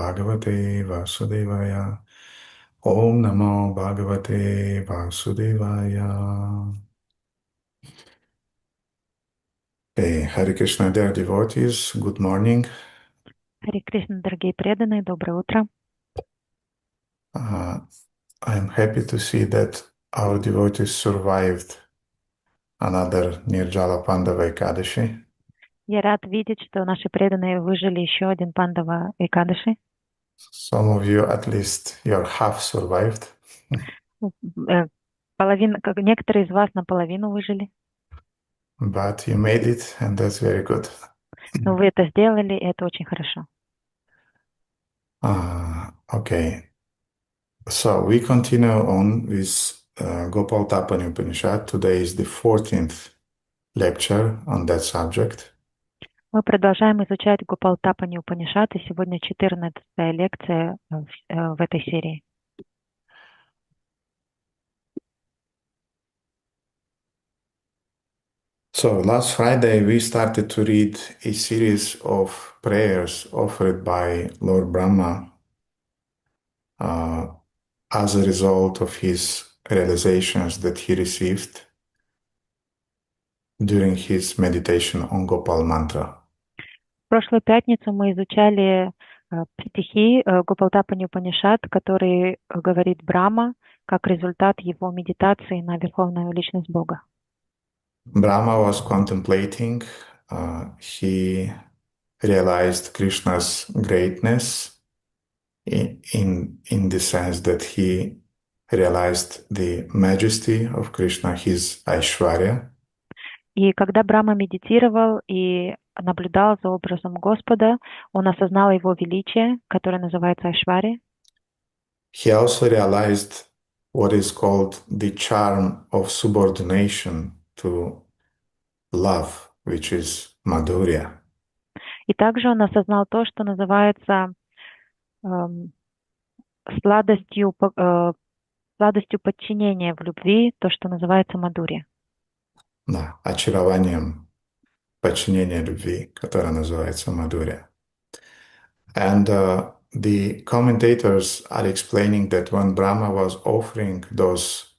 Bhagavate Vasudevaya. Om Namo Bhagavate Vasudevaya. Hey, Hare Krishna, dear devotees, good morning. Харе Кришна, дорогие преданные, доброе утро. Uh, I'm happy to see that our devotees survived another Nirjala Pandava Ekadashi. Я рад видеть, что наши преданные выжили еще один Пандава Экадаши. Some of you, at least, you're half survived. Некоторые из вас наполовину выжили, But you made it, and that's very good. но вы это сделали, и это очень хорошо. Okay. So we continue on with Gopalatapani Upanishad. Today is the 14th lecture on that subject. Мы продолжаем изучать Гопалатапани Упанишад, и сегодня 14-я лекция в этой серии. So last Friday we started to read a series of prayers offered by Lord Brahma as a result of his realizations that he received during his meditation on Gopal Mantra. В прошлую пятницу мы изучали стихи Гопалатапани Упанишад, который говорит Брахма, как результат его медитации на Верховную Личность Бога. Brahma was contemplating, he realized Krishna's greatness in the sense that he realized the majesty of Krishna, his Aishwarya. И когда Брахма медитировал и наблюдал за образом Господа, он осознал его величие, которое называется Айшвария. He also realized what is called the charm of subordination to love, which is Madhurya. И также он осознал то, что называется сладостью подчинения в любви, то, что называется Мадхурья. Да, очарованием подчинения любви, которое называется Madhurya. And the commentators are explaining that when Brahma was offering those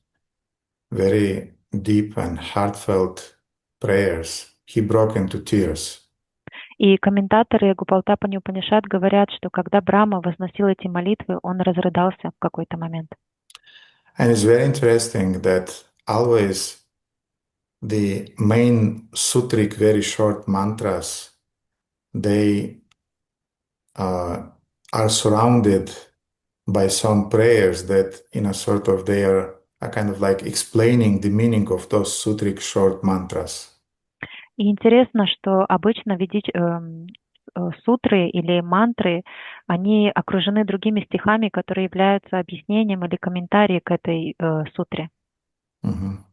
very deep and heartfelt prayers, he broke into tears. И комментаторы Гопалатапани Упанишад говорят, что когда Брахма возносил эти молитвы, он разрыдался в какой-то момент. And it's very interesting that always the main sutric, very short mantras, they are surrounded by some prayers that in a sort of they are kind of like explaining the meaning of those sutric short mantras. И интересно, что обычно сутры или мантры, они окружены другими стихами, которые являются объяснением или комментарием к этой сутре. Mm-hmm.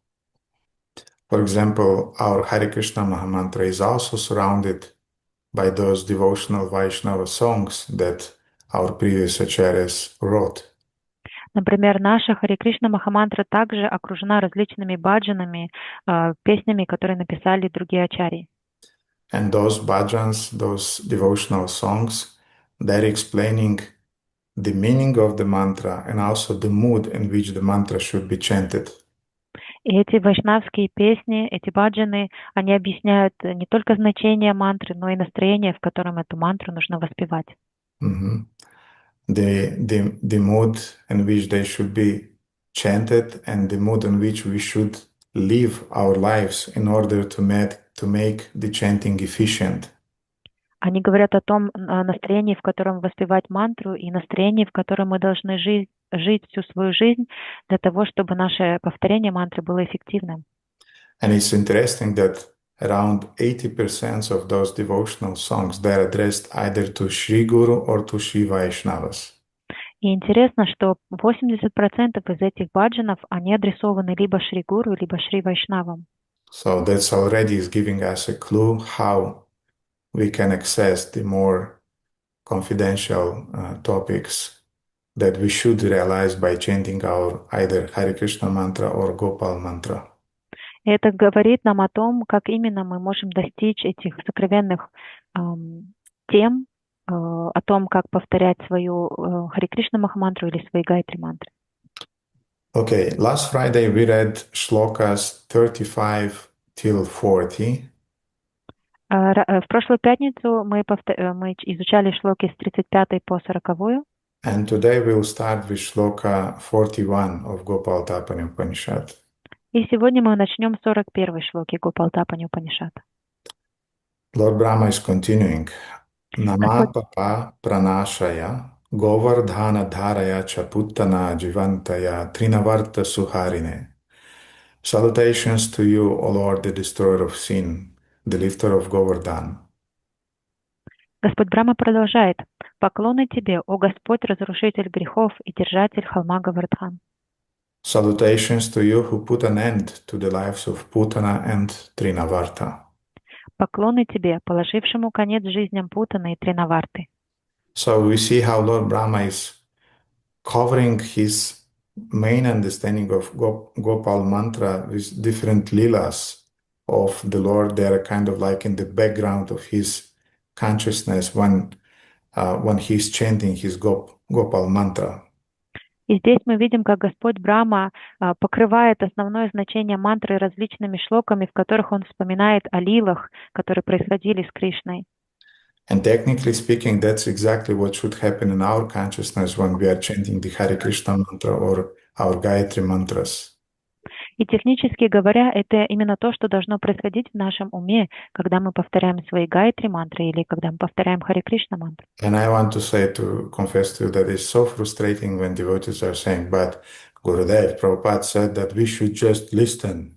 For example, our Hare Krishna Mahamantra is also surrounded by those devotional Vaishnava songs that our previous acharyas wrote. Например, наша Харе Кришна Махамантра также окружена различными баджанами, песнями, которые написали другие ачарьи. And those bhajans, those devotional songs, they're explaining the meaning of the mantra and also the mood in which the mantra should be chanted. И эти вайшнавские песни, эти баджаны, они объясняют не только значение мантры, но и настроение, в котором эту мантру нужно воспевать. Mm-hmm. The mood in which they should be chanted and the mood in which we should live our lives in order to make the chanting efficient. Они говорят о том настроении, в котором воспевать мантру, и настроении, в котором мы должны жить всю свою жизнь для того, чтобы наше повторение мантры было эффективным. And it's interesting that around 80% of those devotional songs, they're addressed either to Sri Guru or to Sri Vaishnavas. И интересно, что 80% из этих баджанов, они адресованы либо Шри Гуру, либо Шри Вайшнавам. So that's already is giving us a clue how we can access the more confidential topics that we should realize by chanting our either Hare Krishna mantra or Gopal mantra. И это говорит нам о том, как именно мы можем достичь этих сокровенных тем о том, как повторять свою Харе Кришна Махамантру или свои Гайатри мантры. Okay, last Friday we read shlokas 35 till 40. В прошлую пятницу мы изучали шлоки с 35 по 40. And today we'll start with shloka 41 of Gopalатапani Upanishad. И сегодня мы начнем 41 шлоки Гопалатапани Упанишад. Lord Brahma is continuing. Господь, Namapapa pranashaya govardhana dharaya chaputtana jivantaya trinavarta suharine. Salutations to you, O Lord, the destroyer of sin, the lifter of Govardhan. Господь Брахма продолжает. Поклоны тебе, о Господь, разрушитель грехов и держатель холма Говардхан. Salutations to you who put an end to the lives of Putana and Trinavarta. Поклоны тебе, положившему конец жизням Путана и Тринаварты. So we see how Lord Brahma is covering his main understanding of Gopal mantra with different leelas of the Lord. They are kind of like in the background of his consciousness when he's chanting his Gopal mantra. И здесь мы видим, как Господь Брахма покрывает основное значение мантры различными шлоками, в которых он вспоминает о лилах, которые происходили с Кришной. And technically speaking, that's exactly what should happen in our consciousness when we are chanting the Hare Krishna mantra or our Gayatri mantras. И технически говоря, это именно то, что должно происходить в нашем уме, когда мы повторяем свои Гайатри мантры или когда мы повторяем Харе Кришна мантру. And I want to confess to you that it's so frustrating when devotees are saying, but Gurudev, Prabhupada said that we should just listen.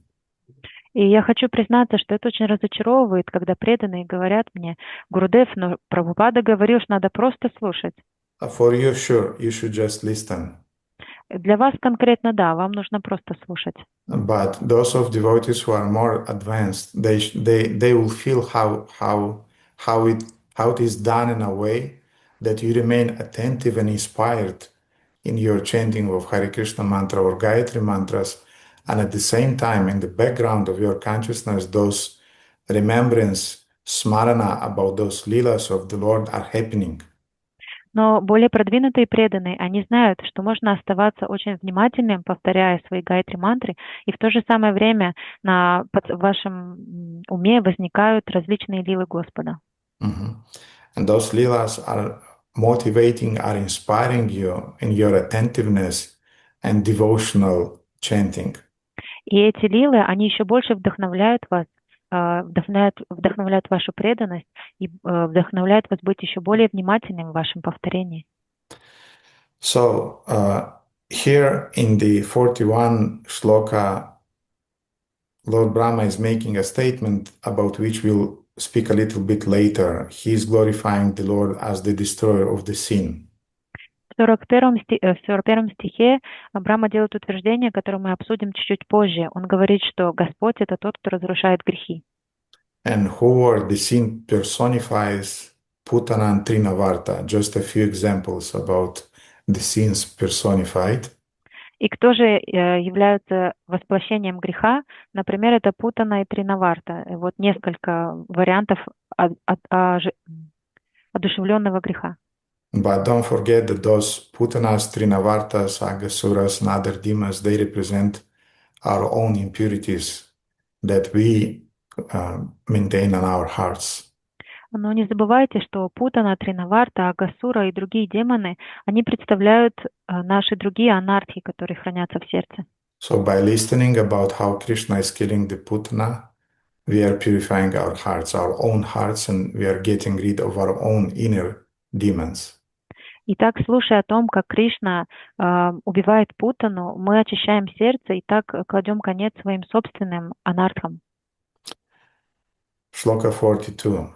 И я хочу признаться, что это очень разочаровывает, когда преданные говорят мне: Гурудев, но Прабхупада говорил, что надо просто слушать. For you, sure, you should just listen. Для вас конкретно да, вам нужно просто слушать. But those of devotees who are more advanced, they will feel how it is done in a way that you remain attentive and inspired in your chanting of Hare Krishna mantra or Gayatri mantras, and at the same time, in the background of your consciousness, those remembrance, smarana about those leelas of the Lord are happening. Но более продвинутые преданные, они знают, что можно оставаться очень внимательным, повторяя свои гайатри мантры, и в то же самое время в вашем уме возникают различные лилы Господа. Mm-hmm. And those leelas are motivating, are inspiring you in your attentiveness and devotional chanting. И эти лилы, они еще больше вдохновляют вас, вдохновляют вашу преданность и вдохновляют вас быть еще более внимательным в вашем повторении. So here in the 41 shloka, Lord Brahma is making a statement about which we'll speak a little bit later. He is glorifying the Lord as the destroyer of the sin. В 41 стихе Брахма делает утверждение, которое мы обсудим чуть-чуть позже. Он говорит, что Господь — это тот, кто разрушает грехи. And who are the sin personifies Putana and Trinavarta. Just a few examples about the sins personified. И кто же являются воплощением греха? Например, это Путана и Тринаварта. Вот несколько вариантов одушевленного греха. But don't forget that those Putanas, Trinavartas, Agasuras, and other demons, they represent our own impurities that we maintain in our hearts. Но не забывайте, что Путана, Тринаварта, Агасура и другие демоны, они представляют наши другие анархи, которые хранятся в сердце. So by listening about how Krishna is killing the Putana, we are purifying our own hearts, and we are getting rid of our own inner demons. Итак, слушая о том, как Кришна убивает Путану, мы очищаем сердце и так кладем конец своим собственным анархам. Shloka 42.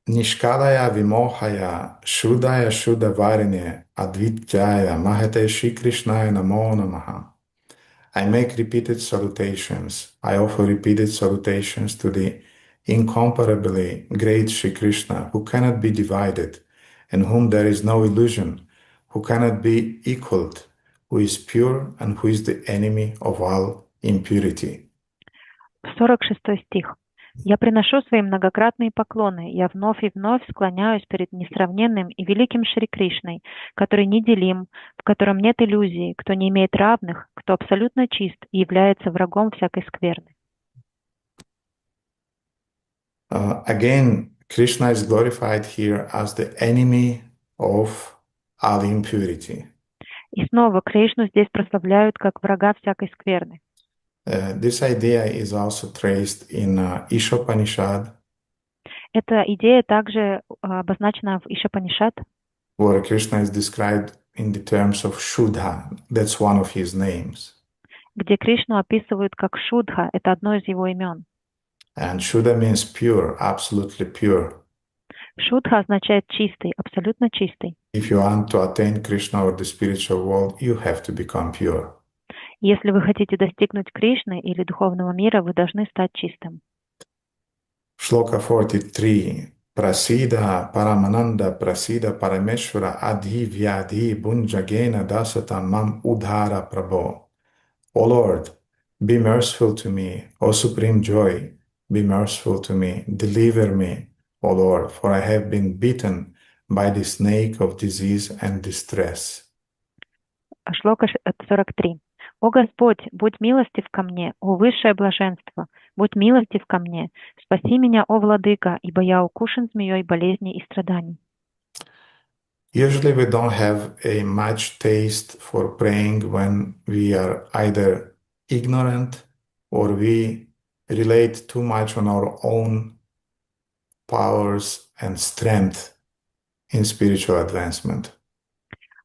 Nishkalaya vimohaya shudaya shudavarine advityaya mahate Shri Krishnaya namo namaha. I make repeated salutations. I offer repeated salutations to the incomparably great Shri Krishna, who cannot be divided, and whom there is no illusion, who cannot be equaled, who is pure and who is the enemy of all impurity. 46 стих. Я приношу свои многократные поклоны. Я вновь и вновь склоняюсь перед несравненным и великим Шри Кришной, который неделим, в котором нет иллюзий, кто не имеет равных, кто абсолютно чист и является врагом всякой скверны. Again, Krishna is glorified here as the enemy of all impurity. И снова Кришну здесь прославляют как врага всякой скверны. This idea is also traced in Ishopanishad, Эта идея также обозначена в Ишапанишад, where Krishna is described in the terms of Shuddha. That's one of his names. где Кришну описывают как Шудха, это одно из его имен. And Shuddha means pure, absolutely pure. Шудха означает чистый, абсолютно чистый. If you want to attain Krishna or the spiritual world, you have to become pure. Если вы хотите достигнуть Кришны или духовного мира, вы должны стать чистым. Shloka 43. Prasida Paramananda Prasida Parameshwara Adhi Vyadhi Bunjagena Dasata Mam Udhara Prabho. O Lord, be merciful to me. O Supreme Joy, be merciful to me. Deliver me, O Lord, for I have been bitten by the snake of disease and distress. Шлока 43. «О Господь, будь милостив ко мне, о высшее блаженство, будь милостив ко мне, спаси меня, о Владыка, ибо я укушен змеей болезней и страданий». Usually we don't have a much taste for praying when we are either ignorant or we relate too much on our own powers and strength in spiritual advancement.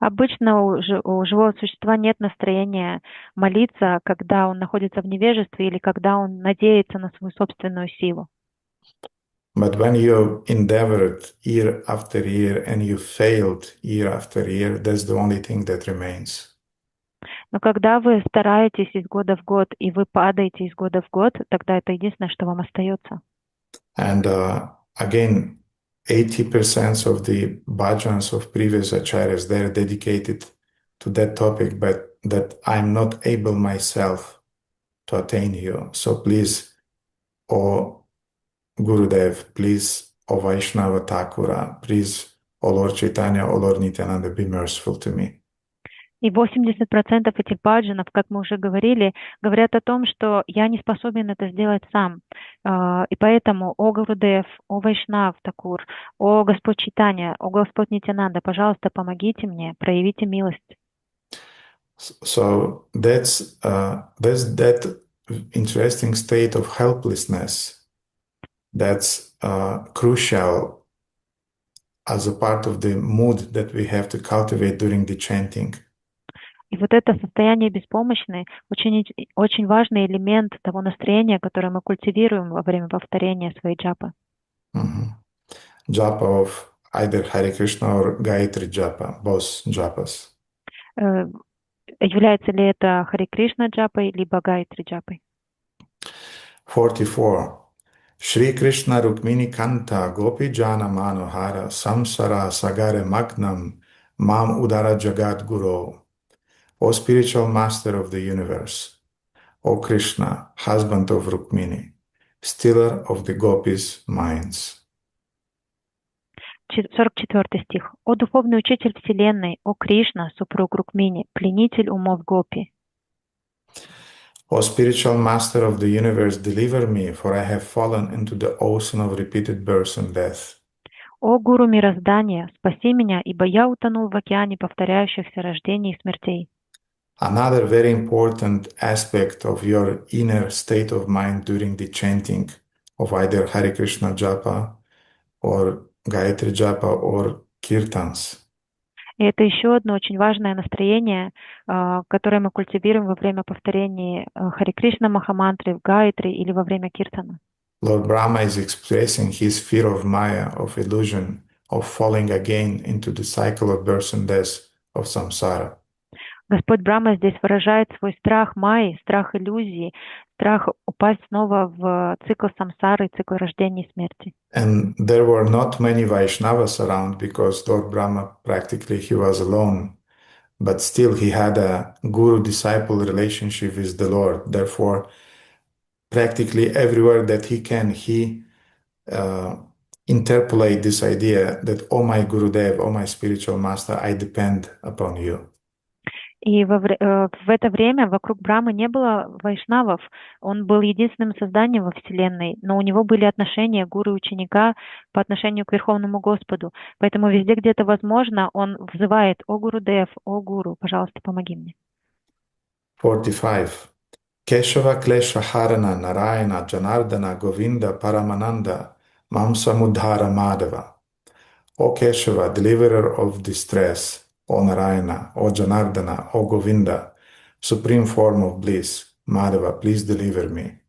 Обычно у живого существа нет настроения молиться, когда он находится в невежестве или когда он надеется на свою собственную силу. But when you endeavored year after year and you failed year after year, that's the only thing that remains. Но когда вы стараетесь из года в год и вы падаете из года в год, тогда это единственное, что вам остается. And again, 80% of the bhajans of previous acharyas, they're dedicated to that topic, but that I'm not able myself to attain you. So please, O Gurudev, please, O Vaishnava Thakura, please, O Lord Chaitanya, O Lord Nityananda, be merciful to me. И 80% этих баджанов, как мы уже говорили, говорят о том, что я не способен это сделать сам. И поэтому, о Гурудев, о Вайшнав Такур, о Господь Чайтанья, о Господь Нитянанда, пожалуйста, помогите мне, проявите милость. So that's that interesting state of helplessness that's crucial as a part of the mood that we have to cultivate during the chanting. И вот это состояние беспомощной очень важный элемент того настроения, которое мы культивируем во время повторения своей джапы. Japa of either Hare Krishna or Gayatri Japa, both japas. Является ли это Харе Кришна джапой, либо Гайатри джапой? 44. Shri Krishna Rukmini Kanta Gopi Jana Manohara Samsara Sagare Magnam Mam Udara Jagat Guru. O spiritual master of the universe, O Krishna, husband of Rukmini, stiller of the gopis' minds. 44 стих. «О духовный учитель Вселенной, о Кришна, супруг Рукмини, пленитель умов Гопи». O spiritual master of the universe, deliver me, for I have fallen into the ocean of repeated birth and death. О гуру мироздания, спаси меня, ибо я утонул в океане повторяющихся рождений и смертей. Another very important aspect of your inner state of mind during the chanting of either Hare Krishna Japa or Gayatri Japa or Kirtans. И это еще одно очень важное настроение, которое мы культивируем во время повторения Харе Кришна Махамантры в Гайатри или во время Киртана. Lord Brahma is expressing his fear of Maya, of illusion, of falling again into the cycle of birth and death of samsara. Господь Брахма здесь выражает свой страх майи, страх иллюзии, страх упасть снова в цикл самсары, цикл рождения и смерти. And there were not many Vaishnavas around because Lord Brahma practically he was alone, but still he had a guru-disciple relationship with the Lord. Therefore, practically everywhere that he can, he interpolate this idea that, oh my Gurudev, oh my spiritual master, I depend upon you. И в это время вокруг Брамы не было вайшнавов, он был единственным созданием во Вселенной, но у него были отношения гуру и ученика по отношению к Верховному Господу. Поэтому везде, где это возможно, он взывает: «О Гурудев, о Гуру, пожалуйста, помоги мне». 45. Keshava Klesha Harana Narayana Janardana Govinda Paramananda Mam Samudhara Madhava. O Keshava, deliverer of distress, O Narayana, O Janardana, O Govinda, supreme form of bliss, Madhava, please deliver me.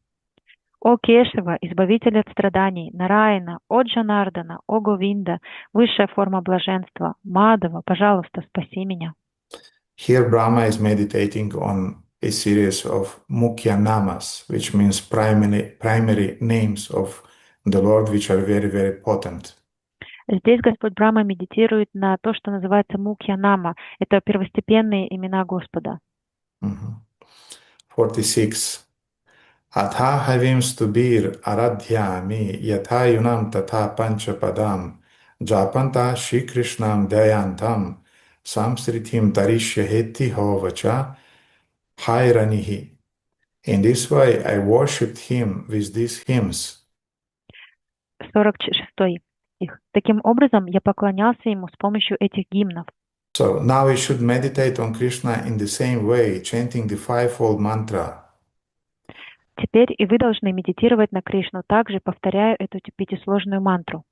О Кешева, избавитель от страданий, Нараяна, о Джанардана, о Говинда, высшая форма блаженства, Мадава, пожалуйста, спаси меня. Here Brahma is meditating on a series of Mukhya Namas, which means primary names of the Lord, which are very, very potent. Здесь Господь Брахма медитирует на то, что называется Мукья Нама. Это первостепенные имена Господа. 46. Atha havim stubir aradhyami yatha yunam tatha panchapadam japanta Shri Krishnam dayantam samsritim tarishyaheti hovacha hairanihi. In this way I worshipped him with these hymns. 46 стих. Таким образом, я поклонялся ему с помощью этих гимнов. So now we should meditate on Krishna in the same way, chanting the fivefold mantra. Теперь и вы должны медитировать на Кришну, также повторяя эту пятисложную мантру.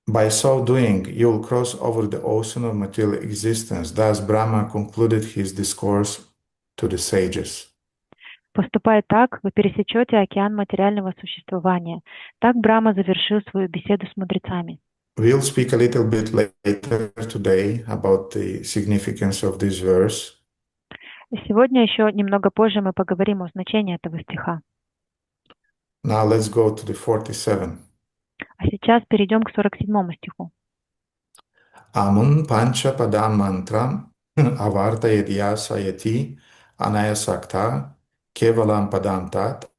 By so doing, you will cross over the ocean of material existence. Thus Brahma concluded his discourse to the sages. Поступая так, вы пересечете океан материального существования. Так Брахма завершил свою беседу с мудрецами. We'll speak a little bit later today about the significance of this verse. Сегодня еще немного позже мы поговорим о значении этого стиха. Now let's go to the 47. А сейчас перейдем к 47 стиху. Amun pancha padam mantram avarta yadhyasayati anayasakta kevalam padam tat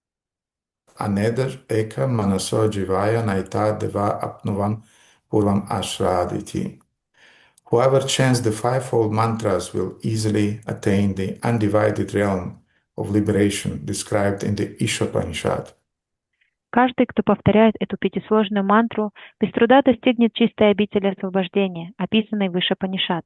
anedar eka manaso jivaya naita deva apnuvam purvam ashraditi. Whoever chants the fivefold mantras will easily attain the undivided realm of liberation described in the Upanishad. Каждый, кто повторяет эту пятисложную мантру, без труда достигнет чистой обители освобождения, описанной в Упанишад.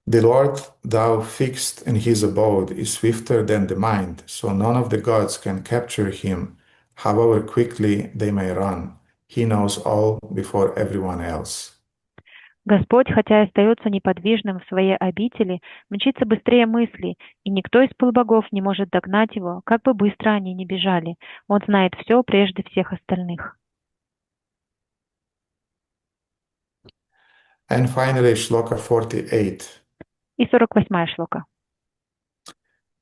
The Lord thou fixed in his abode is swifter than the mind, so none of the gods can capture him, however quickly they may run. He knows all before everyone else. Господь, хотя и остается неподвижным в своей обители, мчится быстрее мысли, и никто из полубогов не может догнать его, как бы быстро они ни бежали. Он знает все прежде всех остальных. And finally, Shloka 48. И 48-я шлока.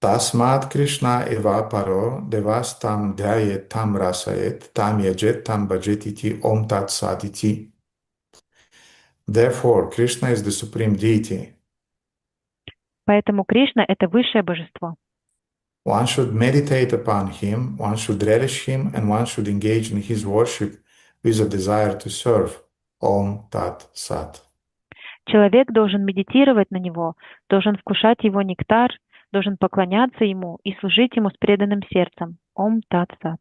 Tasmat Krishna eva paro devas tam dhyayet tam rasayet tam yajet tam bhajetiti om tat saditi. Therefore, Krishna is the supreme deity. Поэтому Кришна — это высшее божество. One should meditate upon him, one should relish him, and one should engage in his worship with a desire to serve. Om tat sat. Человек должен медитировать на него, должен вкушать его нектар, должен поклоняться ему и служить ему с преданным сердцем. Ом тат сат.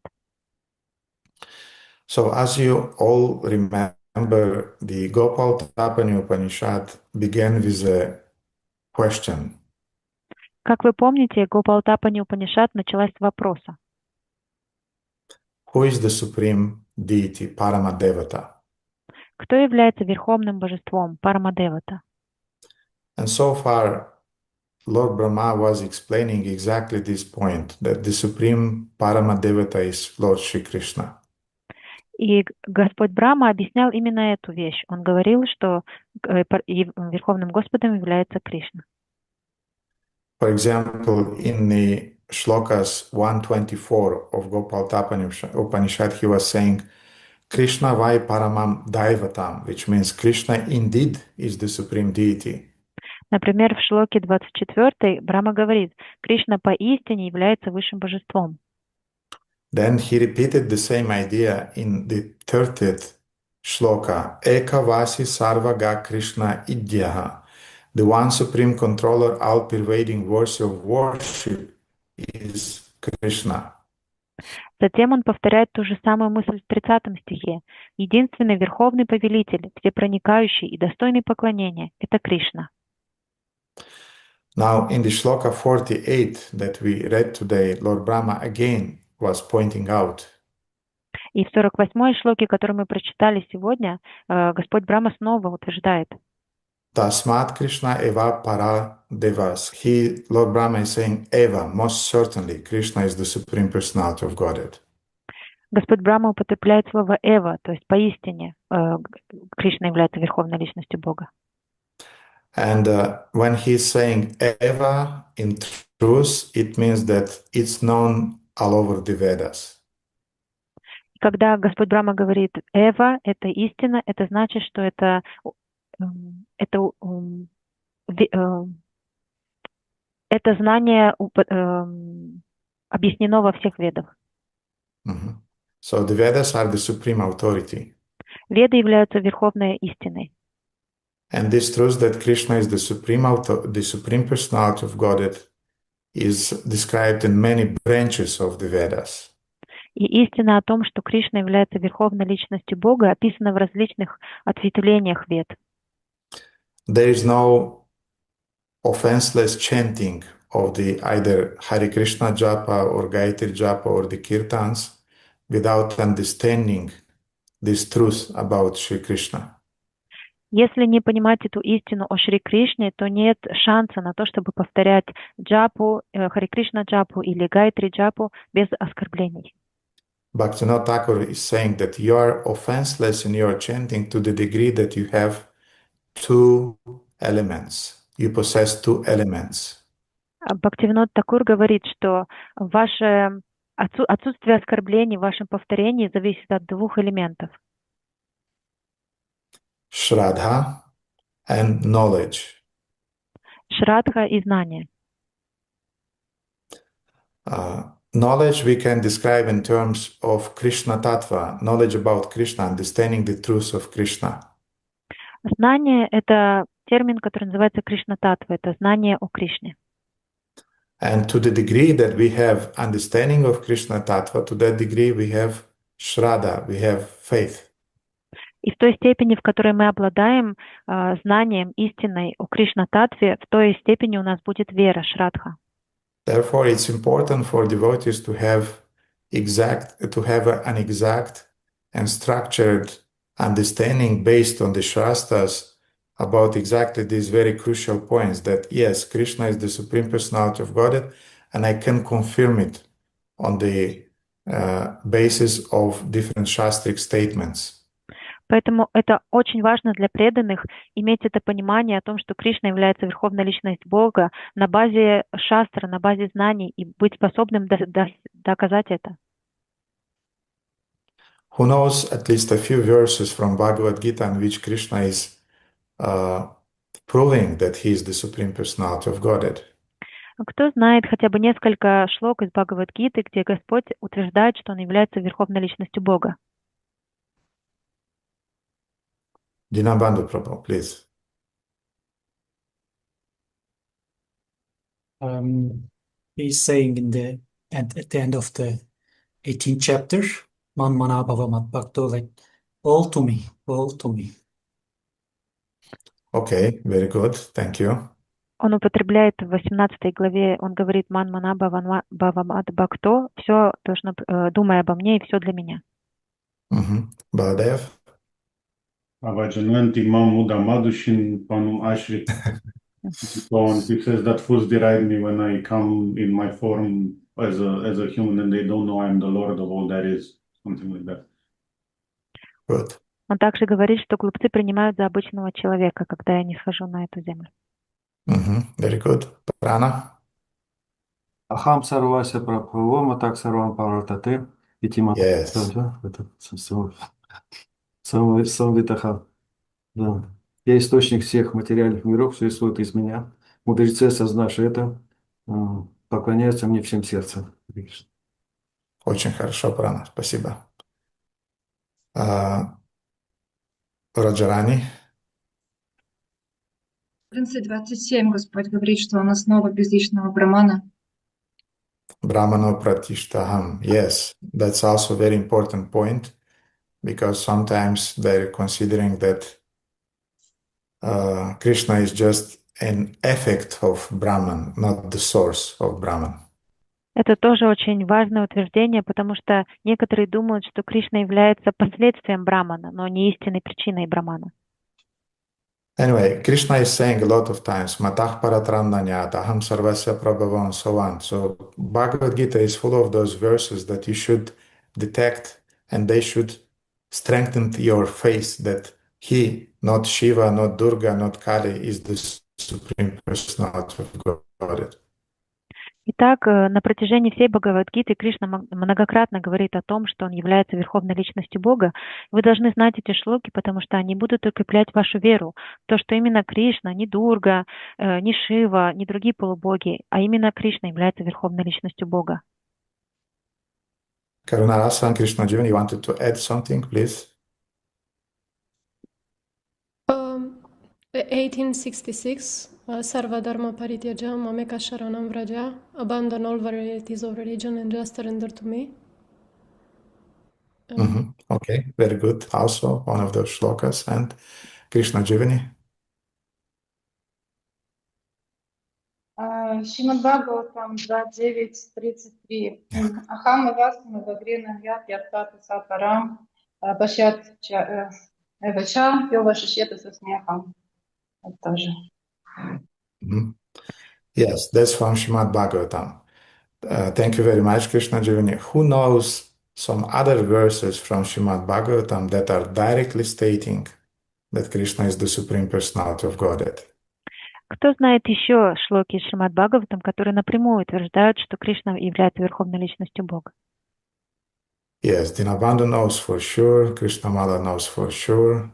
So, as you all remember, the Gopalатапани Upanishad began with a question. Как вы помните, Гопалатапани Упанишад началась с вопроса. Who is the supreme deity, Paramadevata? Кто является верховным божеством, Парамадевата? And so far, Lord Brahma was explaining exactly this point, that the supreme Paramadevata is Lord Shri Krishna. И Господь Брахма объяснял именно эту вещь. Он говорил, что Верховным Господом является Кришна. For example, in the Shlokas 124 of Gopalatapani Upanishad, he was saying, Krishna vai paramam daivatam, which means Krishna indeed is the supreme deity. Например, в Шлоке 24 Брахма говорит, Кришна поистине является высшим божеством. Then he repeated the same idea in the 30th shloka. Ekavasi sarvaga Krishna idyaha. The one supreme controller, all-pervading worship of worship is Krishna. Затем он повторяет ту же самую мысль в 30 стихе. Единственный верховный повелитель, всепроникающий и достойный поклонения – это Кришна. Now, in the shloka 48 that we read today, Lord Brahma again was pointing out И в 48-й шлоке, который мы прочитали сегодня, Господь Брахма снова утверждает. Tasmat Krishna eva para devas. Lord Brahma is saying, Eva, most certainly, Krishna is the Supreme Personality of Godhead. Господь Брахма употребляет слово «эва», то есть поистине Кришна является верховной личностью Бога. And when he's saying Eva in truth, it means that it's known all over the Vedas. Когда Господь Брахма говорит «эва» — это истина, это значит, что это знание объяснено во всех ведах. Mm-hmm. So the Vedas are the supreme authority. Веды являются верховной истиной. And this truth that Krishna is the supreme personality of Godhead is described in many branches of the Vedas. И истина о том, что Кришна является верховной личностью Бога, описана в различных ответвлениях вед. There is no offenseless chanting of the either Hare Krishna japa or Gayatri japa or the kirtans without understanding this truth about Shri Krishna. Если не понимать эту истину о Шри Кришне, то нет шанса на то, чтобы повторять джапу, Харе Кришна джапу или Гайатри джапу без оскорблений. Bhaktivinoda Thakur is saying that you are offenseless in your chanting to the degree that you have two elements. You possess two elements. Бхактивинод Такур говорит, что ваше отсутствие оскорблений в вашем повторении зависит от двух элементов. Shraddha and knowledge. Шрадха и знание. Knowledge we can describe in terms of Krishna Tattva, knowledge about Krishna, understanding the truth of Krishna. Знание — это термин, который называется Кришна-татва, это знание о Кришне. And to the degree that we have understanding of Krishna Tattva, to that degree we have Shraddha, we have faith. И в той степени, в которой мы обладаем знанием истинной о Кришна-татве, в той степени у нас будет вера, Шрадха. Therefore, it's important for devotees to have an exact and structured understanding based on the Shastras about exactly these very crucial points that yes, Krishna is the Supreme Personality of Godhead, and I can confirm it on the basis of different Shastric statements. Поэтому это очень важно для преданных иметь это понимание о том, что Кришна является верховной личностью Бога на базе шастра, на базе знаний и быть способным доказать это. Who knows at least a few verses from Bhagavad Gita in which Krishna is proving that he is the Supreme Personality of Godhead? Кто знает хотя бы несколько шлок из Бхагавад-гиты, где Господь утверждает, что Он является верховной личностью Бога? Dinabandhu Prabhu, please. He's saying at the end of the 18th chapter, Man mana bhava mat bhakto, like all to me, all to me. Okay, very good, thank you. Он употребляет в 18 главе, он говорит «Ман мана бхавамат бхакто», все должно, думай обо мне, и все для меня. Baladev? Avajananti mam udamadushin panum ashrit. So on, he says that fools deride me when I come in my form as a human and they don't know I am the Lord of all that is. Something like that. Good. Он также говорит, что глупцы принимают за обычного человека, когда я не схожу на эту землю. Very good. Prana? Ахам сарвася прабхава матак сарвам паратате итима. Yes. Самвитаха. Да. Я источник всех материальных миров, все исходит из меня. Мудрецы, осознавши это, поклоняются мне всем сердцем. Очень хорошо, Прана, спасибо. Раджарани, 11:27 Господь говорит, что он основа безличного брамана. Brahmano Pratishtaham. Yes, that's also a very important point because sometimes they're considering that Krishna is just an effect of Brahman, not the source of Brahman. Это тоже очень важное утверждение, потому что некоторые думают, что Кришна является последствием Брамана, но не истинной причиной Брамана. Anyway, Krishna is saying a lot of times, Matah Paratramnanyat, Aham Sarvasya Prabhava, and so on. So Bhagavad Gita is full of those verses that you should detect and they should strengthen your faith that he, not Shiva, not Durga, not Kali, is the Supreme Personality of God. Итак, на протяжении всей Бхагавад-гиты Кришна многократно говорит о том, что он является верховной личностью Бога. Вы должны знать эти шлоки, потому что они будут укреплять вашу веру. То, что именно Кришна, не Дурга, не Шива, не другие полубоги, а именно Кришна является верховной личностью Бога. Karunarasan Krishna Jivan, you wanted to add something, please? 1866, Sarva Dharma Parityaja, Mameka Sharanam Vraja, abandon all varieties of religion and just surrender to me. Okay, very good. Also, one of those shlokas. And Krishna Jivani. Шримад Бхагаватам 2.9.33. Ахам Авасана Вагрина Ят Яттата Сатарам Башят Эвача Йова Шишета со смехом. Это тоже. Yes, that's from Srimad Bhagavatam. Thank you very much, Krishna Jivani. Who knows some other verses from Srimad Bhagavatam that are directly stating that Krishna is the Supreme Personality of Godhead? Кто знает еще шлоки из Шримад Бхагаватам, которые напрямую утверждают, что Кришна является верховной личностью Бога? Yes, Dinabandhu knows for sure, Krishna Mala knows for sure,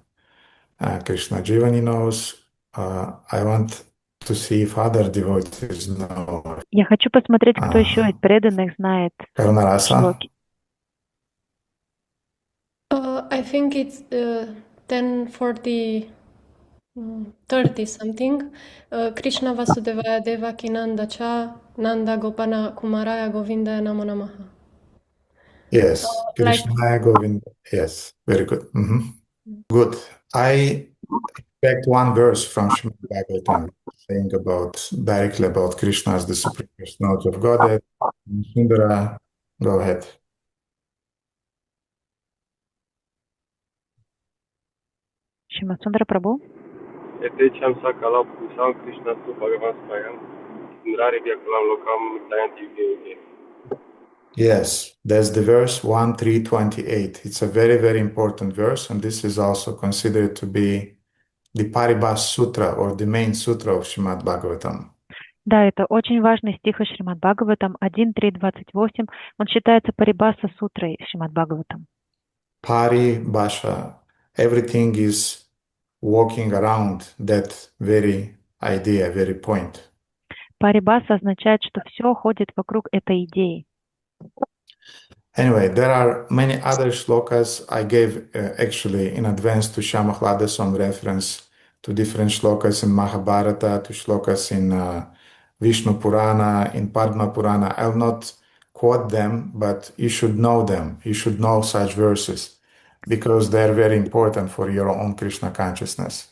Krishna Jivani knows. I want to see if other devotees know. Я хочу посмотреть, кто еще из преданных знает Karunarasa. шлоки. I think it's 10:40, 30 something. Krishna Vasudevaya Devaki Nanda Cha Nanda Gopana Kumaraya Govindaya Namo Namaha. Yes, Krishna Govinda. Yes, very good. Good. I expect one verse from Srimad Bhagavatam saying directly about Krishna as the Supreme Personality of Godhead. Sundara, go ahead. Шримад Сундара Прабhu. Etecham sakala pusam Krishna tu Bhagavan Swayam Indrari Vyakalam Lokam Dayanti Yuge. Yes, that's the verse 1.3.28. It's a very, very important verse, and this is also considered to be the Paribhas Sutra or the main sutra of Srimad Bhagavatam. Да, это очень важный стих из Шримад Бхагаватам 1.3.28. Он считается Парибаса сутрой Шримад Бхагаватам. Paribhasha. Everything is walking around that very idea, very point. Парибаса означает, что все ходит вокруг этой идеи. Anyway, there are many other shlokas. I gave actually in advance to Shyamakhlada some reference to different shlokas in Mahabharata, to shlokas in Vishnu Purana, in Padma Purana. I'll not quote them, but you should know them. You should know such verses because they're very important for your own Krishna consciousness.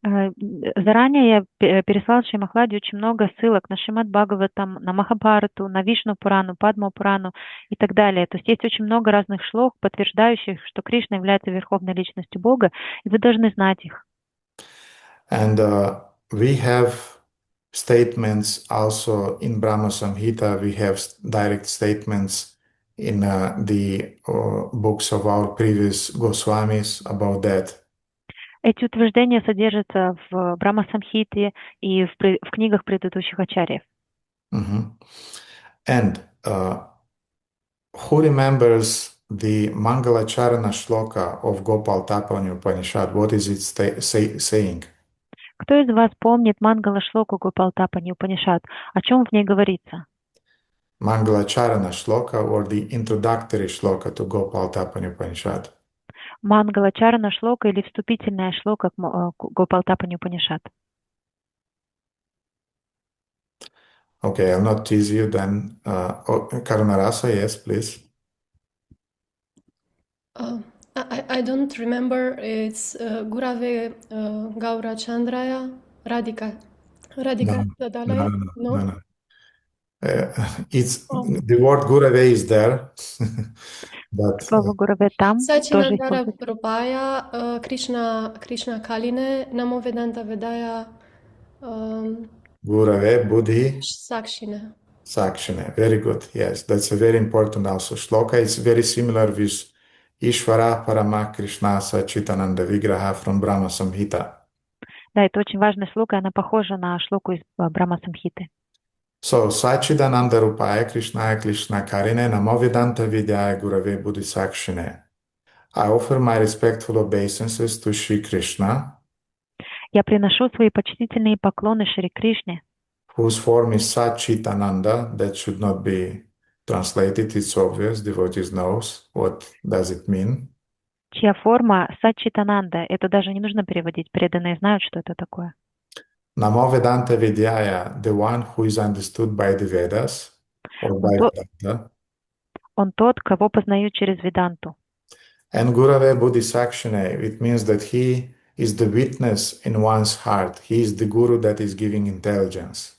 Заранее я переслал Шримахладе очень много ссылок на Шримад Бхагаватам, на Махабхарату, на Вишну Пурану, Падма Пурану и так далее. То есть есть очень много разных шлок, подтверждающих, что Кришна является верховной личностью Бога, и вы должны знать их. And we have statements also in Brahma Samhita. We have direct statements in the books of our previous Goswamis about that. Эти утверждения содержатся в Брахма-самхите и в книгах предыдущих ачарьев. And who remembers the Mangalacharana Shloka of Gopalатапани Upanishad, what is it saying? Кто из вас помнит Мангала Шлоку Гопалатапани Упанишад? О чем в ней говорится? Mangalacharana Shloka or the introductory Shloka to Gopalатapani Upanishad? Мангалачарана Шлока или вступительная шлока к Гопалатапани Упанишад? Okay, I'll not tease you then. Karunarasa, yes, please. I don't remember. It's Gurave Gaura Chandraya Radhika Dadalaya. No. It's the word Gurave is there, but Слово Гураве там тоже Sachinandara используется. Propaya Krishna Kaline Namo Vedanta Vedaya Gurave Buddhi Sakshine. Sakshine. Very good. Yes, that's a very important also shloka. It's very similar with Ishvara Parama Krishna Sachitananda Vigraha from Brahma Samhita. Да, это очень важная шлока, она похожа на шлоку из Брахма Самхиты. So, Sachidananda Rupaya Krishnaya Krishna Karine Namo Vedanta Vidyaya Gurave Buddhi Sakshine. I offer my respectful obeisances to Shri Krishna, Я приношу свои почтительные поклоны Шри Кришне, whose form is Sachitananda. That should not be translated. It's obvious. Devotees knows what does it mean. чья форма Сачитананда. Это даже не нужно переводить, преданные знают, что это такое. Namo Vedanta Vidyaya, the one who is understood by the Vedas, or by Vedanta. Он тот, кого познают через Веданту. And Gurave Buddhi Sakshine, it means that he is the witness in one's heart. He is the guru that is giving intelligence.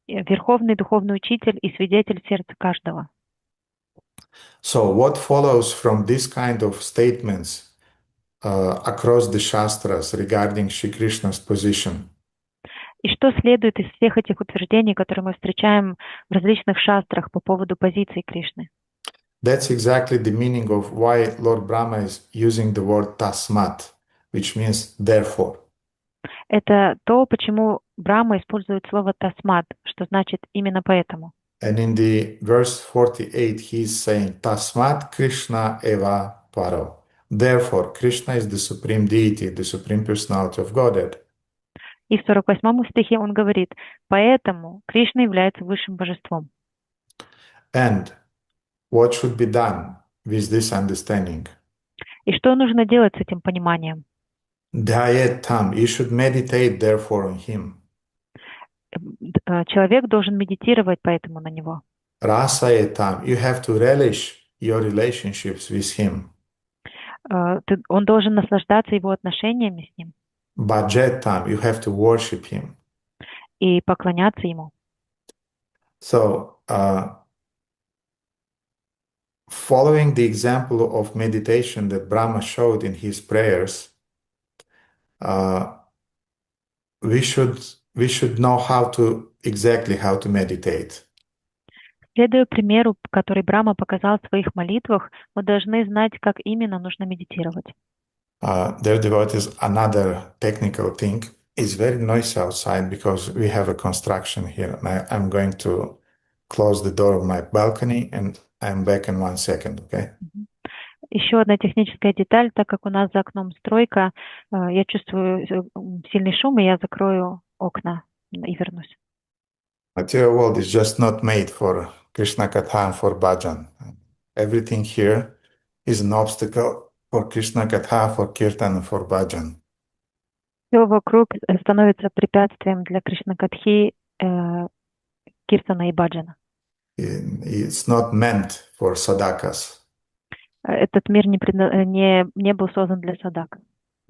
Верховный духовный учитель и свидетель сердца каждого. So what follows from this kind of statements across the Shastras regarding Shri Krishna's position? И что следует из всех этих утверждений, которые мы встречаем в различных шастрах по поводу позиции Кришны? That's exactly the meaning of why Lord Brahma is using the word tasmat, which means therefore. Это то, почему Брахма использует слово тасмат, что значит именно поэтому. And in the verse 48, he is saying, Tasmat Krishna eva paro. Therefore, Krishna is the supreme deity, the supreme personality of Godhead. И в 48 стихе он говорит, поэтому Кришна является высшим божеством. And what should be done with this understanding? И что нужно делать с этим пониманием? Dhyayet tam, you should meditate therefore on him. Человек должен медитировать поэтому на него. Rasayet tam, you have to relish your relationships with him. Он должен наслаждаться его отношениями с ним. Bhajet tam, you have to worship him. И поклоняться ему. So, following the example of meditation that Brahma showed in his prayers, we should know exactly how to meditate. Следуя примеру, который Брахма показал в своих молитвах, мы должны знать, как именно нужно медитировать. Dear devotees, another technical thing is very noisy outside because we have a construction here. I'm going to close the door of my balcony and I'm back in 1 second, okay? Еще одна техническая деталь, так как у нас за окном стройка, я чувствую сильный шум, и я закрою окна и вернусь. Material world is just not made for Krishna Katha and for bhajan. Everything here is an obstacle for Krishna Katha, for Kirtan and for bhajan. Все вокруг становится препятствием для Кришна Катхи, Киртана и баджана. It's not meant for sadakas. Этот мир не был создан для садак.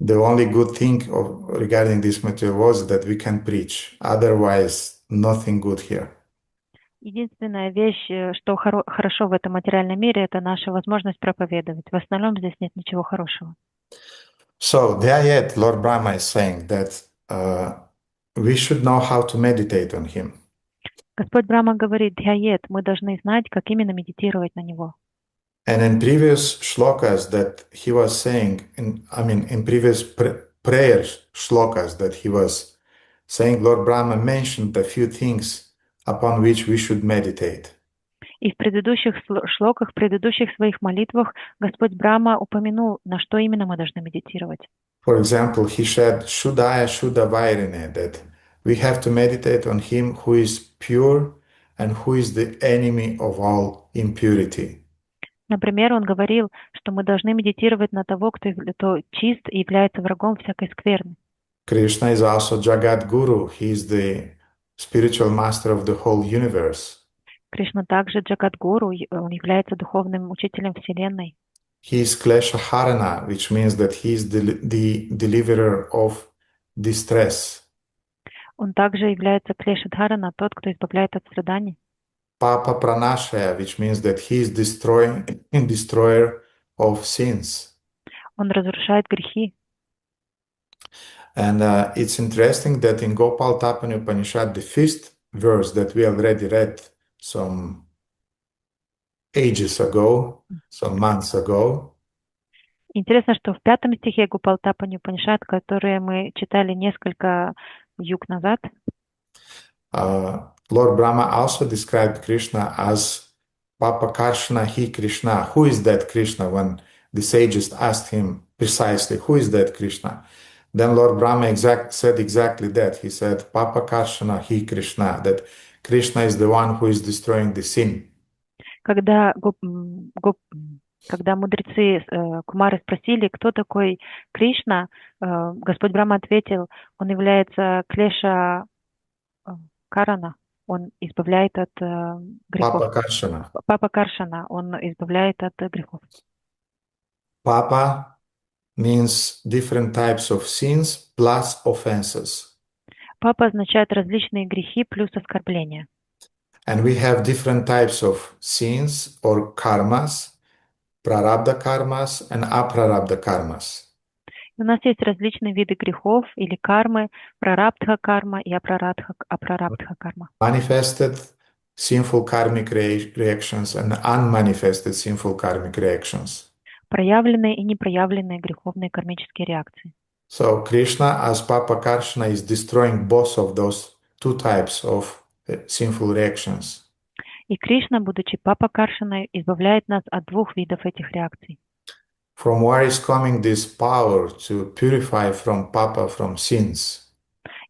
The only good thing regarding this material was that we can preach. Otherwise, nothing good here. Единственная вещь, что хорошо в этом материальном мире, это наша возможность проповедовать. В остальном здесь нет ничего хорошего. So, Dhyayet, Lord Brahma is saying that we should know how to meditate on him. Господь Брахма говорит, Дhyayet, мы должны знать, как именно медитировать на него. And in previous shlokas that he was saying, in previous prayer shlokas that he was saying, Lord Brahma mentioned a few things upon which we should meditate. И в предыдущих шлоках, в предыдущих своих молитвах Господь Брахма упомянул, на что именно мы должны медитировать. For example, he said, Shuddhaya Shuddha Vairine, that we have to meditate on him who is pure and who is the enemy of all impurity. Например, он говорил, что мы должны медитировать на того, кто чист и является врагом всякой скверны. Krishna is also Jagat Guru. He is the spiritual master of the whole universe. Кришна также Джагадгуру, он является духовным учителем Вселенной. He is Klesha Harana, which means that he is the deliverer of distress. Он также является Клешадхарана, тот, кто избавляет от страданий. Papa Pranashaya, which means that he is destroyer of sins. Он разрушает грехи. And it's interesting that in Gopalатapani Upanishad, the fifth verse that we already read some ages ago, some months ago. Интересно, что в 5 стихе Гопалатапани Упанишад, который мы читали несколько юг назад, Lord Brahma also described Krishna as Papa Karshana Hi Krishna. Who is that Krishna? When the sages asked him precisely, who is that Krishna? Then Lord Brahma said exactly that. He said, Papa Karshana Hi Krishna, that Krishna is the one who is destroying the sin. когда мудрецы Кумары спросили, кто такой Кришна, Господь Брахма ответил, он является Клеша Карана, он избавляет от грехов. Папа Каршана, он избавляет от грехов. Papa means different types of sins plus offenses. Папа означает различные грехи плюс оскорбления. And we have different types of sins or karmas, prarabdha karmas and aprarabdha karmas. У нас есть различные виды грехов или кармы, прарабдха карма и апрарабдха карма. Manifested sinful karmic reactions and unmanifested sinful karmic reactions. Проявленные и непроявленные греховные кармические реакции. So Krishna as Papa Karshana is destroying both of those two types of sinful reactions. И Кришна, будучи Папа Каршаной, избавляет нас от двух видов этих реакций. From where is coming this power to purify from Papa from sins?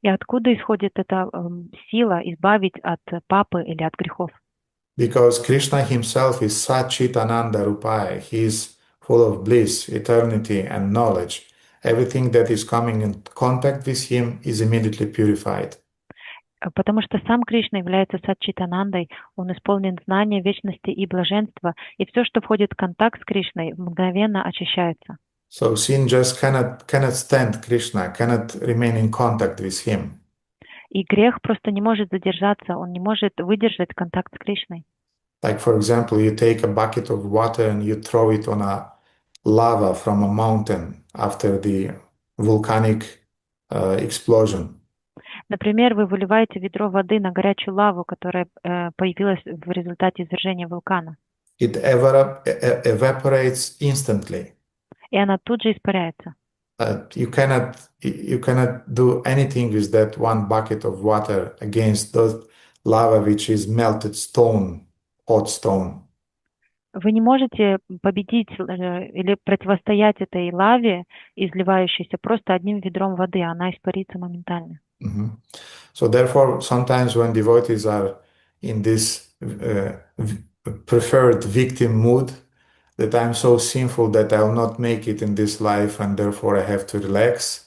И откуда исходит эта сила избавить от папы или от грехов? Because Krishna himself is Satchitananda Rupaya. He is full of bliss, eternity, and knowledge. Everything that is coming in contact with him is immediately purified. Потому что сам Кришна является Сатчитанандой, он исполнен знания, вечности и блаженства, и все, что входит в контакт с Кришной, мгновенно очищается. So sin just cannot stand Krishna, cannot remain in contact with him. И грех просто не может задержаться, он не может выдержать контакт с Кришной. Like for example, you take a bucket of water and you throw it on a lava from a mountain after the volcanic explosion. Например, вы выливаете ведро воды на горячую лаву, которая появилась в результате извержения вулкана. It evaporates instantly. И она тут же испаряется. You cannot do anything with that one bucket of water against the lava, which is melted stone, hot stone. Вы не можете победить или противостоять этой лаве, изливающейся просто одним ведром воды, она испарится моментально. So therefore, sometimes when devotees are in this preferred victim mood, that I'm so sinful that I'll not make it in this life, and therefore I have to relax.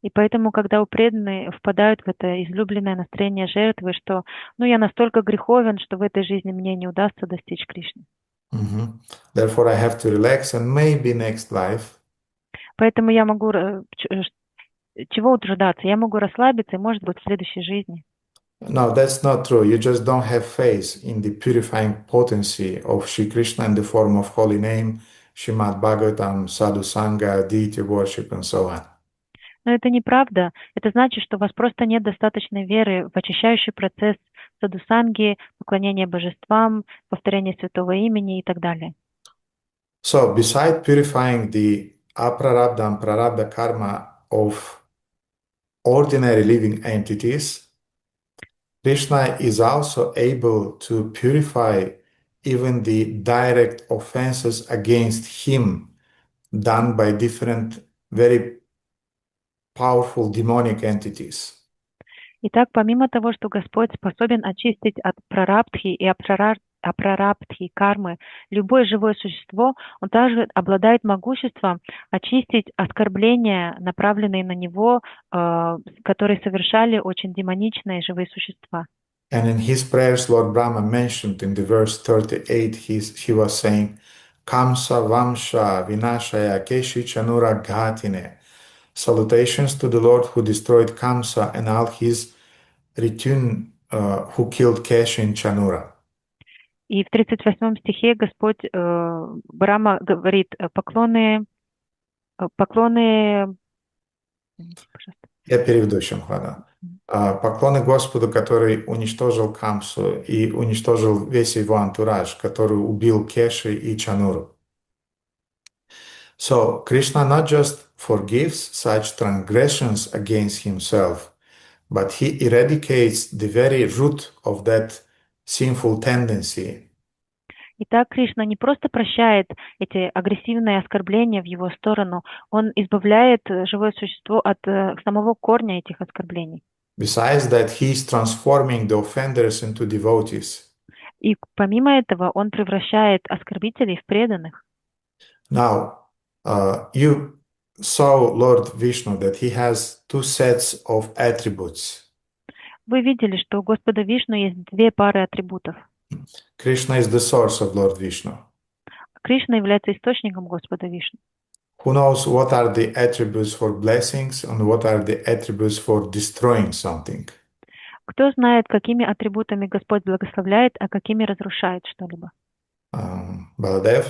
И поэтому, когда преданные впадают в это излюбленное настроение жертвы, что я настолько греховен, что в этой жизни мне не удастся достичь Кришны. Therefore I have to relax and maybe next life. Поэтому я могу чего утруждаться? Я могу расслабиться, и, может быть, в следующей жизни. No, that's not true. You just don't have faith in the purifying potency of Shri Krishna in the form of holy name, Srimad Bhagavatam, Sadhu Sangha, deity worship, and so on. Но это неправда. Это значит, что у вас просто нет достаточной веры в очищающий процесс садхусанги, поклонения божествам, повторения святого имени и так далее. So, beside purifying the aprarabdha and prarabdha karma of ordinary living entities, Krishna is also able to purify even the direct offenses against him done by different very powerful demonic entities. Итак, помимо того, что Господь способен очистить от прарабдхи и апрарабдхи кармы любое живое существо, Он также обладает могуществом очистить оскорбления, направленные на Него, которые совершали очень демоничные живые существа. And in his prayers, Lord Brahma mentioned in the verse 38, he was saying, Kamsa Vamsha Vinashaya Keshi Chanura Ghatine. Salutations to the Lord who destroyed Kamsa and all his return who killed Keshi in Chanura. И в 38 стихе Господь Брахма говорит: поклоны. Я переведу еще, ладно. Поклоны Господу, который уничтожил Камсу и уничтожил весь его антураж, который убил Кеши и Чануру. So Krishna not just forgives such transgressions against himself, but he eradicates the very root of that sinful tendency. Итак, Кришна не просто прощает эти агрессивные оскорбления в его сторону, он избавляет живое существо от самого корня этих оскорблений. Besides that, he is transforming the offenders into devotees. И помимо этого, он превращает оскорбителей в преданных. Now, you saw Lord Vishnu that he has two sets of attributes. Вы видели, что у Господа Вишну есть две пары атрибутов. Krishna is the source of Lord Vishnu. Кришна является источником Господа Вишну. Who knows what are the attributes for blessings and what are the attributes for destroying something? Кто знает, какими атрибутами Господь благословляет, а какими разрушает что-либо? Baladev?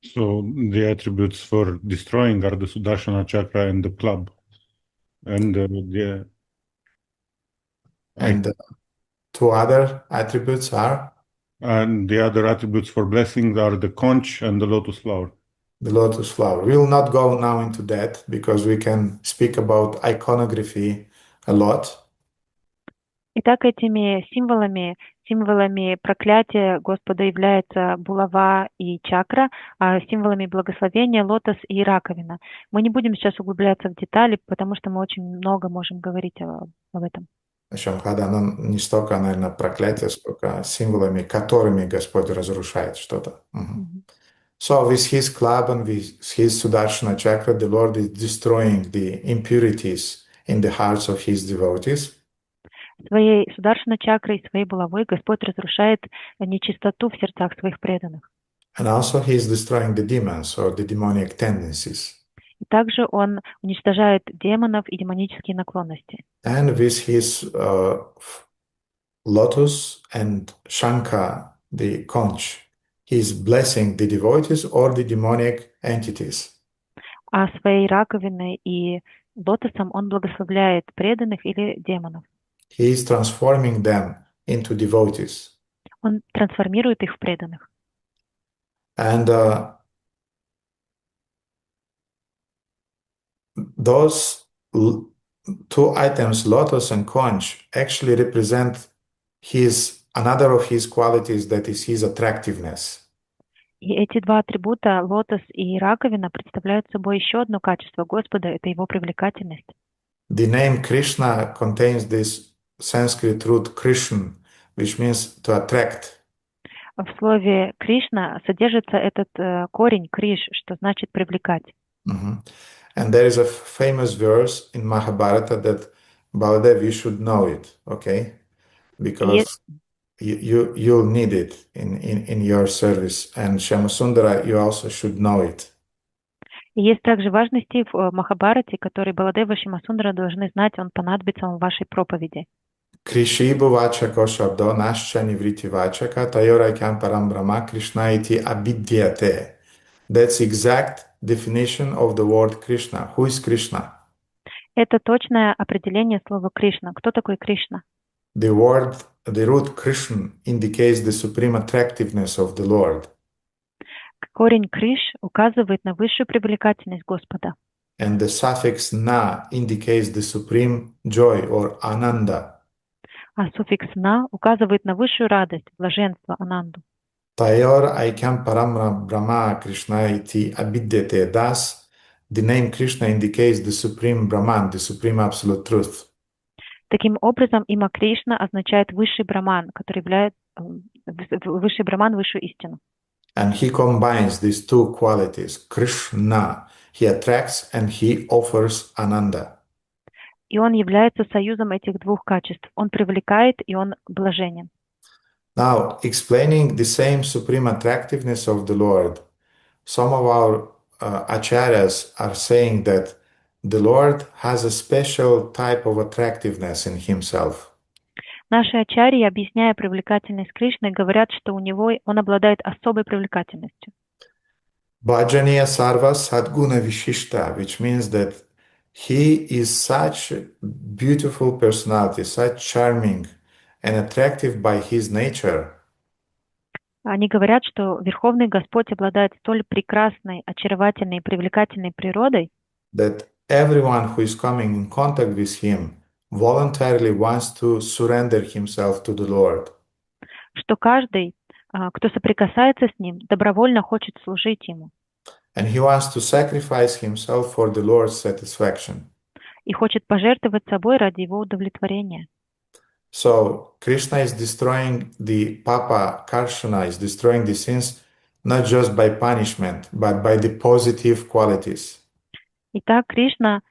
So the attributes for destroying are the Sudarshana chakra and the club. And two other attributes are? And the other attributes for blessings are the conch and the lotus flower. The lotus flower. We will not go now into that because we can speak about iconography a lot. Итак, этими символами проклятия Господа являются булава и чакра, а символами благословения лотос и раковина. Мы не будем сейчас углубляться в детали, потому что мы очень много можем говорить об этом. Причем, когда оно не столько, наверное, проклятие, сколько символами, которыми Господь разрушает что-то. So with his club and with his Sudarshana chakra, the Lord is destroying the impurities in the hearts of his devotees. Своей Сударшана чакрой, своей булавой Господь разрушает нечистоту в сердцах своих преданных. And also he is destroying the demons or the demonic tendencies. И также он уничтожает демонов и демонические наклонности. And with his lotus and shankha, the conch, he is blessing the devotees or the demonic entities. А своей раковиной и лотосом он благословляет преданных или демонов. He is transforming them into devotees. Он трансформирует их в преданных. And those two items, lotus and conch, actually represent another of his qualities, that is his attractiveness. И эти два атрибута, лотос и раковина, представляют собой еще одно качество Господа, это его привлекательность. The name Krishna contains this Sanskrit root Krishna, which means to attract. В слове Кришна содержится этот корень Криш, что значит привлекать. And there is a famous verse in Mahabharata that Baladev, you should know it, okay? Because you'll need it in your service. And Shyamasundara, you also should know it. И есть также важный стих в Махабхарате, который Баладева и Шьямасундара должны знать, он понадобится вам в вашей проповеди. Кришибу вачако шабдо нашча ниврити вачака тайорайкям парам брахма Кришна ити абидьяте. That's exact definition of the word Krishna. Who is Krishna? Это точное определение слова Кришна. Кто такой Кришна? The root Krishna indicates the supreme attractiveness of the Lord. Корень Криш указывает на высшую привлекательность Господа. And the suffix na indicates the supreme joy or ananda. А суффикс «на» указывает на высшую радость, блаженство, ананду. Tayor Aikam Param Brahma Krishna iti abidyate. Thus, the name Krishna indicates the supreme Brahman, the supreme absolute truth. Таким образом, имя Кришна означает высший браман, который является высший браман, высшую истину. And he combines these two qualities, Krishna. He attracts and he offers Ananda. И он является союзом этих двух качеств. Он привлекает, и он блаженен. Now, explaining the same supreme attractiveness of the Lord, some of our acharyas are saying that the Lord has a special type of attractiveness in himself. Наши ачарьи, объясняя привлекательность Кришны, говорят, что у него он обладает особой привлекательностью. Bhajaniya sarva sadguna vishishta, which means that he is such a beautiful personality, such charming and attractive by his nature. Они говорят, что Верховный Господь обладает столь прекрасной, очаровательной и привлекательной природой, That everyone who is coming in contact with him voluntarily wants to surrender himself to the Lord. что каждый, кто соприкасается с ним, добровольно хочет служить ему And he wants to sacrifice himself for the Lord's satisfaction. и хочет пожертвовать собой ради его удовлетворения. So Krishna is destroying the papa karshana, is destroying the sins not just by punishment, but by the positive qualities. Итак, Кришна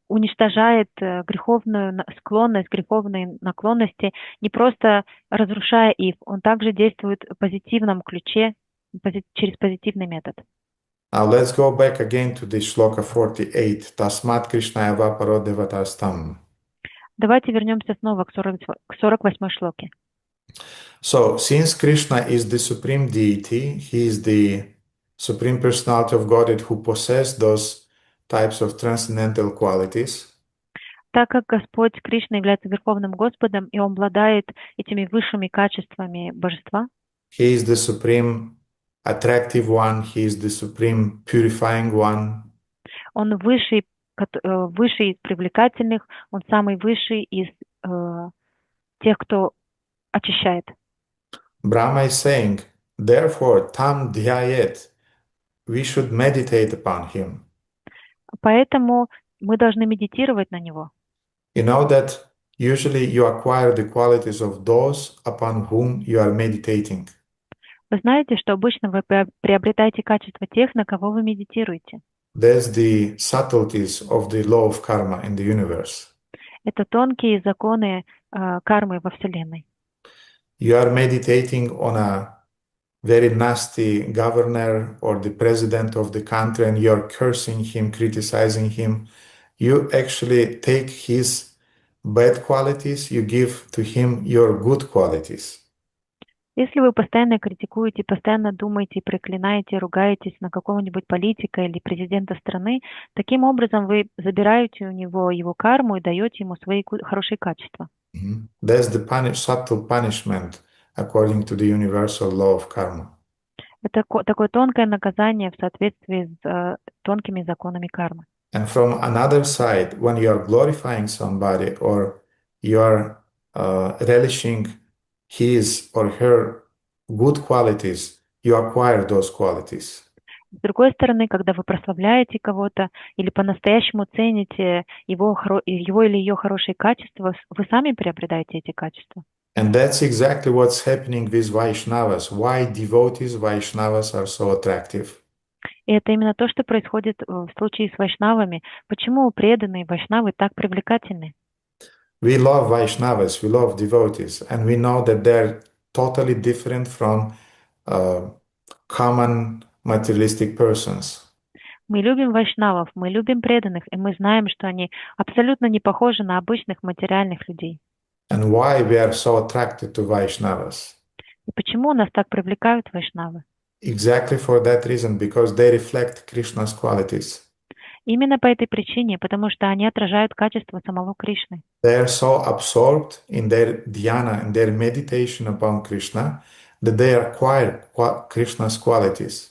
уничтожает греховную склонность, греховные наклонности, не просто разрушая их, он также действует в позитивном ключе, через позитивный метод. Now let's go back again to the Shloka 48. Tasmat Krishnaya Vaparo Devatastam. Давайте вернемся снова к 48-й шлоке. So, since Krishna is the supreme deity, he is the supreme personality of Godhead who possess those types of transcendental qualities. Так как Господь Кришна является Верховным Господом, и Он обладает этими высшими качествами божества, He is the supreme attractive one, he is the supreme purifying one. Он высший из привлекательных, Он самый высший из тех, кто очищает. Brahma is saying, therefore, tam dhyayet, we should meditate upon him. Поэтому мы должны медитировать на него. You know that usually you acquire the qualities of those upon whom you are meditating. Вы знаете, что обычно вы приобретаете качества тех, на кого вы медитируете. That's the subtleties of the law of karma in the universe. Это тонкие законы кармы во Вселенной. You are meditating on a very nasty governor or the president of the country and you're cursing him, criticizing him. You actually take his bad qualities, you give to him your good qualities. Если вы постоянно критикуете, постоянно думаете, проклинаете, ругаетесь на какого-нибудь политика или президента страны, таким образом вы забираете у него его карму и даете ему свои хорошие качества. That's the subtle punishment according to the universal law of karma. Это такое тонкое наказание в соответствии с тонкими законами кармы. And from another side, when you are glorifying somebody or you are relishing his or her good qualities, you acquire those qualities. С другой стороны, когда вы прославляете кого-то или по-настоящему цените его или ее хорошие качества, вы сами приобретаете эти качества. And that's exactly what's happening with Vaishnavas. Why devotees Vaishnavas are so attractive. И это именно то, что происходит в случае с вайшнавами. Почему преданные вайшнавы так привлекательны? We love Vaishnavas, we love devotees, and we know that they're totally different from common materialistic persons. Мы любим вайшнавов, мы любим преданных, и мы знаем, что они абсолютно не похожи на обычных материальных людей. And why we are so attracted to Vaishnavas? И почему нас так привлекают вайшнавы? Exactly for that reason, because they reflect Krishna's qualities. Именно по этой причине, потому что они отражают качество самого Кришны. They are so absorbed in their dhyana, in their meditation upon Krishna, that they acquire Krishna's qualities.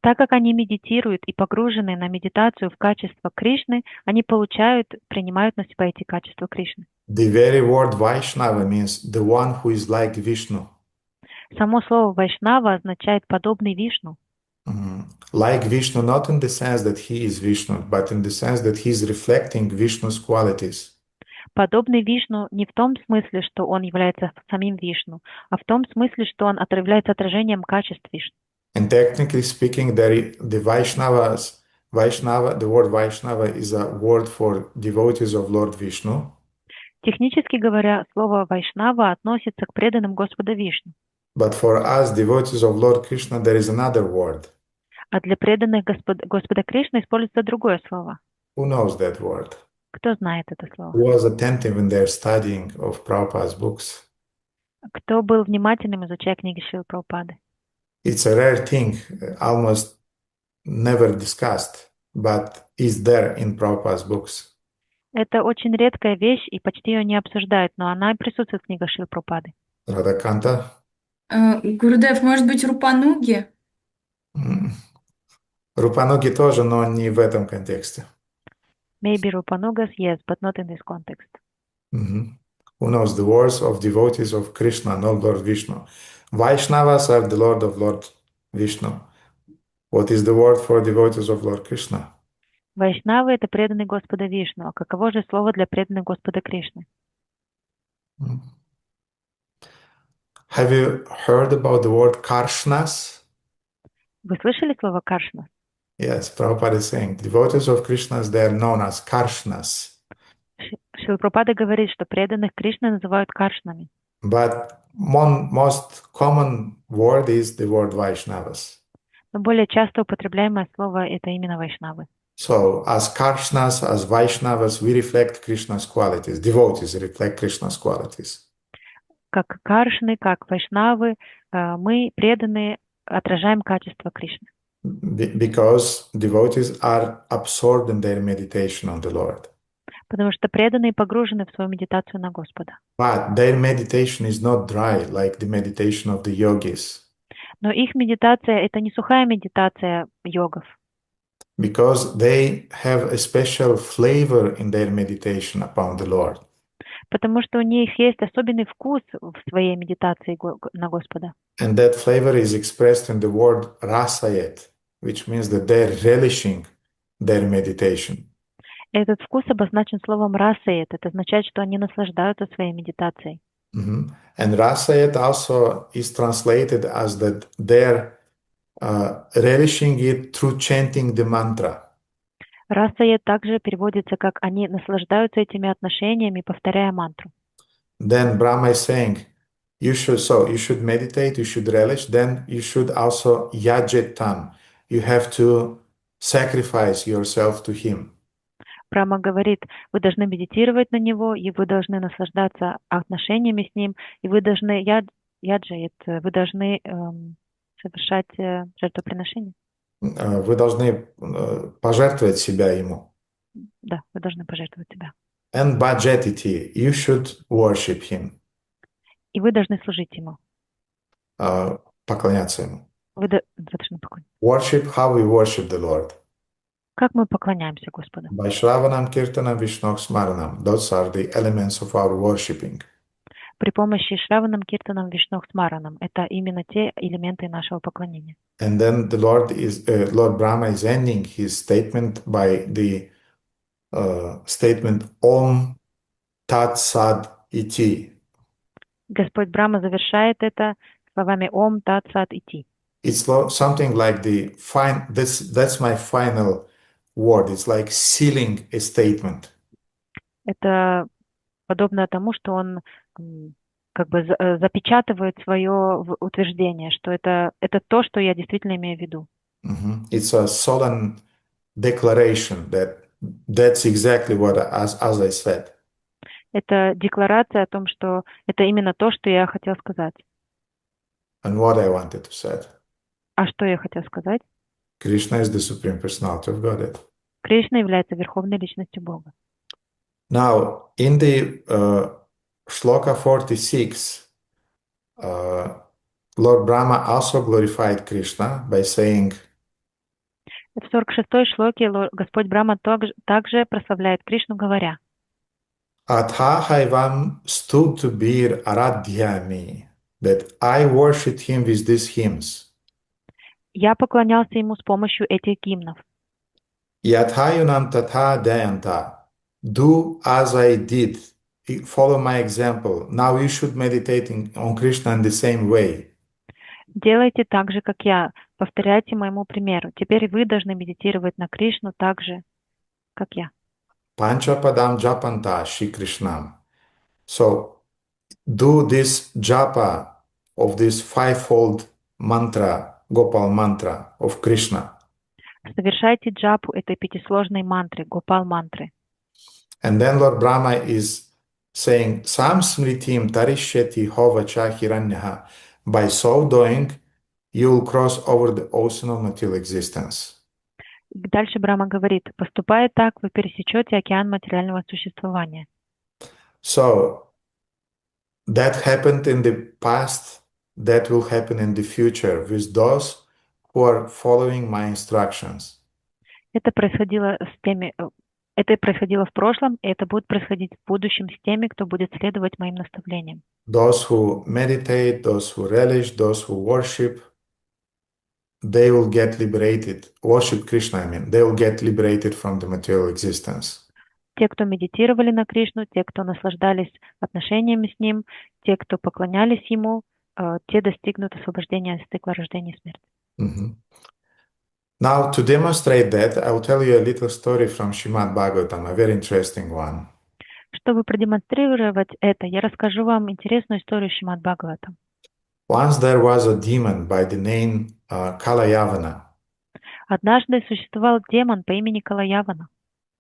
Так как они медитируют и погружены на медитацию в качество Кришны, они принимают на себя эти качества Кришны. The very word Vaishnava means the one who is like Vishnu. Само слово Вайшнава означает подобный Вишну. Like Vishnu, not in the sense that he is Vishnu, but in the sense that he is reflecting Vishnu's qualities. Подобный Вишну не в том смысле, что он является самим Вишну, а в том смысле, что он является отражением качеств Вишну. And technically speaking, the word Vaishnava is a word for devotees of Lord Vishnu. Технически говоря, слово Вайшнава относится к преданным Господа Вишну. But for us, devotees of Lord Krishna, there is another word. А для преданных Господа Кришны используется другое слово. Who knows that word? Кто знает это слово? Who was attentive in their studying of Prabhupada's books? Кто был внимательным, изучая книги Шрилы Прабхупады? It's a rare thing, almost never discussed, but is there in Prabhupada's books. Это очень редкая вещь, и почти ее не обсуждают, но она присутствует в книгах Шрилы Прабхупады. Радаканта? Гурудев, может быть, Рупануги? Рупануги тоже, но не в этом контексте. Maybe Rupanugas, yes, but not in this context. Who knows the words of devotees of Krishna, not Lord Vishnu. Vaishnavas are the Lord of Lord Vishnu. What is the word for devotees of Lord Krishna? Вайшнавы — это преданные Господа Вишну. А каково же слово для преданных Господа Кришны? Have you heard about the word Karshnas? Вы слышали слово Каршна? Yes, Prabhupada is saying devotees of Krishna, they are known as Karshnas. Шрила Прабхупада говорит, что преданных Кришны называют Каршнами. But most common word is the word Vaishnavas. Но более часто употребляемое слово — это именно Вайшнавы. So, as Karshnas, as Vaishnavas, we reflect Krishna's qualities. Devotees reflect Krishna's qualities. Как Каршны, как Вайшнавы, мы, преданные, отражаем качество Кришны. Because devotees are absorbed in their meditation on the Lord. Потому что преданные погружены в свою медитацию на Господа. But their meditation is not dry like the meditation of the yogis. Но их медитация — это не сухая медитация йогов. Because they have a special flavor in their meditation upon the Lord. Потому что у них есть особенный вкус в своей медитации на Господа. And that flavor is expressed in the word rasayet, which means that they're relishing their meditation. Этот вкус обозначен словом расает. Это означает, что они наслаждаются своей медитацией. And rasayet also is translated as that they're relishing it through chanting the mantra. Расает также переводится как «они наслаждаются этими отношениями, повторяя мантру». Then Brahma is saying, you should meditate, you should relish, then you should also yajetam. You have to sacrifice yourself to him. Брахма говорит, вы должны медитировать на него, и вы должны наслаждаться отношениями с ним, и вы должны вы должны совершать жертвоприношение. Вы должны пожертвовать себя ему. Да, вы должны пожертвовать себя. And bhajetiti, you should worship him. И вы должны служить ему. Поклоняться ему. Вы должны поклоняться. Worship how we worship the Lord. Как мы поклоняемся Господу? By Shravanam, Kirtanam, Vishnu Smaranam. Those are the elements of our worshiping. При помощи Шраванам, Киртанам, Вишну Смаранам. Это именно те элементы нашего поклонения. And then the Lord Brahma is ending his statement by the statement Om Tat Sat Iti. Господь Брахма завершает это словами Ом Тат Сат Ити. It's something like that's my final word. It's like sealing a statement. Это подобно тому, что он как бы запечатывает свое утверждение, что это то, что я действительно имею в виду. It's a solemn declaration that's exactly what as I said. Это декларация о том, что это именно то, что я хотел сказать. And what I wanted to say. А что я хотел сказать? Krishna is the Supreme Personality of Godhead. Кришна является Верховной Личностью Бога. Now, in the Shloka 46, Lord Brahma also glorified Krishna by saying, В 46-й шлоке Господь Брахма также прославляет Кришну, говоря: Atha haivam stutbir aradhyami, that I worship him with these hymns. «Я поклонялся ему с помощью этих гимнов. Yathayunam tatha dayanta. Do as I did. Follow my example. Now you should meditate on Krishna in the same way. Делайте так же, как я, повторяйте моему примеру. Теперь вы должны медитировать на Кришну так же, как я». Panchapadam japanta Shri Krishnam. So do this japa of this fivefold mantra, Gopal mantra of Krishna. Совершайте джапу этой пятисложной мантры, Гопал мантры. And then Lord Brahma is saying, Sam smritim tarishyati hovacha hiranyaha. By so doing, you will cross over the ocean of material existence. Дальше Брахма говорит: поступая так, вы пересечете океан материального существования. So, that happened in the past, that will happen in the future with those who are following my instructions. Это происходило в прошлом, и это будет происходить в будущем с теми, кто будет следовать моим наставлениям. Those who meditate, those who relish, those who worship, they will get liberated. Worship Krishna, I mean, they will get liberated from the material existence. Те, кто медитировали на Кришну, те, кто наслаждались отношениями с Ним, те, кто поклонялись Ему, те достигнут освобождения от цикла рождения и смерти. Mm-hmm. Now, to demonstrate that, I will tell you a little story from Srimad Bhagavatam, a very interesting one. Чтобы продемонстрировать это, я расскажу вам интересную историю Шримад Бхагаватам. Once there was a demon by the name Kalayavana. Однажды существовал демон по имени Калаявана.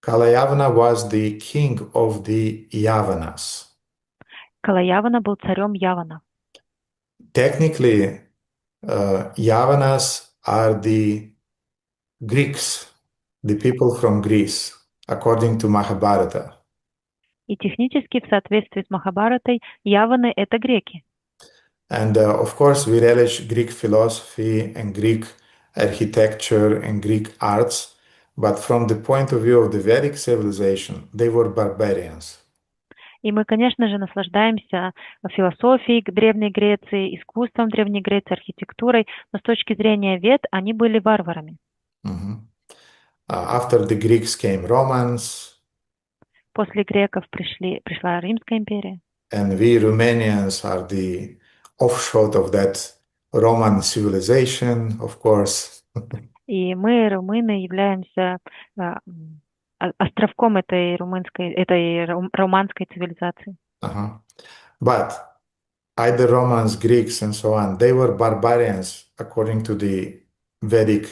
Kalayavana was the king of the Yavanas. Калаявана был царем Явана. Technically, Yavanas are the Greeks, the people from Greece, according to Mahabharata. И технически, в соответствии с Махабхаратой, Яваны — это греки. And of course, we relish Greek philosophy and Greek architecture and Greek arts, but from the point of view of the Vedic civilization, they were barbarians. И мы, конечно же, наслаждаемся философией Древней Греции, искусством Древней Греции, архитектурой, но с точки зрения Вед они были варварами. Mm-hmm. After the Greeks came Romans. После греков пришла Римская империя. And we Romanians are the offshoot of that Roman civilization, of course. И мы, румыны, являемся островком этой романской цивилизации. Uh-huh. But either Romans, Greeks, and so on, they were barbarians according to the Vedic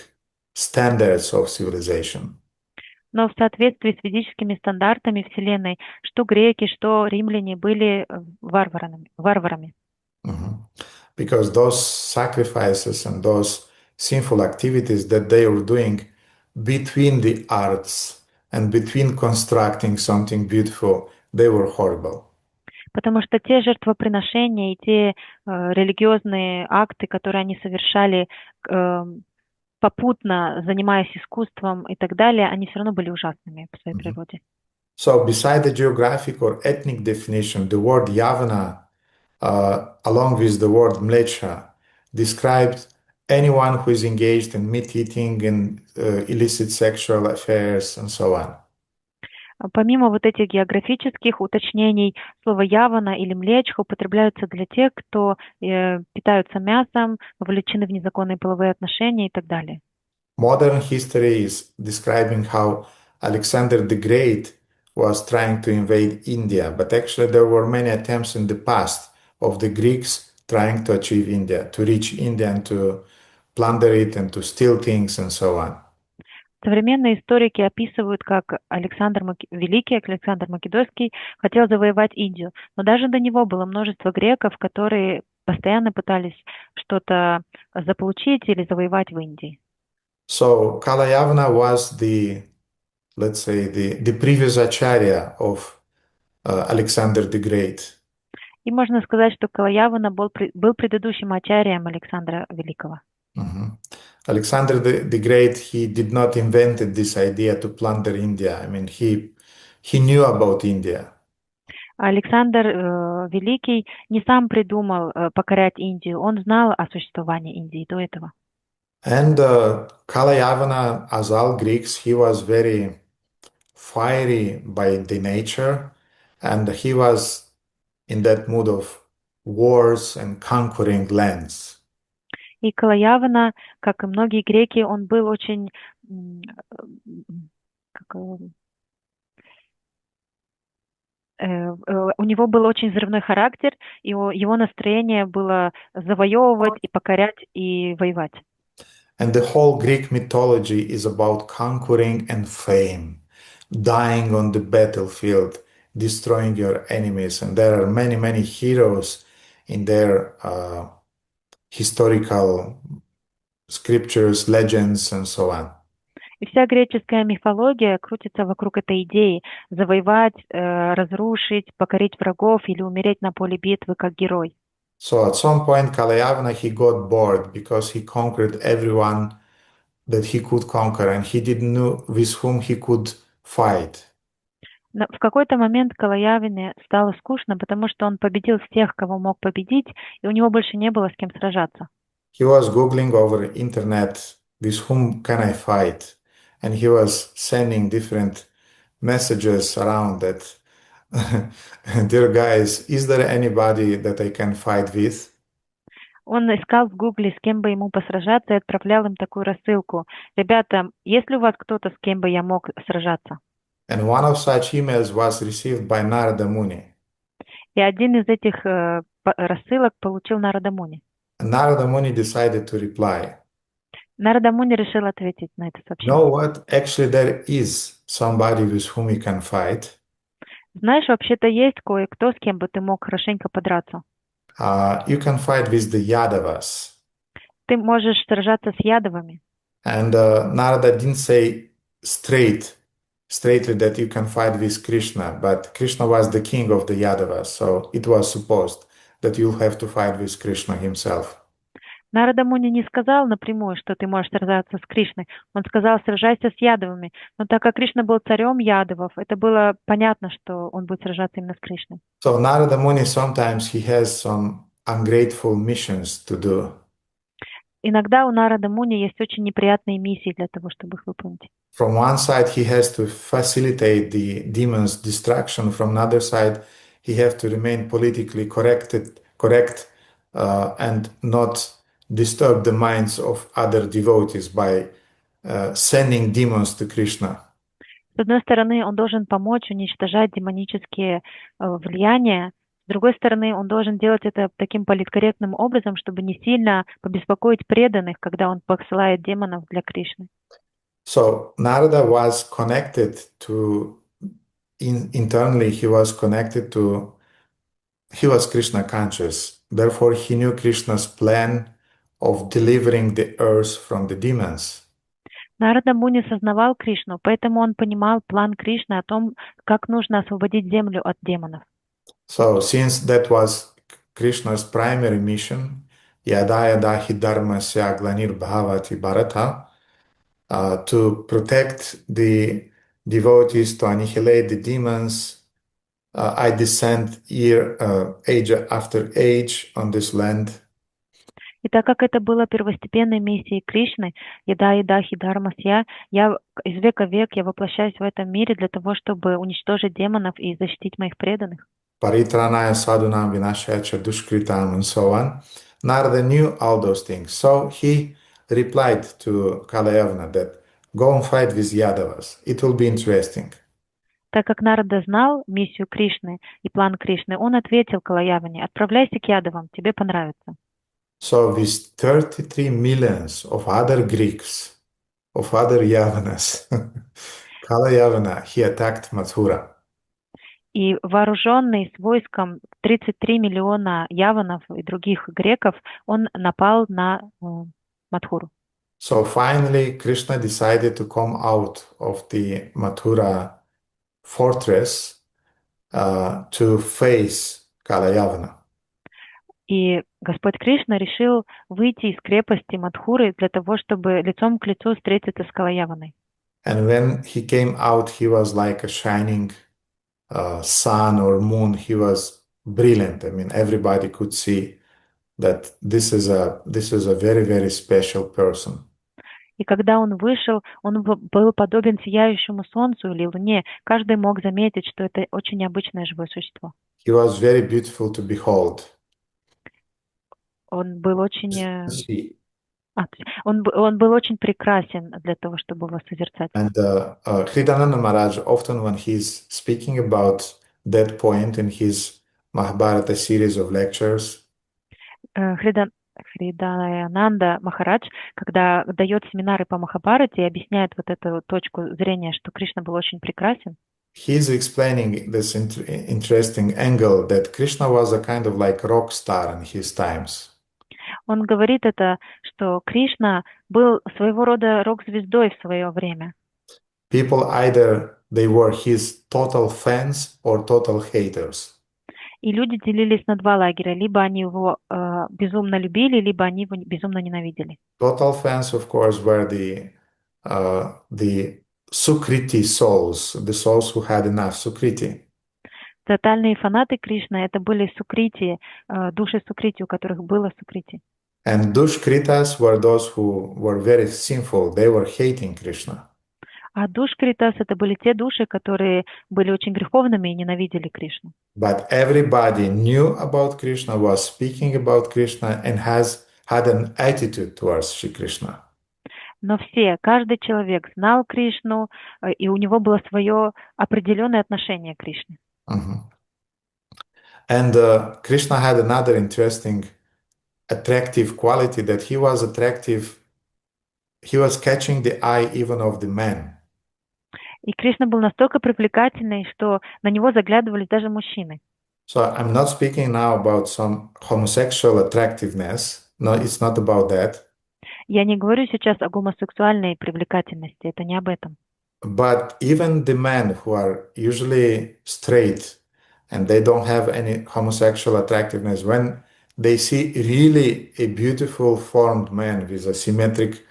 standards of civilization. Но в соответствии с ведическими стандартами Вселенной, что греки, что римляне были варварами. Mm-hmm. Because those sacrifices and those sinful activities that they were doing between the arts and between constructing something beautiful, they were horrible. Потому что те жертвоприношения и те религиозные акты, которые они совершали, попутно занимаясь искусством и так далее, они все равно были ужасными по своей природе. So, beside the geographic or ethnic definition, the word Yavana, along with the word Mlecha, described anyone who is engaged in meat-eating and illicit sexual affairs and so on. Помимо вот этих географических уточнений, слово «явана» или «млечха» употребляются для тех, кто питаются мясом, вовлечены в незаконные половые отношения и так далее. Modern history is describing how Alexander the Great was trying to invade India, but actually there were many attempts in the past of the Greeks trying to achieve India, to reach India and to plunder it and to steal things and so on. Современные историки описывают, как Александр Македонский хотел завоевать Индию, но даже до него было множество греков, которые постоянно пытались что-то заполучить или завоевать в Индии. So Kalayavana was the, let's say, the previous acharya of Alexander the Great. И можно сказать, что Калаявана был предыдущим ачарьем Александра Великого. Mhm. Alexander the Great, he did not invented this idea to plunder India. I mean, he knew about India. Александр Великий не сам придумал покорять Индию, он знал о существовании Индии до этого. And Kalayavana, as all Greeks, he was very fiery by the nature, and he was in that mood of wars and conquering lands. И Калаявана, как и многие греки, он был очень у него был очень взрывной характер, и его настроение было завоевывать и покорять и воевать. And the whole Greek mythology is about conquering and fame, dying on the battlefield, destroying your enemies. And there are many, many heroes in their historical scriptures, legends, and so on. И вся греческая мифология крутится вокруг этой идеи завоевать, разрушить, покорить врагов или умереть на поле битвы как герой. So at some point, Kalayavana, he got bored because he conquered everyone that he could conquer, and he didn't know with whom he could fight. В какой-то момент Калаявине стало скучно, потому что он победил всех, кого мог победить, и у него больше не было с кем сражаться. He was googling over internet, with whom can I fight? And he was sending different messages around that, dear guys, is there anybody that I can fight with? Он искал в Гугле, с кем бы ему посражаться, и отправлял им такую рассылку. Ребята, есть ли у вас кто-то, с кем бы я мог сражаться? And one of such emails was received by Narada Muni. И один из этих рассылок получил Нарада Муни. Narada Muni decided to reply. Нарада Муни решил ответить на это сообщение. Know what? Actually, there is somebody with whom you can fight. Знаешь, вообще-то есть кое-кто, с кем бы ты мог хорошенько подраться. You can fight with the Yadavas. Ты можешь сражаться с ядовами. And Narada didn't say straightly that you can fight with Krishna, but Krishna was the king of the Yadavas, so it was supposed that you'll have to fight with Krishna himself. Нарада Муни не сказал напрямую, что ты можешь сражаться с Кришной. Он сказал, сражайся с ядовами. Но так как Кришна был царем ядовов, это было понятно, что он будет сражаться именно с Кришной. So Narada Muni, sometimes he has some ungrateful missions to do. Иногда у Нарада Муни есть очень неприятные миссии для того, чтобы их выполнить. From one side, he has to facilitate the demon's destruction. From another side, he has to remain politically correct, and not disturb the minds of other devotees by sending demons to Krishna. С одной стороны, он должен помочь уничтожать демонические влияния. С другой стороны, он должен делать это таким политкорректным образом, чтобы не сильно побеспокоить преданных, когда он посылает демонов для Кришны. So Narada was connected to, internally he was Krishna conscious. Therefore, he knew Krishna's plan of delivering the earth from the demons. Нарада Муни сознавал Кришну, поэтому он понимал план Кришны о том, как нужно освободить землю от демонов. So, since that was Krishna's primary mission, yada yada hi dharmasya glanir-bhavati bharata, to protect the devotees, to annihilate the demons, I descend age after age on this land. И так как это было первостепенной миссией Кришны, еда, хидармасья, я из века в век я воплощаюсь в этом мире для того, чтобы уничтожить демонов и защитить моих преданных. Paritranaya sadhunam vinashaya cha dushkritam, and so on. Narada knew all those things. So he replied to Kalayavana that go and fight with Yadavas. It will be interesting. Так как Нарада знал миссию Кришны и план Кришны, он ответил Калаяване: отправляйся к ядовам, тебе понравится. So with 33 millions of other Greeks, of other Yavanas, Kalayavana, he attacked Mathura. И вооруженный с войском 33 миллиона яванов и других греков, он напал на Мадхуру. So finally, Krishna decided to come out of the Mathura fortress to face Kalayavana. И Господь Кришна решил выйти из крепости Мадхуры для того, чтобы лицом к лицу встретиться с Калаяваной. And when he came out, he was like a shining sun or moon. He was brilliant. I mean, everybody could see that this is a very, very special person. И когда он вышел, он был подобен сияющему солнцу или луне. Каждый мог заметить, что это очень необычное живое существо. He was very beautiful to behold. Он был очень, To see. он был очень прекрасен для того, чтобы его созерцать. And Hridananda Maharaj, often when he's speaking about that point in his Mahabharata series of lectures, Хридаянанда Махарадж, когда дает семинары по Махабхарате и объясняет вот эту точку зрения, что Кришна был очень прекрасен, he's explaining this interesting angle that Krishna was a kind of like rock star in his times. он говорит это, что Кришна был своего рода рок-звездой в свое время. People either they were his total fans or total haters. И люди делились на два лагеря. Либо они его безумно любили, либо они его безумно ненавидели. Total fans, of course, were the Sukriti souls, the souls who had enough Sukriti. Тотальные фанаты Кришны — это были сукрити, души сукрити, у которых было сукрити. And Dushkritas were those who were very sinful. They were hating Krishna. А душкритас — это были те души, которые были очень греховными и ненавидели Кришну. But everybody knew about Krishna, was speaking about Krishna, and had an attitude towards Shri Krishna. Но каждый человек знал Кришну, и у него было свое определенное отношение к Кришне. And Krishna had another interesting, attractive quality, that he was attractive. He was catching the eye even of the men. И Кришна был настолько привлекательный, что на него заглядывались даже мужчины. So I'm not speaking now about some homosexual attractiveness. No, it's not about that. Я не говорю сейчас о гомосексуальной привлекательности, это не об этом. But even the men who are usually straight and they don't have any homosexual attractiveness, when they see really a beautiful formed man with a symmetric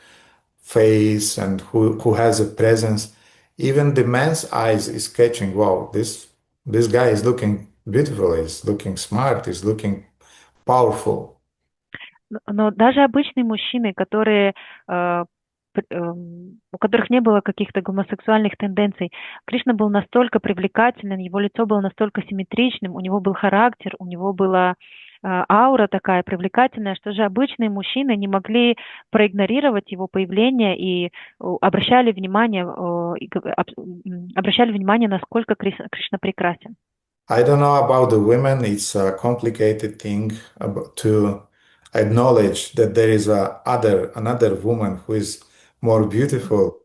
face and who has a presence, even the man's eyes is catching, wow, this guy is looking beautiful, he's looking smart, he's looking powerful. Но даже обычные мужчины, которые, у которых не было каких-то гомосексуальных тенденций, Кришна был настолько привлекательным, его лицо было настолько симметричным, у него был характер, у него была аура такая привлекательная, что же обычные мужчины не могли проигнорировать его появление и обращали внимание, насколько Кришна прекрасен. I don't know about the women, it's a complicated thing to acknowledge that there is another woman who is more beautiful.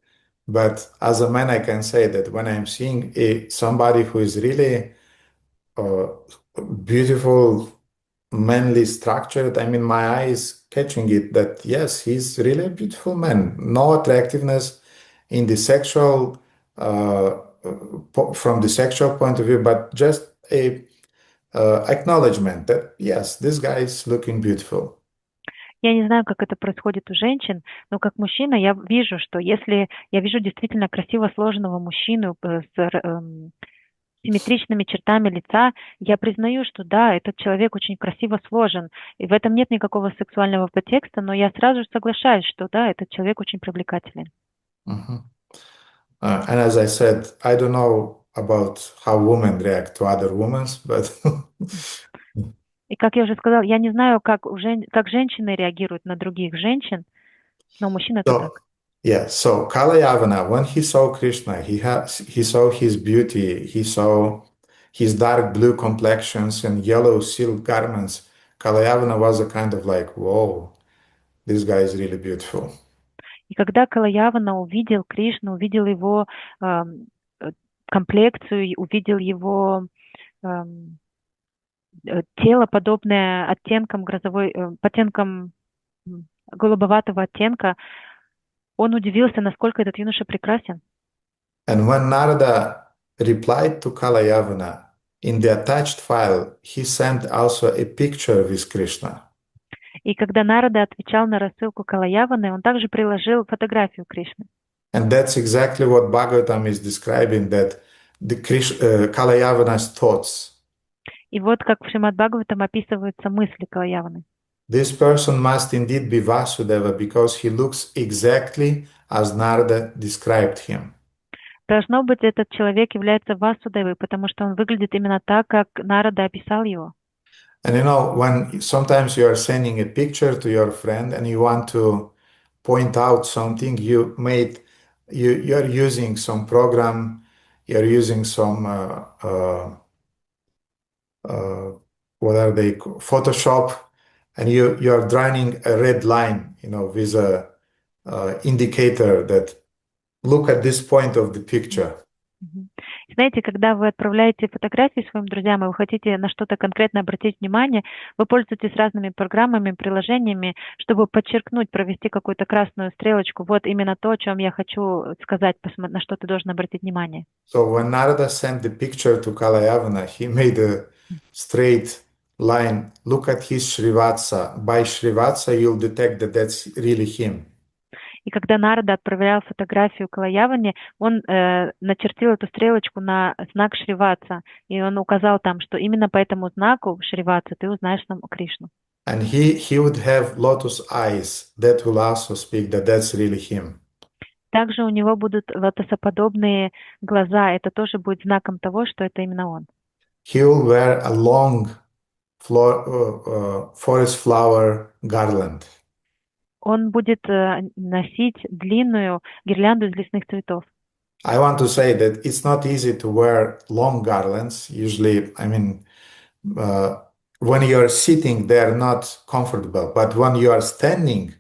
But as a man, I can say that when I'm seeing somebody who is really beautiful, manly structured, I mean, my eyes catching it that yes, he's really a beautiful man. No attractiveness in the sexual, from the sexual point of view, but just a acknowledgement that yes, this guy is looking beautiful. Я не знаю, как это происходит у женщин, но как мужчина я вижу, что если я вижу действительно красиво сложенного мужчину с симметричными чертами лица, я признаю, что да, этот человек очень красиво сложен, и в этом нет никакого сексуального подтекста, но я сразу соглашаюсь, что да, этот человек очень привлекателен. And as I said, I don't know about how women react to other women, but И как я уже сказала, я не знаю, как женщины реагируют на других женщин, но мужчины это так. Yeah, so Kalayavana, when he saw Krishna, he saw his beauty, he saw his dark blue complexions and yellow silk garments. Kalayavana was a kind of like, whoa, this guy is really beautiful. И когда Калаявана увидел Кришну, увидел его комплекцию, увидел его тело, подобное оттенкам голубоватого оттенка, он удивился, насколько этот юноша прекрасен. And when Narada replied to Kalayavana, in the attached file, he sent also a picture with Krishna. И когда Нарада отвечал на рассылку Калаяваны, он также приложил фотографию Кришны. And that's exactly what Bhagavatam is describing, that the Kalayavana's thoughts. И вот как в Шримад Бхагаватам описываются мысли Калаяваны. This person must indeed be Vasudeva because he looks exactly as Narada described him. Должно быть, этот человек является Васудевой, потому что он выглядит именно так, как Нарада описал его. And you know, when sometimes you are sending a picture to your friend and you want to point out something, you're using some program, you're using some what are they called? Photoshop, and you are drawing a red line, with a indicator that look at this point of the picture. Знаете, когда вы отправляете фотографии своим друзьям, и вы хотите на что-то конкретно обратить внимание, вы пользуетесь разными программами, приложениями, чтобы подчеркнуть, провести какую-то красную стрелочку. Вот именно то, о чем я хочу сказать, на что ты должен обратить внимание. So when Narada sent the picture to Kalayavana, he made a straight line. Look at his Srivatsa. By Srivatsa, you'll detect that that's really him. И когда Нарада отправлял фотографию Калаяване, он начертил эту стрелочку на знак Шриватса, и он указал там, что именно по этому знаку Шриватса ты узнаешь саму Кришну. And he would have lotus eyes. That will also speak that that's really him. Также у него будут лотосоподобные глаза. Это тоже будет знаком того, что это именно он. He will wear a long forest flower garland. Он будет носить длинную гирлянду из лесных цветов. I want to say that it's not easy to wear long garlands. Usually, when you are sitting, they're not comfortable. But when you are standing,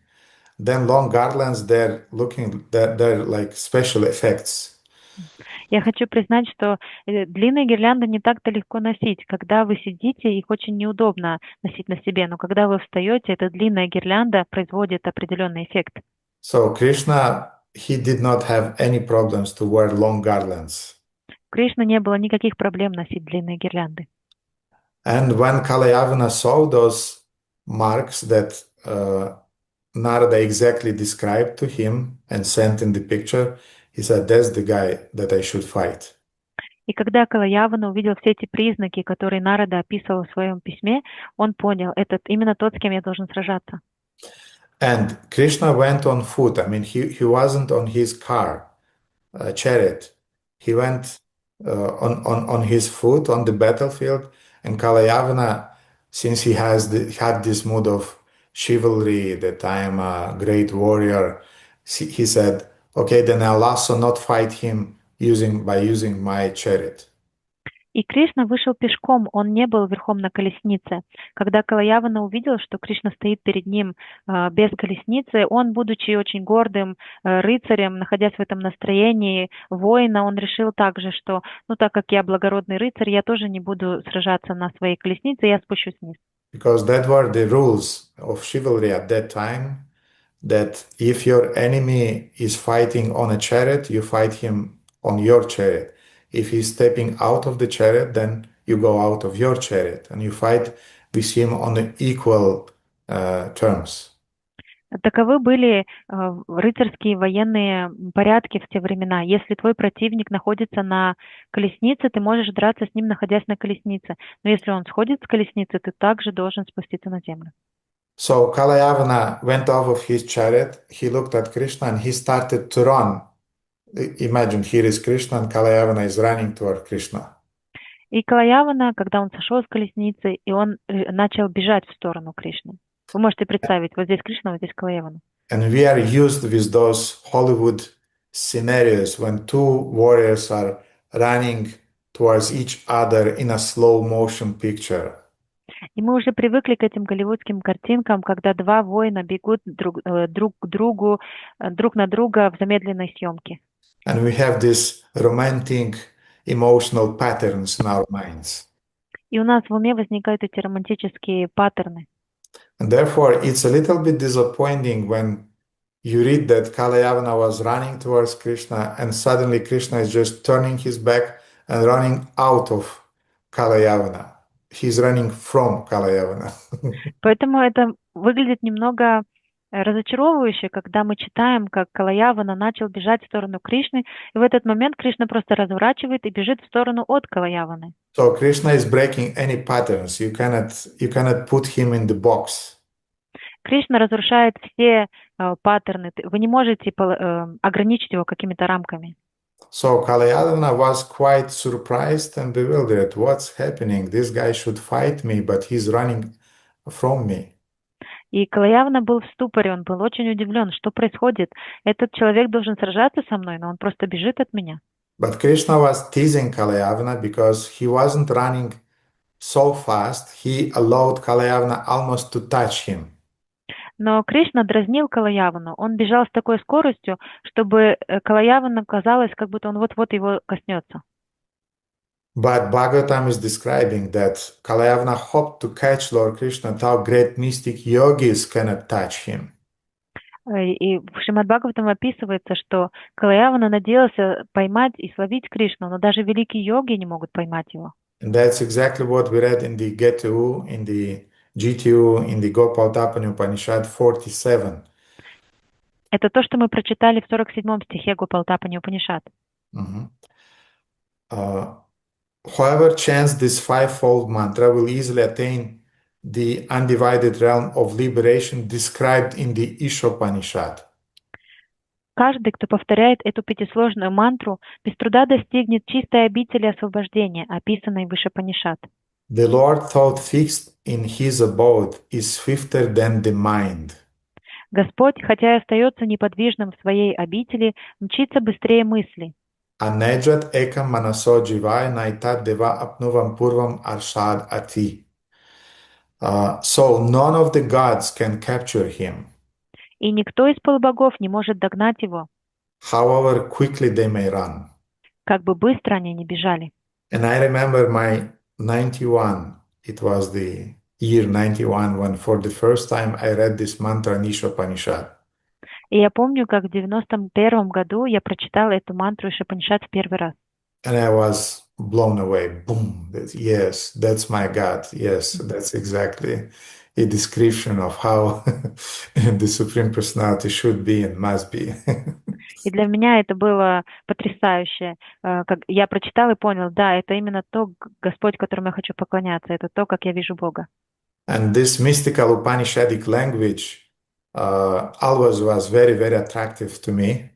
then long garlands, they're like special effects. Я хочу признать, что длинные гирлянды не так-то легко носить. Когда вы сидите, их очень неудобно носить на себе, но когда вы встаете, эта длинная гирлянда производит определенный эффект. So Krishna, he did not have any problems to wear long garlands. Кришне не было никаких проблем носить длинные гирлянды. And when Kalayavana saw those marks that Narada exactly described to him and sent in the picture, he said, that's the guy that I should fight. И когда Калаявана увидел все эти признаки, которые Нарада описывал в своем письме, он понял, это именно тот, с кем я должен сражаться. And Krishna went on foot. He wasn't on his chariot. He went on his foot on the battlefield. And Kalayavana, since he had this mood of chivalry, that I am a great warrior, he said, okay, then I'll also not fight him by using my chariot. И Кришна вышел пешком, он не был верхом на колеснице. Когда Калаявана увидел, что Кришна стоит перед ним без колесницы, он, будучи очень гордым рыцарем, находясь в этом настроении воина, он решил также, что, так как я благородный рыцарь, я тоже не буду сражаться на своей колеснице, я спущусь вниз. Because that were the rules of chivalry at that time, that if your enemy is fighting on a chariot, you fight him on your chariot. If he's stepping out of the chariot, then you go out of your chariot and you fight with him on equal terms. Таковы были рыцарские военные порядки в те времена. Если твой противник находится на колеснице, ты можешь драться с ним, находясь на колеснице. Но если он сходит с колесницы, ты также должен спуститься на землю. So Kalayavana went off of his chariot, he looked at Krishna and he started to run. Imagine, here is Krishna and Kalayavana is running toward Krishna. И Калаявана, когда он сошел с колесницы, и он начал бежать в сторону Кришны. Вы можете представить, вот здесь Кришна, вот здесь Калаявана. And we are used with those Hollywood scenarios when two warriors are running towards each other in a slow motion picture. И мы уже привыкли к этим голливудским картинкам, когда два воина бегут друг на друга в замедленной съемке. And we have these romantic emotional patterns in our minds. И у нас в уме возникают эти романтические паттерны. And therefore, it's a little bit disappointing when you read that Kalayavana was running towards Krishna and suddenly Krishna is just turning his back and running out of Kalayavana. He's running from Kalayavana. Поэтому это выглядит немного разочаровывающе, когда мы читаем, как Калаявана начал бежать в сторону Кришны, и в этот момент Кришна просто разворачивает и бежит в сторону от Калаяваны. So Krishna is breaking any patterns. You cannot put him in the box. Кришна разрушает все паттерны. Вы не можете ограничить его какими-то рамками. So Kalayavana was quite surprised and bewildered. What's happening? This guy should fight me, but he's running from me. И Калаявана был в ступоре, он был очень удивлен, что происходит. Этот человек должен сражаться со мной, но он просто бежит от меня. But Krishna was teasing Kalayavana because he wasn't running so fast. He allowed Kalayavana almost to touch him. Но Кришна дразнил Калаявану. Он бежал с такой скоростью, чтобы Калаявану казалось, как будто он вот-вот его коснется. But Bhagavatam is describing that Kalayavana hoped to catch Lord Krishna, how great mystic yogis cannot touch him. И в Шримад Бхагаватам описывается, что Калаявана надеялся поймать и словить Кришну, но даже великие йоги не могут поймать его. And that's exactly what we read in the GTU, in the Gopalatapani Upanishad 47. Это то, что мы прочитали в 47-м стихе Гопалатапани Упанишад. Whoever chants this fivefold mantra will easily attain the undivided realm of liberation described in the Ishopanishad. Каждый, кто повторяет эту пятисложную мантру, без труда достигнет чистой обители освобождения, описанной в Ишопанишад. The Lord thought fixed in his abode is swifter than the mind. Господь, хотя и остается неподвижным в своей обители, мчится быстрее мысли. Anejat ekam manaso jivai naitat deva apnuvam purvam arshad ati. So none of the gods can capture him. И никто из полубогов не может догнать его. However quickly they may run. Как бы быстро они ни бежали. And I remember my 91. It was the year 91 when for the first time I read this mantra in Ishopanishad. И я помню, как в 91-м году я прочитала эту мантру Ишопанишад в первый раз. And I was blown away. Boom. Yes, that's my God. Yes, that's exactly a description of how the Supreme Personality should be and must be. И для меня это было потрясающе. Как я прочитала и понял, да, это именно то Господь, которому я хочу поклоняться. Это то, как я вижу Бога. And this mystical Upanishadic language always was very, very attractive to me.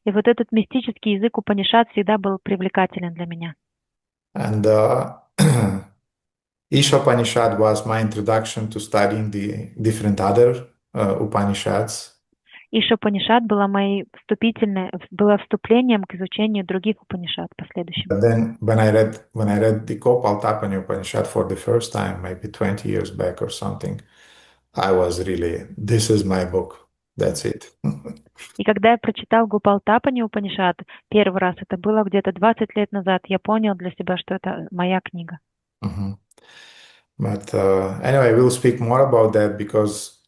И вот этот мистический язык Упанишад всегда был привлекателен для меня. And Ishopanishad was my introduction to studying the different other Upanishads. Ишопанишад было вступлением к изучению других Упанишад последующим. But then when I read the Gopalатapani Upanishad for the first time, maybe 20 years back or something, I was really, this is my book. That's it. И когда я прочитал Гопалатапани Упанишад первый раз, это было где-то 20 лет назад, я понял для себя, что это моя книга. But anyway, we'll speak more about that because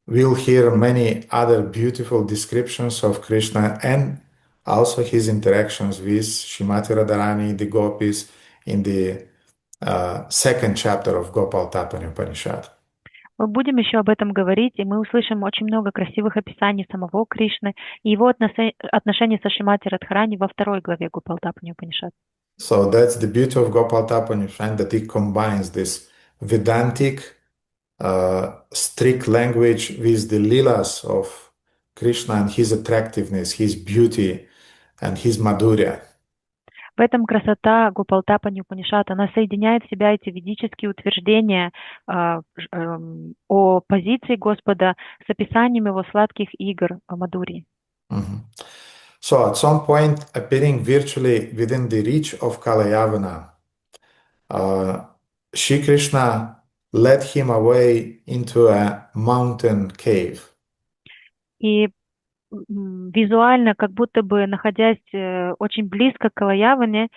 we'll hear many other beautiful descriptions of Krishna and also his interactions with Srimati Radharani, the gopis, in the second chapter of Gopalatapani Upanishad. Мы будем еще об этом говорить, и мы услышим очень много красивых описаний самого Кришны и его отношений со Шримати Радхарани во второй главе Гопалатапани Упанишад. So that's the beauty of Gopalатapani Upanishad, that it combines this Vedantic, strict language with the lilas of Krishna and his attractiveness, his beauty and his madhurya. В этом красота Гопалатапани Упанишад. Она соединяет в себя эти ведические утверждения о позиции Господа с описанием его сладких игр о Мадхурии. So at some point, appearing virtually within the reach of Kalayavana, Shri Krishna led him away into a mountain cave. И визуально, как будто бы находясь очень близко к Калаяване,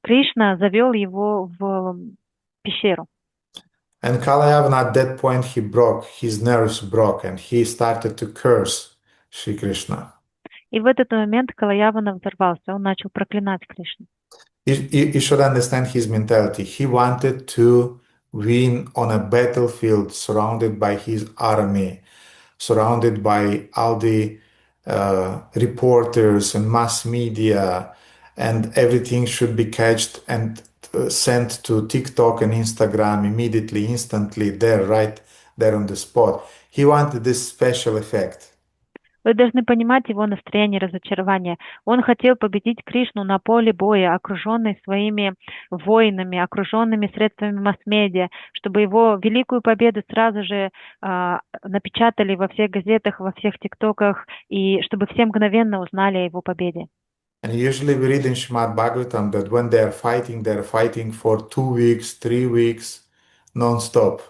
Кришна завел его в пещеру. And Kalayavana at that point his nerves broke, and he started to curse Shri Krishna. И в этот момент Калаявана взорвался, он начал проклинать Кришну. You should understand his mentality. He wanted to win on a battlefield surrounded by his army, surrounded by all the reporters and mass media, and everything should be catched and sent to TikTok and Instagram immediately, instantly, there, right there on the spot. He wanted this special effect. Вы должны понимать его настроение разочарования. Он хотел победить Кришну на поле боя, окруженный своими воинами, окруженными средствами масс-медиа, чтобы его великую победу сразу же напечатали во всех газетах, во всех тиктоках, и чтобы все мгновенно узнали о его победе. And usually we read in Srimad Bhagavatam that when they're fighting for 2 weeks, 3 weeks, non-stop.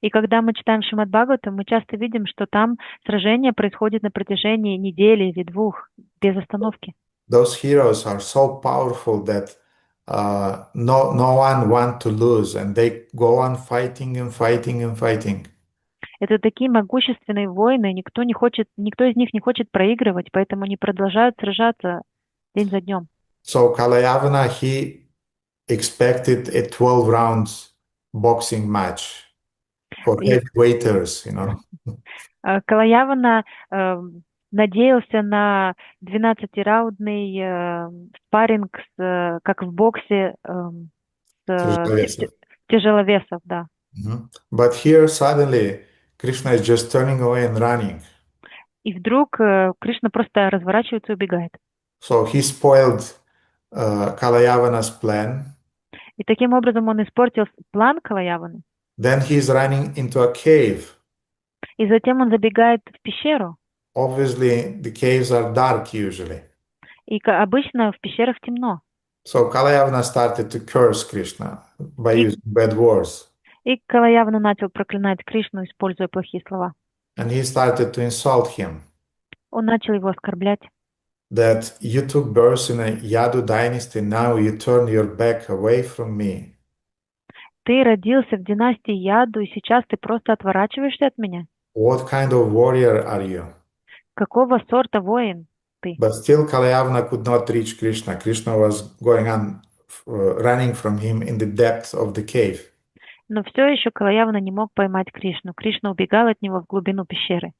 И когда мы читаем Шримад Бхагаватам, мы часто видим, что там сражение происходит на протяжении недели или 2, без остановки. Those heroes are so powerful that no one wants to lose, and they go on fighting and fighting and fighting. Это такие могущественные воины, никто из них не хочет проигрывать, поэтому они продолжают сражаться день за днем. So Kalayavana, he expected a 12 rounds boxing match for heavyweights, you know. Калаявана надеялся на 12-раундный спарринг, как в боксе, тяжеловесов, да. But here suddenly Krishna is just turning away and running. И вдруг Кришна просто разворачивается и убегает. So he spoiled Kalayavana's plan. И таким образом он испортил план Калаяваны. Then he's running into a cave. И затем он забегает в пещеру. Obviously, the caves are dark usually. И обычно в пещерах темно. So Kalayavana started to curse Krishna by using bad words. И Калаявана начал проклинать Кришну, используя плохие слова. And he started to insult him. Он начал его оскорблять. That you took birth in a Yadu dynasty, now you turn your back away from me. Ты родился в династии Яду, и сейчас ты просто отворачиваешься от меня. What kind of warrior are you? Какого сорта воин ты? But still Kalayavana could not reach Krishna. Krishna was going on running from him in the depths of the cave. Но все еще Калаявана не мог поймать Кришну. Кришна убегал от него в глубину пещеры.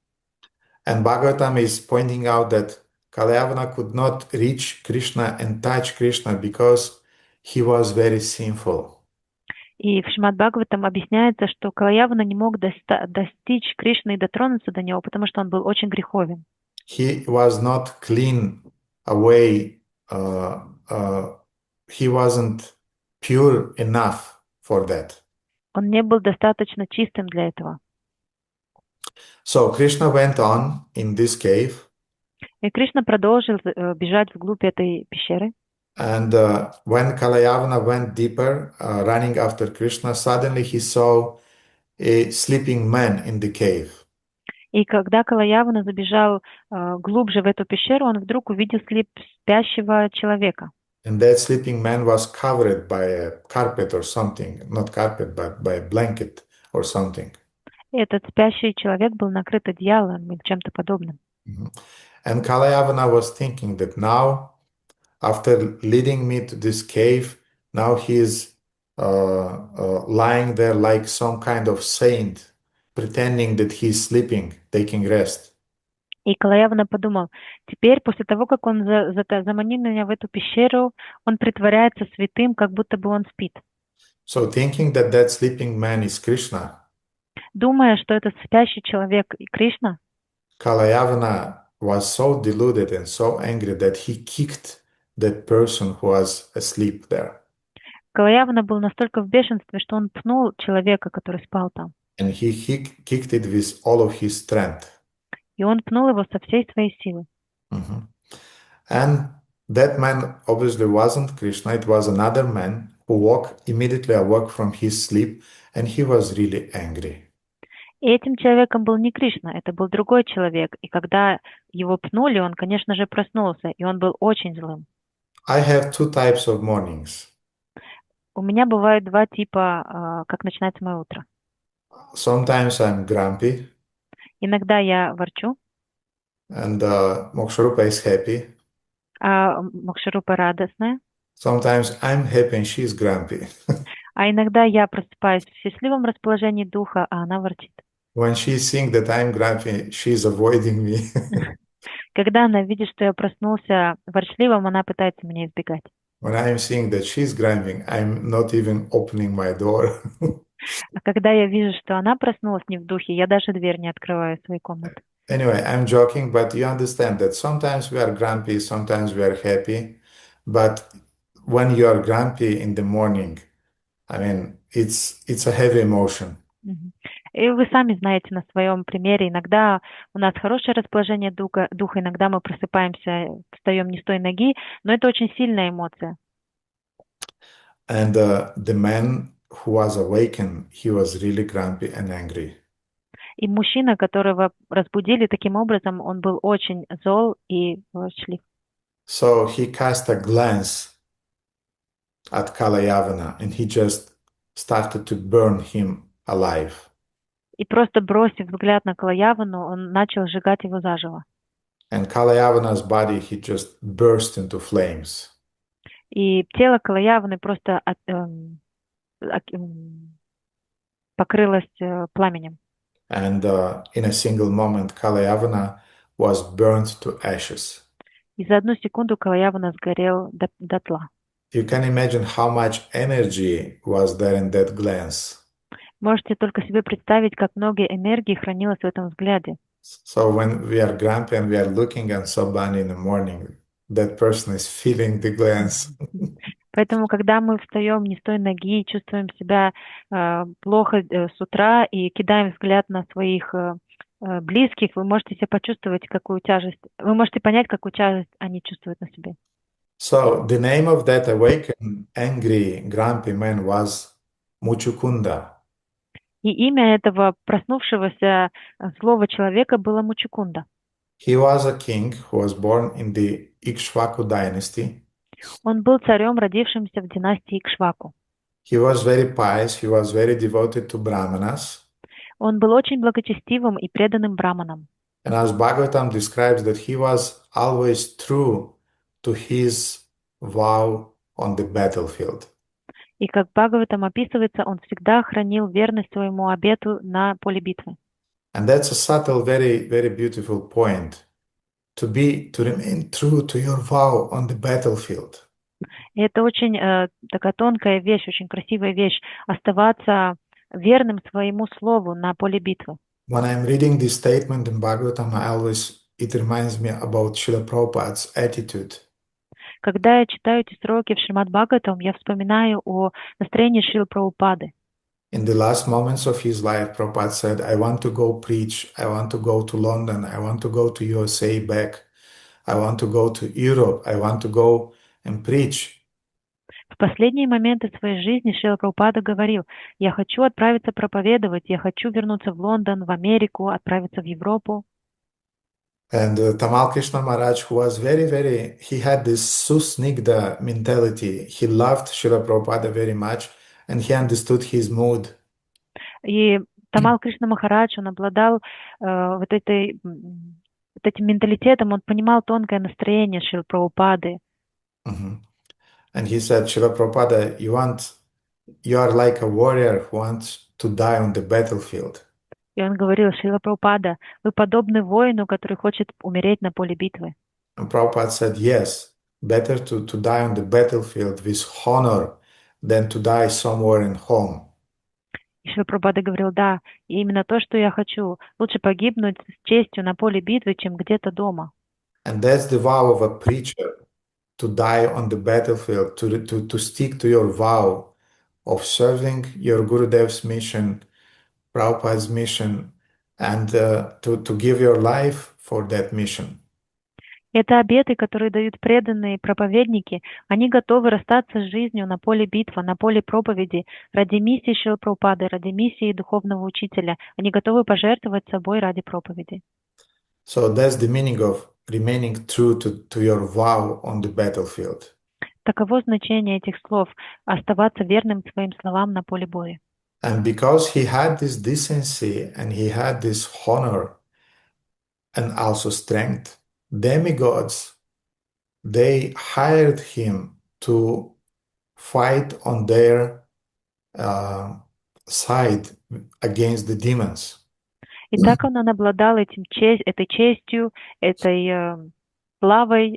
And Bhagavatam is pointing out that Kalayavana could not reach Krishna and touch Krishna because he was very sinful. И в Шримад Бхагаватам объясняется, что Калаявана не мог достичь Кришны и дотронуться до него, потому что он был очень греховен. He was not clean away. He wasn't pure enough for that. Он не был достаточно чистым для этого. So Krishna went on in this cave. И Кришна продолжил бежать вглубь этой пещеры. And when Kalayavana went deeper, running after Krishna, suddenly he saw a sleeping man in the cave. И когда Калаявана забежал глубже в эту пещеру, он вдруг увидел спящего человека. And that sleeping man was covered by a carpet or something, not carpet, but by a blanket or something. И этот спящий человек был накрыт одеялом или чем-то подобным. And Kalayavana was thinking that now, after leading me to this cave, now he is lying there like some kind of saint, pretending that he's sleeping, taking rest. И Калаявана подумал, теперь, после того, как он заманил меня в эту пещеру, он притворяется святым, как будто бы он спит. So thinking that that sleeping man is Krishna, думая, что этот спящий человек и Кришна, Kalayavana was so deluded and so angry that he kicked that person who was asleep there. Калаявана был настолько в бешенстве, что он пнул человека, который спал там. And he kicked it with all of his strength. И он пнул его со всей своей силы. And that man obviously wasn't Krishna, it was another man who immediately awoke from his sleep, and he was really angry. И этим человеком был не Кришна, это был другой человек. И когда его пнули, он, конечно же, проснулся, и он был очень злым. I have two types of mornings. У меня бывают два типа, как начинается мое утро. Sometimes I'm grumpy. Иногда я ворчу. And Moksharupa is happy. А Мокшарупа радостная. Sometimes I'm happy and she's grumpy. А иногда я просыпаюсь в счастливом расположении духа, а она ворчит. When she seeing that I'm grumpy, she's avoiding me. Когда она видит, что я проснулся ворчливым, она пытается меня избегать. When I'm seeing that she's grumpy, I'm not even opening my door. А когда я вижу, что она проснулась не в духе, я даже дверь не открываю своей комнаты. Anyway, I'm joking, but you understand that sometimes we are grumpy, sometimes we are happy. But when you are grumpy in the morning, I mean, it's a heavy emotion. Мгм. И вы сами знаете на своем примере, иногда у нас хорошее расположение духа, иногда мы просыпаемся, встаем не с той ноги, но это очень сильная эмоция. And the man who was awakened, he was really grumpy and angry. И мужчина, которого разбудили таким образом, он был очень зол и ворчлив. So he cast a glance at Kalayavana and he just started to burn him alive. И просто бросив взгляд на Калаявану, он начал сжигать его заживо. And Kalayavana's body, he just burst into flames. И тело Калаяваны просто покрылось пламенем. And in a single moment, Kalayavana was burned to ashes. И за одну секунду Калаявана сгорел дотла. You can imagine how much energy was there in that glance. Можете только себе представить, как много энергии хранилось в этом взгляде. So when we are grumpy and we are looking at somebody in the morning, that person is feeling the glance. Поэтому, когда мы встаем не с той ноги, чувствуем себя плохо с утра и кидаем взгляд на своих близких, вы можете себе почувствовать, какую тяжесть, вы можете понять, какую тяжесть они чувствуют на себе. So the name of that awakened, angry, grumpy man was Muchukunda. И имя этого проснувшегося злого человека было Мучукунда. He was a king who was born in the Ikshvaku dynasty. Он был царем, родившимся в династии Икшваку. He was very pious, he was very devoted to Brahmanas. Он был очень благочестивым и преданным браманам. And as Bhagavatam describes that he was always true to his vow on the battlefield. И как Бхагаватам описывается, он всегда хранил верность своему обету на поле битвы. And that's a subtle, very, very beautiful point. To remain true to your vow on the battlefield. И это очень такая тонкая вещь, очень красивая вещь, оставаться верным своему слову на поле битвы. When I'm reading this statement in Bhagavatam, it reminds me about Srila Prabhupada's attitude. Когда я читаю эти строки в Шримад Бхагаватам, я вспоминаю о настроении Шрилы Прабхупады. In the last moments of his life, Prabhupada said, I want to go preach, I want to go to London, I want to go to USA back, I want to go to Europe, I want to go and preach. В последние моменты своей жизни Шрила Прабхупада говорил: я хочу отправиться проповедовать, я хочу вернуться в Лондон, в Америку, отправиться в Европу. And Tamal Krishna Maharaj, who was he had this susnigdha mentality. He loved Srila Prabhupada very much, and he understood his mood. И Тамал Кришна Махарадж, он обладал вот этим менталитетом, он понимал тонкое настроение Шрилы Прабхупады. And he said, Srila Prabhupada, you are like a warrior who wants to die on the battlefield. И он говорил: Шрила Прабхупада, вы подобны воину, который хочет умереть на поле битвы. And Prabhupada said, yes, better to die on the battlefield with honor than to die somewhere in home. И Шрила Прабхупада говорил: да, и именно то, что я хочу. Лучше погибнуть с честью на поле битвы, чем где-то дома. And that's the vow of a preacher, to die on the battlefield, to stick to your vow of serving your Gurudev's mission, Prabhupada's mission, and to give your life for that mission. Это обеты, которые дают преданные проповедники. Они готовы расстаться с жизнью на поле битвы, на поле проповеди ради миссии Шрилы Прабхупады, ради миссии духовного учителя. Они готовы пожертвовать собой ради проповеди. So that's the meaning of remaining true to your vow on the battlefield. Таково значение этих слов — оставаться верным своим словам на поле боя. And because he had this decency and he had this honor and also strength, demigods, they hired him to fight on their side against the demons. И так он обладал этой честью, этой славой,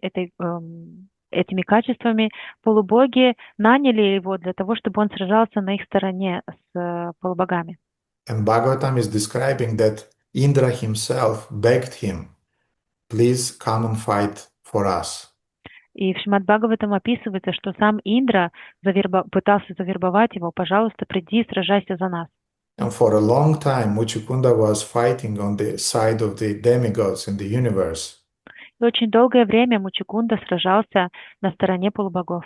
этими качествами. Полубоги наняли его для того, чтобы он сражался на их стороне с полубогами. And Bhagavatam is describing that Indra himself begged him, please come and fight for us. И в Шримад Бхагаватам описывается, что сам Индра пытался завербовать его, пожалуйста, приди, сражайся за нас. And for a long time, Muchukunda was fighting on the side of the demigods in the universe. И очень долгое время Мучукунда сражался на стороне полубогов.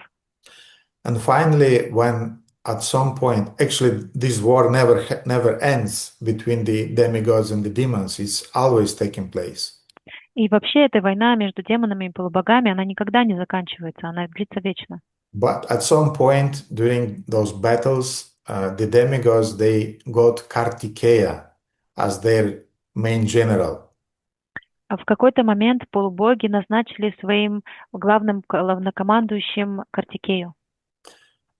And finally, when at some point, actually, this war never ends between the demigods and the demons. It's always taking place. И вообще эта война между демонами и полубогами, она никогда не заканчивается, она длится вечно. But at some point during those battles, the demigods, they got Kartikeya as their main general. А в какой-то момент полубоги назначили своим главным главнокомандующим Картикею.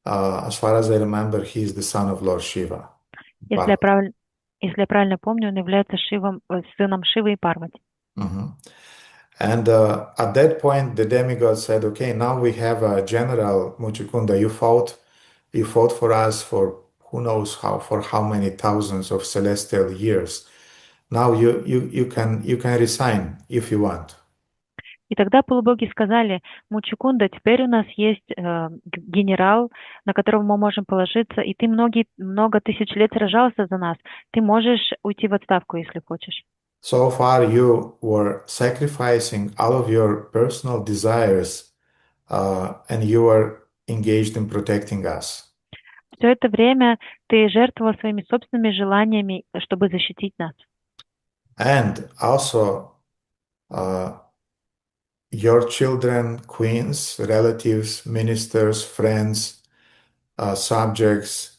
As far as I remember, he is the son of Lord Shiva. Если я правильно помню, он является сыном Шивы и Парвати. Mm-hmm. And at that point, the demigod said, okay, now we have a general, Muchukunda, you fought for us for who knows for how many thousands of celestial years. Now you can resign if you want. И тогда полубоги сказали: Мучукунда, теперь у нас есть генерал, на которого мы можем положиться, и ты много тысяч лет сражался за нас. Ты можешь уйти в отставку, если хочешь. So far you were sacrificing all of your personal desires, and you were engaged in protecting us. Все это время ты жертвовал своими собственными желаниями, чтобы защитить нас. And also, your children, queens, relatives, ministers, friends, subjects,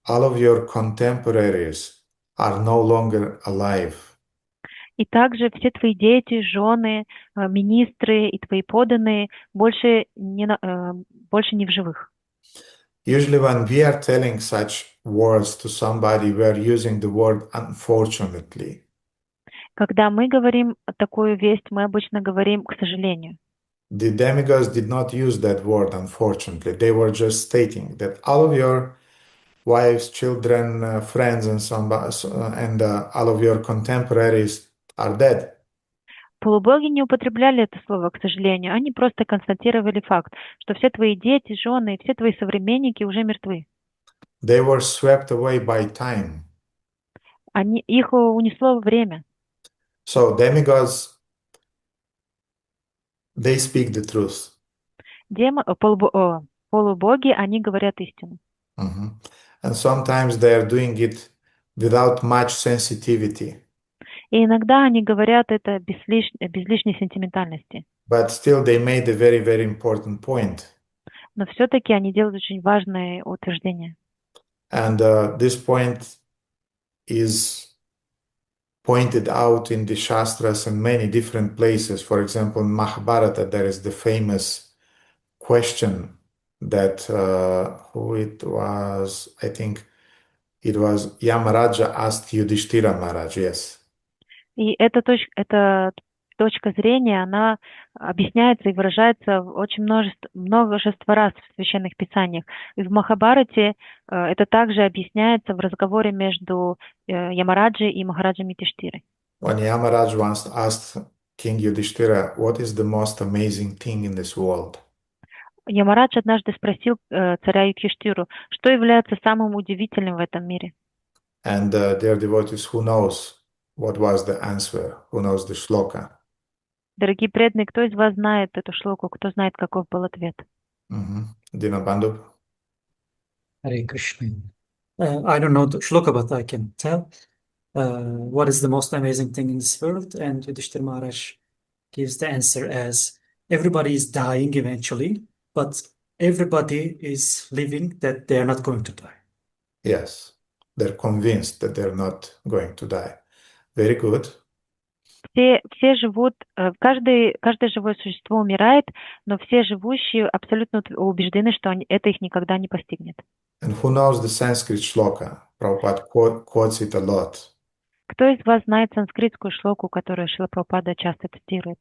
all of your contemporaries are no longer alive. И также все твои дети, жены, министры и твои подданные больше не в живых. Usually when we are telling such words to somebody, we are using the word unfortunately. Когда мы говорим такую весть, мы обычно говорим «к сожалению». The demigods did not use that word, unfortunately. They were just stating that all of your wives, children, friends, and all of your contemporaries are dead. Полубоги не употребляли это слово «к сожалению». Они просто констатировали факт, что все твои дети, жены и все твои современники уже мертвы. They were swept away by time. Их унесло время. So demigods, they speak the truth. Полубоги, они говорят истину. Mm-hmm. And sometimes they are doing it without much sensitivity. И иногда они говорят это без лишней сентиментальности. But still they made a very, very important point. Но все-таки они делают очень важное утверждение. And this point is pointed out in the Shastras in many different places. For example, in Mahabharata, there is the famous question that who it was, I think it was Yamaraja asked Yudhishthira Maharaj, yes. И эта точка зрения, она объясняется и выражается очень множество раз в священных писаниях. И в Махабхарате это также объясняется в разговоре между Ямараджей и Махараджем Юдхиштирой. When Yamaraj once asked King Yudhishthira, what is the most amazing thing in this world? Ямарадж однажды спросил царя Юдхиштиру, что является самым удивительным в этом мире. And dear devotees, who knows what was the answer? Who knows the shloka? Дорогие преданные, кто из вас знает эту шлоку? Кто знает, каков был ответ? Dinabandhu? Hare Krishna. I don't know the shloka, but I can tell. What is the most amazing thing in this world? And Yudhishthira Maharaj gives the answer as everybody is dying eventually, but everybody is living that they are not going to die. Yes, they're convinced that they're not going to die. Very good. Все живут, каждое живое существо умирает, но все живущие абсолютно убеждены, что это их никогда не постигнет. And who knows the Sanskrit shloka? Prabhupada quotes it a lot. Кто из вас знает санскритскую шлоку, которую Шрила Прабхупада часто цитирует?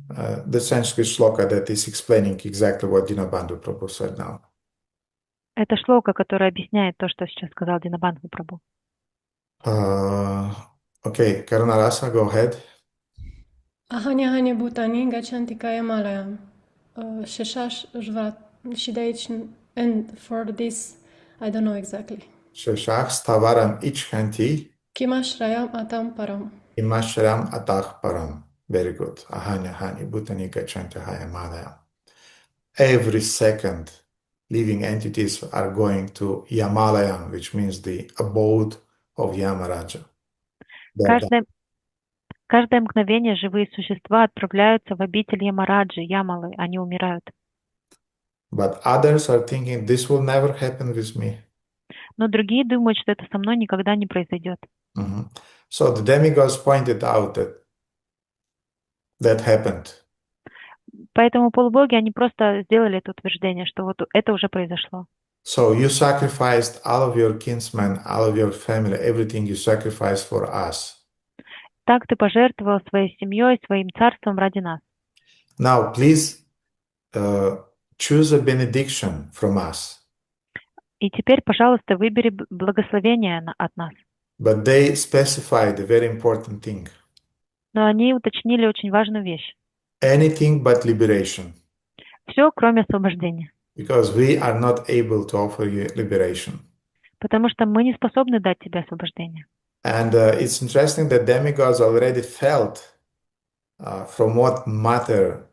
The Sanskrit shloka that is explaining exactly what Dinabandhu Prabhu said now. Это шлока, которая объясняет то, что сейчас сказал Динабандху Прабху. Okay, Karunarasa, go ahead. Ahanya bhutani gachanti kayamalaya. Sheshash jvat. Și de aici, and for this, I don't know exactly. Sheshach stavaram ichhanti Kimashrayam atam param. imashram atach param. Very good. Ahanya hani bhutani gachanti hayamalaya. Every second, living entities are going to Yamalayam, which means the abode of Yamaraja. Каждое мгновение живые существа отправляются в обитель Ямараджи, Ямалы, они умирают. But others are thinking, this will never happen with me. Но другие думают, что это со мной никогда не произойдет. So the demigods pointed out that happened. Поэтому полубоги, они просто сделали это утверждение, что вот это уже произошло. So you sacrificed all of your kinsmen, all of your family, everything you sacrificed for us. Так ты пожертвовал своей семьей, своим царством ради нас. Now, please choose a benediction from us. И теперь, пожалуйста, выбери благословение от нас. But they specified a very important thing. Но они уточнили очень важную вещь. Anything but liberation. Все, кроме освобождения. Because we are not able to offer you liberation. Потому что мы не способны дать тебе освобождение. And it's interesting that demigods already felt from what matter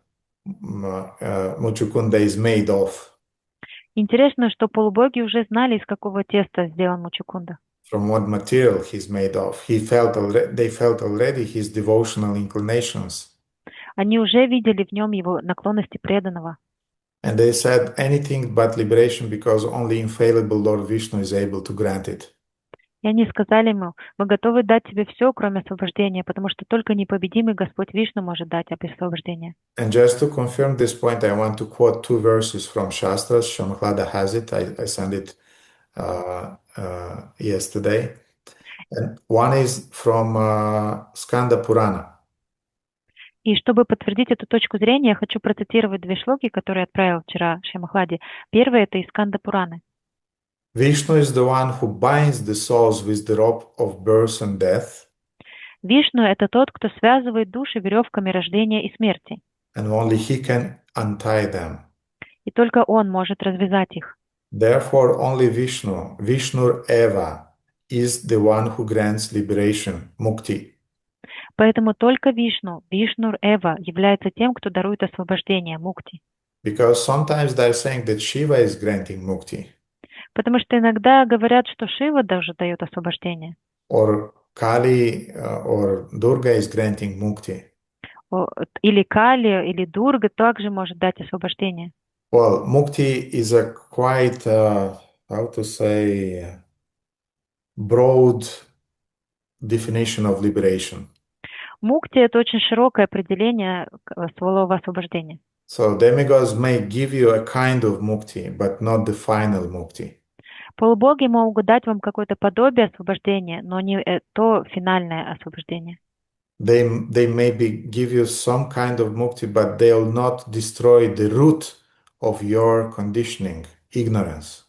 Muchukunda is made of. Интересно, что полубоги уже знали, из какого теста сделан Мучукунда. From what material he's made of. They felt already his devotional inclinations. Они уже видели в нем его наклонности преданного. And they said anything but liberation because only infallible Lord Vishnu is able to grant it. И они сказали ему, мы готовы дать тебе все, кроме освобождения, потому что только непобедимый Господь Вишну может дать освобождение. And just to confirm this point, I want to quote two verses from Shastras. Shamaklada has it. I sent it yesterday. And one is from Skanda Purana. И чтобы подтвердить эту точку зрения, я хочу процитировать две шлоки, которые отправил вчера Шамахлади. Первое — это из Сканда Пураны. Vishnu is the one who binds the souls with the rope of birth and death. Вишну — это тот, кто связывает души веревками рождения и смерти. And only he can untie them. И только он может развязать их. Therefore, only Vishnu, Vishnur Eva, is the one who grants liberation, mukti. Поэтому только Вишну, Вишнур Эва, является тем, кто дарует освобождение, мукти. Because sometimes they're saying that Shiva is granting mukti. Потому что иногда говорят, что Шива даже дает освобождение. Or Kali or Durga is granting mukti. Или Кали, или Дурга также может дать освобождение. Well, mukti is a quite, how to say, broad definition of liberation. Мукти — это очень широкое определение слова освобождения. So demigods may give you a kind of mukti, but not the final mukti. Полубоги могут дать вам какое-то подобие освобождения, но не то финальное освобождение. They maybe give you some kind of mukti, but they will not destroy the root of your conditioning, ignorance.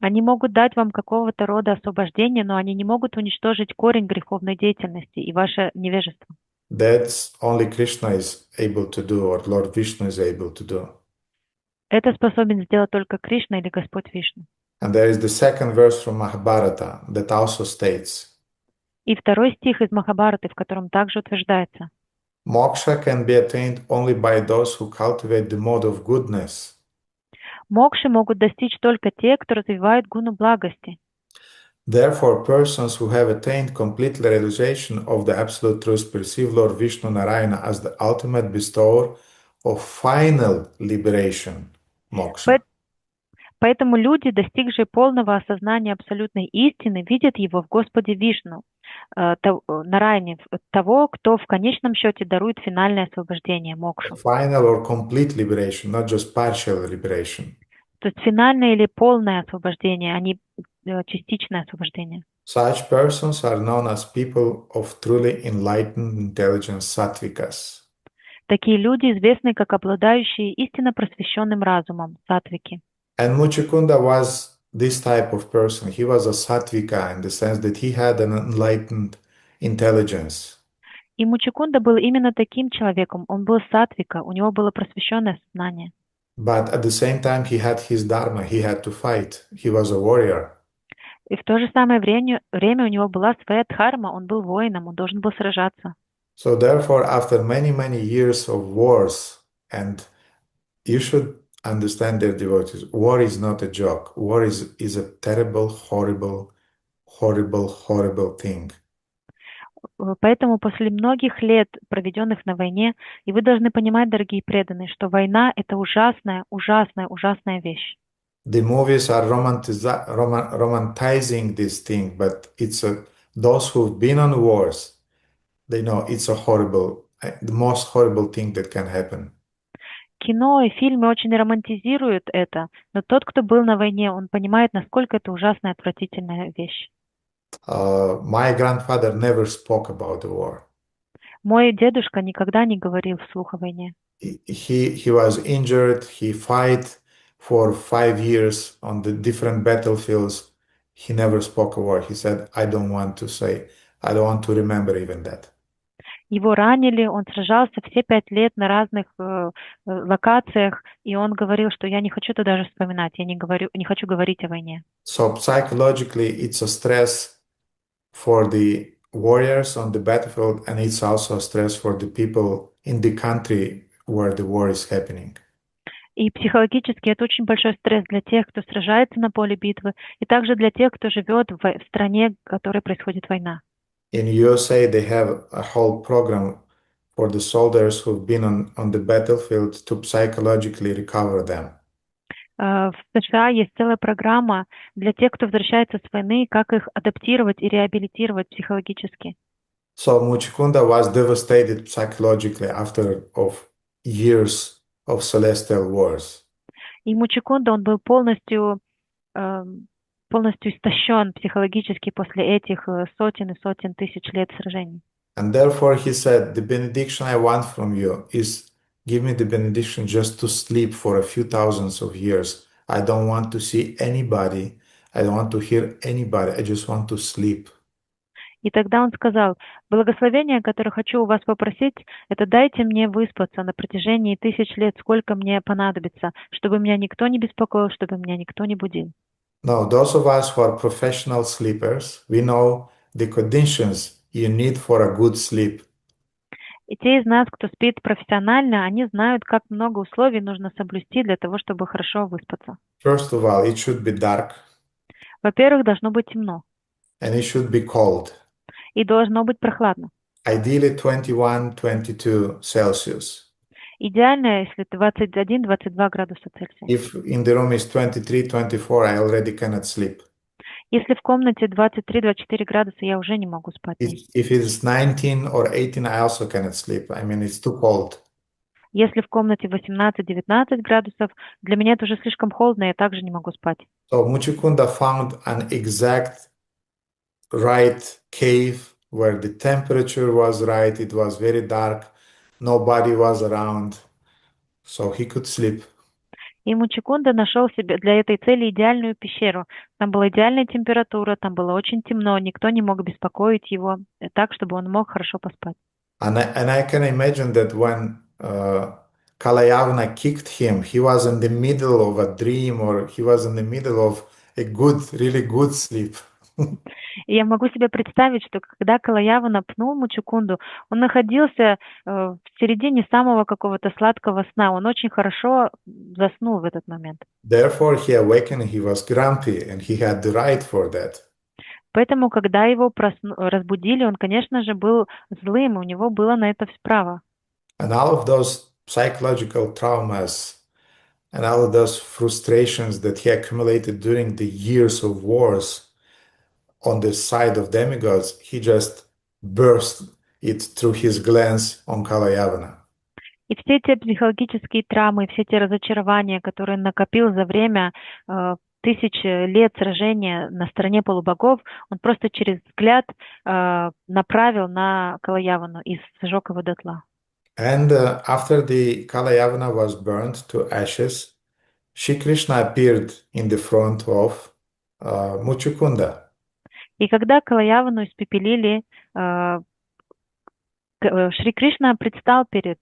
Они могут дать вам какого-то рода освобождение, но они не могут уничтожить корень греховной деятельности и ваше невежество. That's only Krishna is able to do, or Lord Vishnu is able to do. Это способен сделать только Кришна или Господь Вишну. And there is the second verse from Mahabharata that also states, И второй стих из Махабхараты, в котором также утверждается: Moksha can be attained only by those who cultivate the mode of goodness. Мокши могут достичь только те, кто развивает гуну благости. Therefore, persons who have attained complete realization of the absolute truth perceive Lord Vishnu Narayana as the ultimate bestower of final liberation, moksha. Поэтому люди, достигшие полного осознания абсолютной истины, видят его в Господе Вишну на ранее того, кто в конечном счете дарует финальное освобождение, мокшу. Final or complete liberation, not just partial liberation. То есть финальное или полное освобождение, а не частичное освобождение. Such persons are known as people of truly enlightened intelligence, sattvikas. Такие люди известны как обладающие истинно просвещенным разумом, сатвики. And Muchukunda was this type of person. He was a sattvika in the sense that he had an enlightened intelligence. И Мучукунда был именно таким человеком. Он был сатвика, у него было просвещенное сознание. But at the same time, he had his dharma. He had to fight. He was a warrior. И в то же самое время у него была своя дхарма, он был воином, он должен был сражаться. So therefore, after many, many years of wars, and you should understand, dear devotees, war is not a joke. War is a terrible, horrible, horrible, horrible thing. Поэтому после многих лет, проведенных на войне, и вы должны понимать, дорогие преданные, что война — это ужасная, ужасная, ужасная вещь. The movies are romanticizing this thing, but those who've been on wars, they know it's a horrible, the most horrible thing that can happen. Кино и фильмы очень романтизируют это, но тот, кто был на войне, он понимает, насколько это ужасная, отвратительная вещь. My grandfather never spoke about the war. Мой дедушка никогда не говорил вслух о войне. He was injured. He fought for 5 years on the different battlefields. He never spoke a word. He said, I don't want to remember even that. Его ранили, он сражался все 5 лет на разных локациях, и он говорил, что я не хочу это даже вспоминать, я не хочу говорить о войне. So psychologically, it's a stress for the warriors on the battlefield, and it's also a stress for the people in the country where the war is happening. И психологически это очень большой стресс для тех, кто сражается на поле битвы, и также для тех, кто живет в стране, в которой происходит война. In USA, they have a whole program for the soldiers who've been on the battlefield to psychologically recover them. В США есть целая программа для тех, кто возвращается с войны, как их адаптировать и реабилитировать психологически. So Muchukunda was devastated psychologically after of years of celestial wars. И Мучукунда, он был полностью истощен психологически после этих сотен и сотен тысяч лет сражений. And therefore he said, the benediction I want from you is give me the benediction just to sleep for a few thousands of years. I don't want to see anybody. I don't want to hear anybody. I just want to sleep. И тогда он сказал, благословение, которое хочу у вас попросить, это дайте мне выспаться на протяжении 1000 лет, сколько мне понадобится, чтобы меня никто не беспокоил, чтобы меня никто не будил. Now, those of us who are professional sleepers, we know the conditions you need for a good sleep. И те из нас, кто спит профессионально, они знают, как много условий нужно соблюсти для того, чтобы хорошо выспаться. First of all, it should be dark. Во-первых, должно быть темно. And it should be cold. И должно быть прохладно. Ideally 21-22 Celsius. Идеально, если 21-22 градуса Цельсия. If in the room is 23-24, I already cannot sleep. Если в комнате 23-24 градуса, я уже не могу спать. If it's 19 or 18, I also cannot sleep. I mean, it's too cold. Если в комнате 18-19 градусов, для меня это уже слишком холодно, я также не могу спать. So Muchukunda found an exact right cave where the temperature was right. It was very dark. Nobody was around. So he could sleep. И Мучукунда нашел себе для этой цели идеальную пещеру. Там была идеальная температура, там было очень темно, никто не мог беспокоить его так, чтобы он мог хорошо поспать. And I can imagine that when Kalayavana kicked him, he was in the middle of a dream, or he was in the middle of a really good sleep. И я могу себе представить, что когда Калаявана пнул Мучукунду, он находился в середине самого какого-то сладкого сна. Он очень хорошо заснул в этот момент. Therefore, he awakened, he was grumpy, and he had the right for that. Поэтому, когда его разбудили, он, конечно же, был злым, и у него было на это право. And all of those psychological traumas and all of those frustrations that he accumulated during the years of wars on the side of demigods, he just burst it through his glance on Kalayavana. И все те психологические травмы, все те разочарования, которые он накопил за время тысяч лет сражения на стороне полубогов, он просто через взгляд направил на Калаявану и сжег его дотла. And after the Kalayavana was burned to ashes, Shri Krishna appeared in the front of Muchukunda. И когда Калаявану испепелили, Шри Кришна предстал перед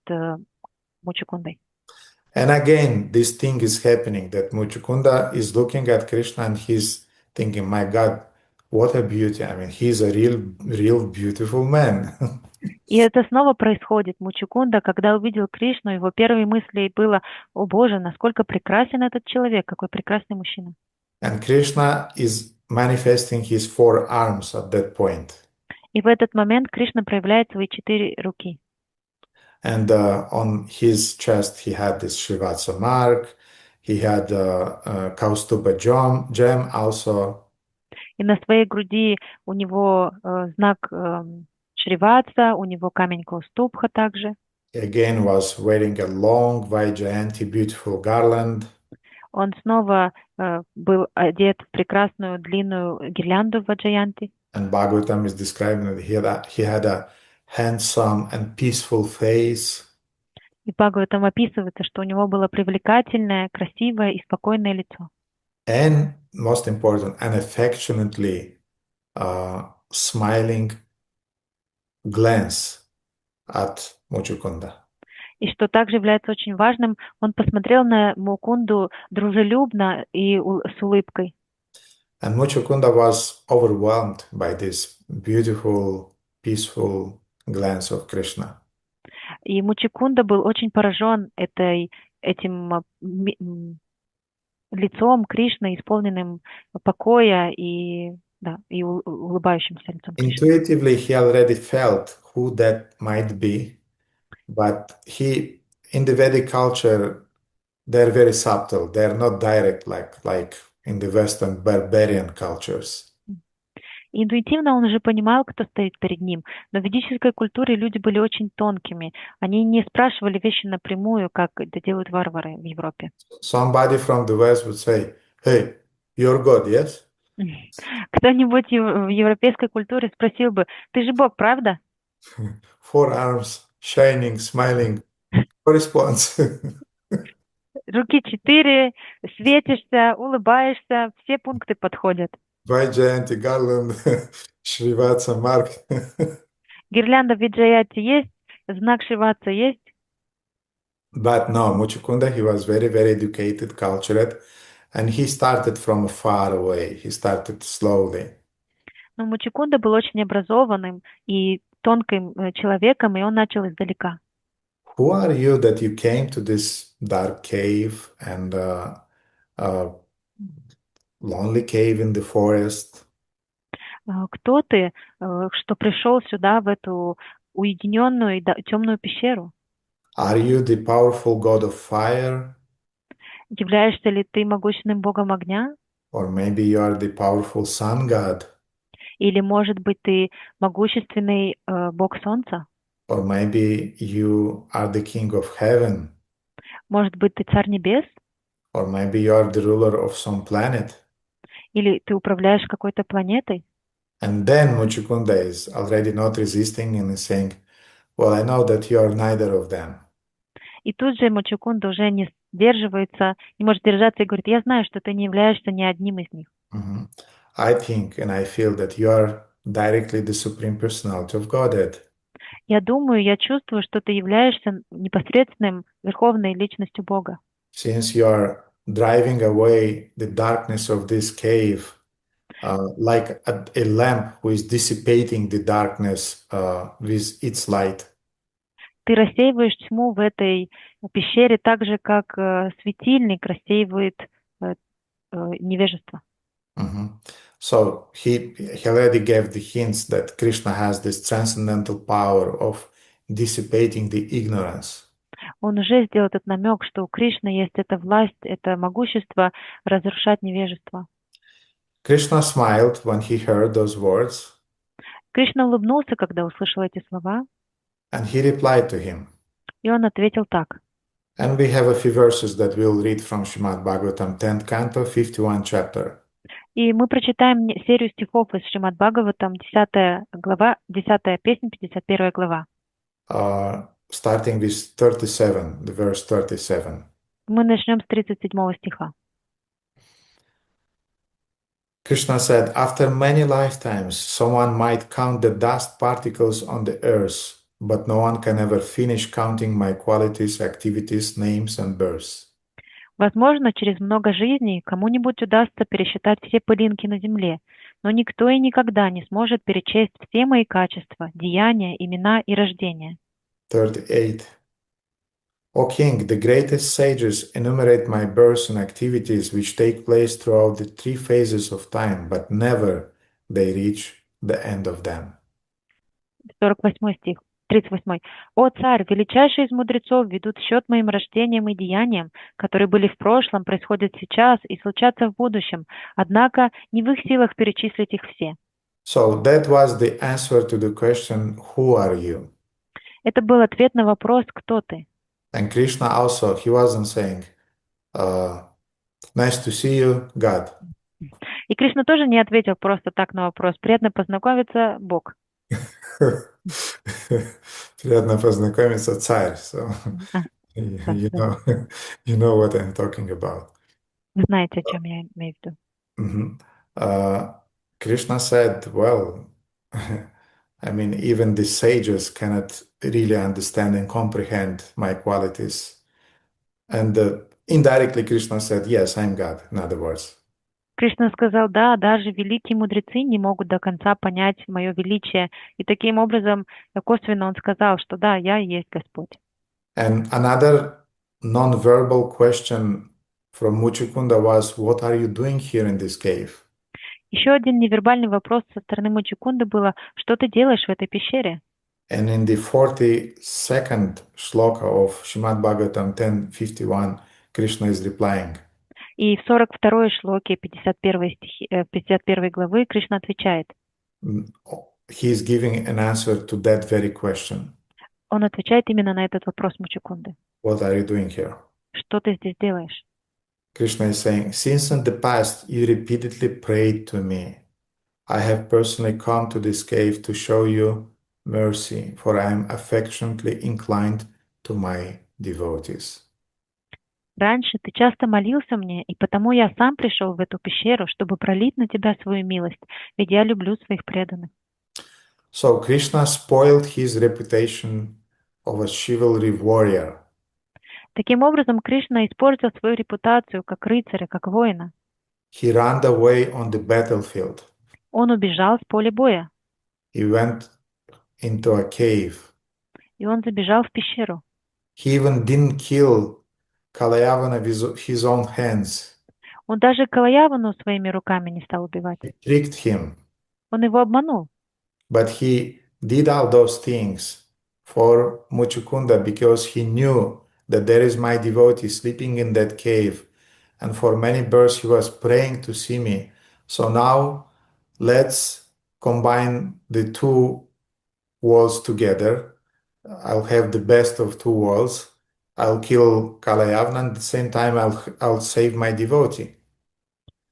Мучукундой. And again, this thing is happening, that Muchukunda is looking at Krishna and he's thinking, my God, what a beauty. I mean, he's a real beautiful man. И это снова происходит. Мучукунда, когда увидел Кришну, его первой мыслью было: «О Боже, насколько прекрасен этот человек, какой прекрасный мужчина». And Krishna is manifesting his 4 arms at that point. И в этот момент Кришна проявляет свои 4 руки. And on his chest he had this Srivatsa mark, he had Kaustuba gem also. И на своей груди у него знак Шриватса, у него камень Каустубха также. He again was wearing a long Vaijayanti beautiful garland. Он снова был одет в прекрасную длинную гирлянду Ваджаянти. And Bhagavatam is describing that he had a handsome and peaceful face. И Бхагаватам описывается, что у него было привлекательное, красивое и спокойное лицо. And most important, an affectionately smiling glance at Muchukunda. И что также является очень важным, он посмотрел на Мукунду дружелюбно и с улыбкой. And Muchukunda was overwhelmed by this beautiful, peaceful glance of Krishna. И Мучукунда был очень поражен этим лицом Кришны, исполненным покоя и улыбающимся лицом Кришны. Intuitively, he already felt who that might be, but in the Vedic culture, they're very subtle. They're not direct like in the Western barbarian cultures. Интуитивно он уже понимал, кто стоит перед ним, но в ведической культуре люди были очень тонкими. Они не спрашивали вещи напрямую, как это делают варвары в Европе. Somebody from the West would say, "Hey, you're God, yes?" Кто-нибудь в европейской культуре спросил бы: «Ты же Бог, правда?» 4 arms, shining, smiling, response. Руки 4, светишься, улыбаешься, все пункты подходят. Vaijayanti garland, Srivatsa mark. Гирлянда Виджаяти есть, знак Шриватса есть. But no, Muchukunda, he was very, very educated, cultured, and he started from far away. He started slowly. Но Мучукунда был очень образованным и тонким человеком, и он начал издалека. Who are you that you came to this dark cave and lonely cave in the forest? Кто ты, что пришел сюда, в эту уединенную и темную пещеру? Are you the powerful god of fire? Являешься ли ты могущественным богом огня? Or maybe you are the powerful sun god? Или, может быть, ты могущественный бог солнца? Or maybe you are the king of heaven? Может быть, ты царь небес? Or maybe you are the ruler of some planet? Или ты управляешь какой-то планетой? And then Muchukunda is already not resisting and is saying, well, I know that you are neither of them. И тут же Мучукунда уже не сдерживается, не может держаться и говорит: я знаю, что ты не являешься ни одним из них. I think and I feel that you are directly the Supreme Personality of Godhead. Я думаю, я чувствую, что ты являешься непосредственным Верховной Личностью Бога. Since you are driving away the darkness of this cave, like a lamp who is dissipating the darkness with its light. Ты рассеиваешь тьму в этой пещере так же, как светильник рассеивает невежество. So he already gave the hints that Krishna has this transcendental power of dissipating the ignorance. Он уже сделал этот намек, что у Кришны есть эта власть, это могущество разрушать невежество. Krishna smiled when he heard those words, Кришна улыбнулся, когда услышал эти слова, and he replied to him. и он ответил так. And we have a few verses that we'll read from Srimad Bhagavatam, 10th canto, 51 chapter. И мы прочитаем серию стихов из Шримад Бхагаватам, 10 глава, 10 песнь, 51 глава. Starting with 37, the verse 37. Мы начнем с 37 стиха. Krishna said, after many lifetimes, someone might count the dust particles on the earth, but no one can ever finish counting my qualities, activities, names, and births. Возможно, через много жизней кому-нибудь удастся пересчитать все пылинки на земле, но никто и никогда не сможет перечесть все мои качества, деяния, имена и рождения. 38. O king, the greatest sages enumerate my births and activities which take place throughout the three phases of time, but never they reach the end of them. 48 стих, 38. «О царь, величайшие из мудрецов ведут счет моим рождениям и деяниям, которые были в прошлом, происходят сейчас и случатся в будущем, однако не в их силах перечислить их все». So that was the answer to the question, who are you? Это был ответ на вопрос «Кто ты?». And Krishna also, he wasn't saying, nice to see you, God. И Кришна тоже не ответил просто так на вопрос «Приятно познакомиться, Бог». Приятно познакомиться, царь. So you know what I'm talking about. Вы знаете, о чем я имею в виду. Krishna said, well, I mean, even the sages cannot really understand and comprehend my qualities. And indirectly, Krishna said, yes, I'm God, in other words. Кришна сказал, да, даже великие мудрецы не могут до конца понять мое величие. И таким образом, косвенно он сказал, что да, я и есть Господь. And another non-verbal question from Muchukunda was, what are you doing here in this cave? Еще один невербальный вопрос со стороны Мучукунды было, что ты делаешь в этой пещере? And in the 42nd shloka of Srimad Bhagavatam 10:51, Krishna is replying. И в 42-й шлоке 51 главы Кришна отвечает. He is giving an answer to that very question. Он отвечает именно на этот вопрос Мучукунды. What are you doing here? Что ты здесь делаешь? Krishna is saying, since in the past you repeatedly prayed to me, I have personally come to this cave to show you mercy, for I am affectionately inclined to my devotees. Раньше ты часто молился мне, и потому я сам пришел в эту пещеру, чтобы пролить на тебя свою милость, ведь я люблю своих преданных. So Krishna spoiled his reputation of a chivalry warrior. Таким образом, Кришна испортил свою репутацию как рыцаря, как воина. He ran away on the battlefield. Он убежал с поля боя. He went into a cave. И он забежал в пещеру. He even didn't kill Kalayavana with his own hands. Он даже Калаявану своими руками не стал убивать. He tricked him. Он его обманул. But he did all those things for Muchukunda because he knew that there is my devotee sleeping in that cave. And for many births he was praying to see me. So now let's combine the two worlds together. I'll have the best of two worlds. I'll kill Kalayavana, and at the same time I'll save my devotee.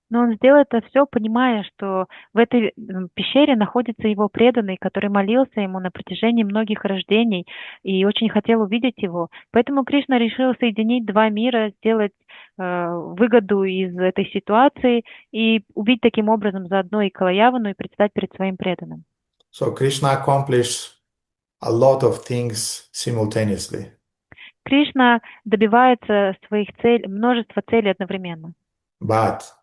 Но он сделал это все, понимая, что в этой пещере находится его преданный, который молился ему на протяжении многих рождений и очень хотел увидеть его. Поэтому Кришна решил соединить два мира, сделать выгоду из этой ситуации и убить таким образом заодно и Калаявану, и предстать перед своим преданным. So Krishna accomplished a lot of things simultaneously. Кришна добивается своих целей, множества целей одновременно. But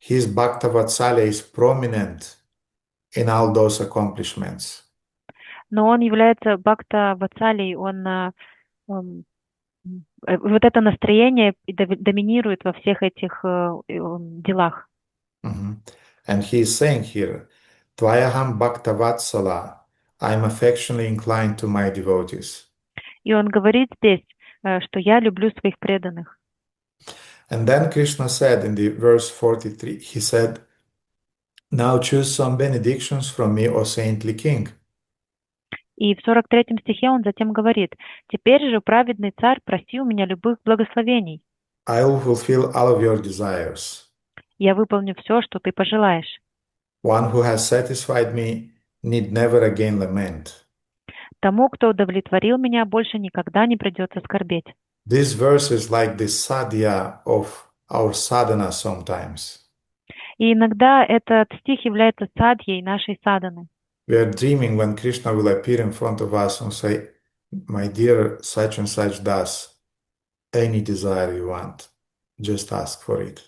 his Bhakta-vatsalya is prominent in all those accomplishments. Но он является бхакта-ватсалей, вот это настроение доминирует во всех этих делах. And he is saying here, Tvayaham Bhakta-vatsala, I'm affectionately inclined to my devotees. И он говорит здесь, что я люблю своих преданных. And then Krishna said in the verse 43, he said, Now choose some benedictions from me, O saintly king. И в 43 стихе он затем говорит: «Теперь же, праведный царь, проси у меня любых благословений. I will fulfill all of your desires. Я выполню все, что ты пожелаешь. One who has satisfied me need never again lament». Тому, кто удовлетворил меня, больше никогда не придется скорбеть». This verse is like the sadhya of our sadhana sometimes. И иногда этот стих является садьей нашей садханы. We are dreaming when Krishna will appear in front of us and say, my dear such and such das, any desire you want, just ask for it.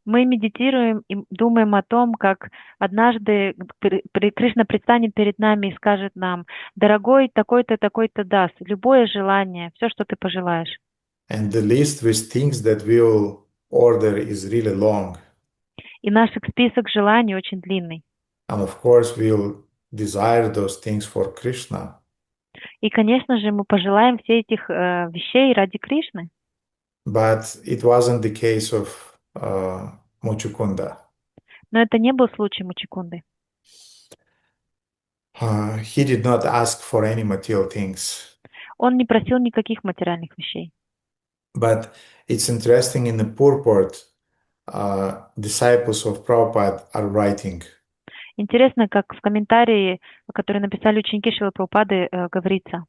Мы медитируем и думаем о том, как однажды Кришна предстанет перед нами и скажет нам: «Дорогой, такой-то, такой-то даст, любое желание, все, что ты пожелаешь». And the list with things that we will order is really long. И наш список желаний очень длинный. And of course we'll desire those things for Krishna. И, конечно же, мы пожелаем все этих вещей ради Кришны. But it wasn't the case of Muchukunda. Но это не был случай Мучикунды. He did not ask for any material things. Он не просил никаких материальных вещей. But it's interesting in the purport, disciples of Prabhupada are writing. Интересно, как в комментарии, который написали ученики Шрилы Прабхупады, говорится: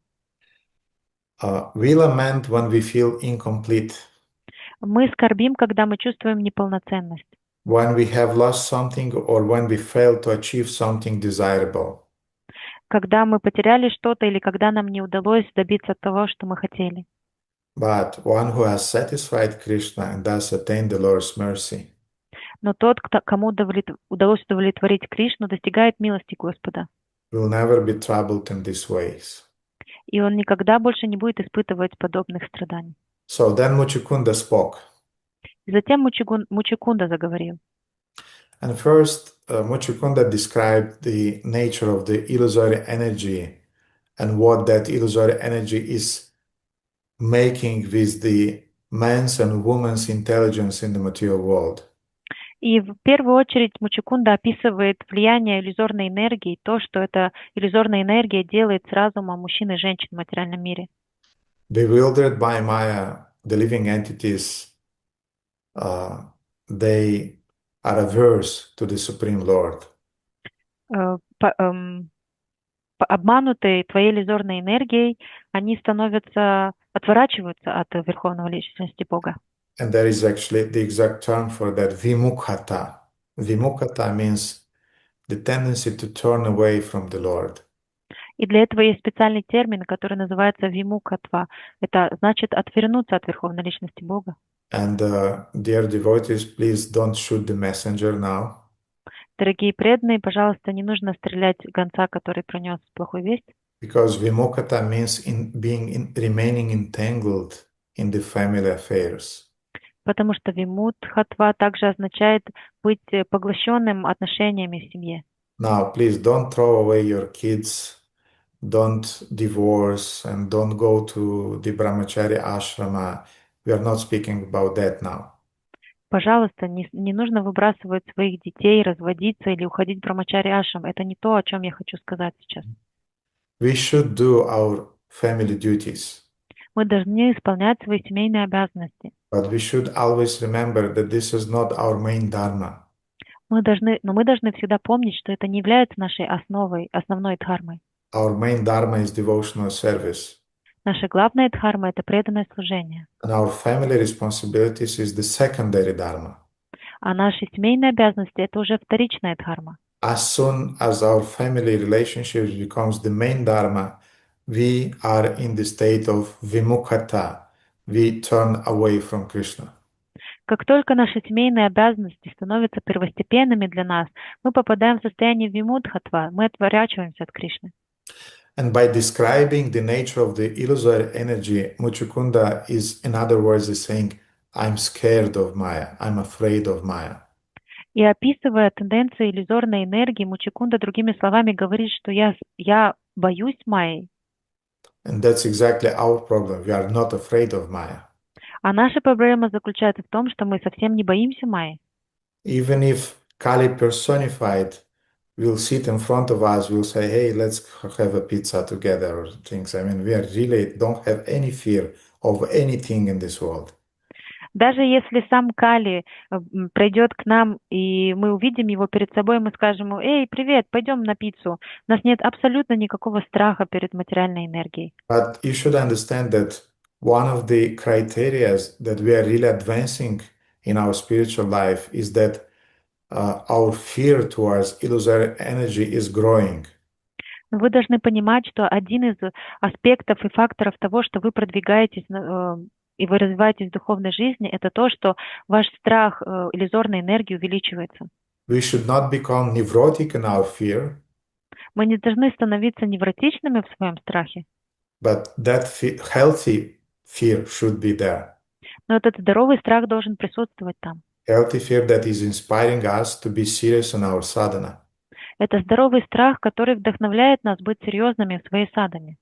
We lament when we feel incomplete. Мы скорбим, когда мы чувствуем неполноценность. When we have lost something or when we fail to achieve something desirable. Когда мы потеряли что-то или когда нам не удалось добиться того, что мы хотели. But one who has satisfied Krishna and thus attained the Lord's mercy. Но тот, кому удалось удовлетворить Кришну, достигает милости Господа. Will never be troubled in these ways. И он никогда больше не будет испытывать подобных страданий. So then Muchukunda spoke. И затем Мучикунда заговорил. And first, Muchukunda described the nature of the illusory energy and what that illusory energy is making with the man's and woman's intelligence in the material world. И в первую очередь Мучикунда описывает влияние иллюзорной энергии, то, что эта иллюзорная энергия делает с разумом мужчин и женщин в материальном мире. Bewildered by Maya, the living entities, they are averse to the Supreme Lord. Обманутые твоей иллюзорной энергией, они отворачиваются от Верховного Личности Бога. And there is actually the exact term for that, vimukhata. Vimukhata means the tendency to turn away from the Lord. И для этого есть специальный термин, который называется вимукхатва. Это значит отвернуться от Верховной Личности Бога. And dear devotees, please don't shoot the messenger now. Дорогие преданные, пожалуйста, не нужно стрелять гонца, который принес плохую весть. Because vimukhata means remaining entangled in the family affairs. Потому что вимудхатва также означает быть поглощенным отношениями в семье. Now, please don't throw away your kids, don't divorce, and don't go to the brahmachari ashrama. We are not speaking about that now. Пожалуйста, не нужно выбрасывать своих детей, разводиться или уходить в брамачари ашрам. Это не то, о чем я хочу сказать сейчас. We should do our family duties. Мы должны исполнять свои семейные обязанности. But we should always remember that this is not our main dharma. Мы должны всегда помнить, что это не является нашей основной дхармой. Our main dharma is devotional service. Наша главная дхарма — это преданное служение. And our family responsibilities is the secondary dharma. А наши семейные обязанности — это уже вторичная дхарма. As soon as our family relationships becomes the main dharma, we are in the state of vimukhata. We turn away from Krishna. Как только наши семейные обязанности становятся первостепенными для нас, мы попадаем в состояние вимудхатва, мы отворачиваемся от Кришны. And by describing the nature of the illusory energy, Muchukunda is, in other words, is saying, I'm scared of Maya, I'm afraid of Maya. И описывая тенденции иллюзорной энергии, Мучикунда другими словами говорит, что я боюсь Майи. And that's exactly our problem. We are not afraid of Maya. А наша проблема заключается в том, что мы совсем не боимся Майи. Even if Kali personified will sit in front of us, will say, hey, let's have a pizza together or things. I mean, we are really don't have any fear of anything in this world. Даже если сам Кали придет к нам, и мы увидим его перед собой, мы скажем ему: «Эй, привет, пойдем на пиццу». У нас нет абсолютно никакого страха перед материальной энергией. But you should understand that one of the criteria that we are really advancing in our spiritual life is that our fear towards illusory energy is growing. Вы должны понимать, что один из аспектов и факторов того, что вы продвигаетесь и вы развиваетесь в духовной жизни, это то, что ваш страх иллюзорной энергии увеличивается. We should not become neurotic in our fear, Мы не должны становиться невротичными в своем страхе, but that healthy fear should be there. но этот здоровый страх должен присутствовать там. Healthy fear that is inspiring us to be serious in our sadhana. Это здоровый страх, который вдохновляет нас быть серьезными в своей садхане.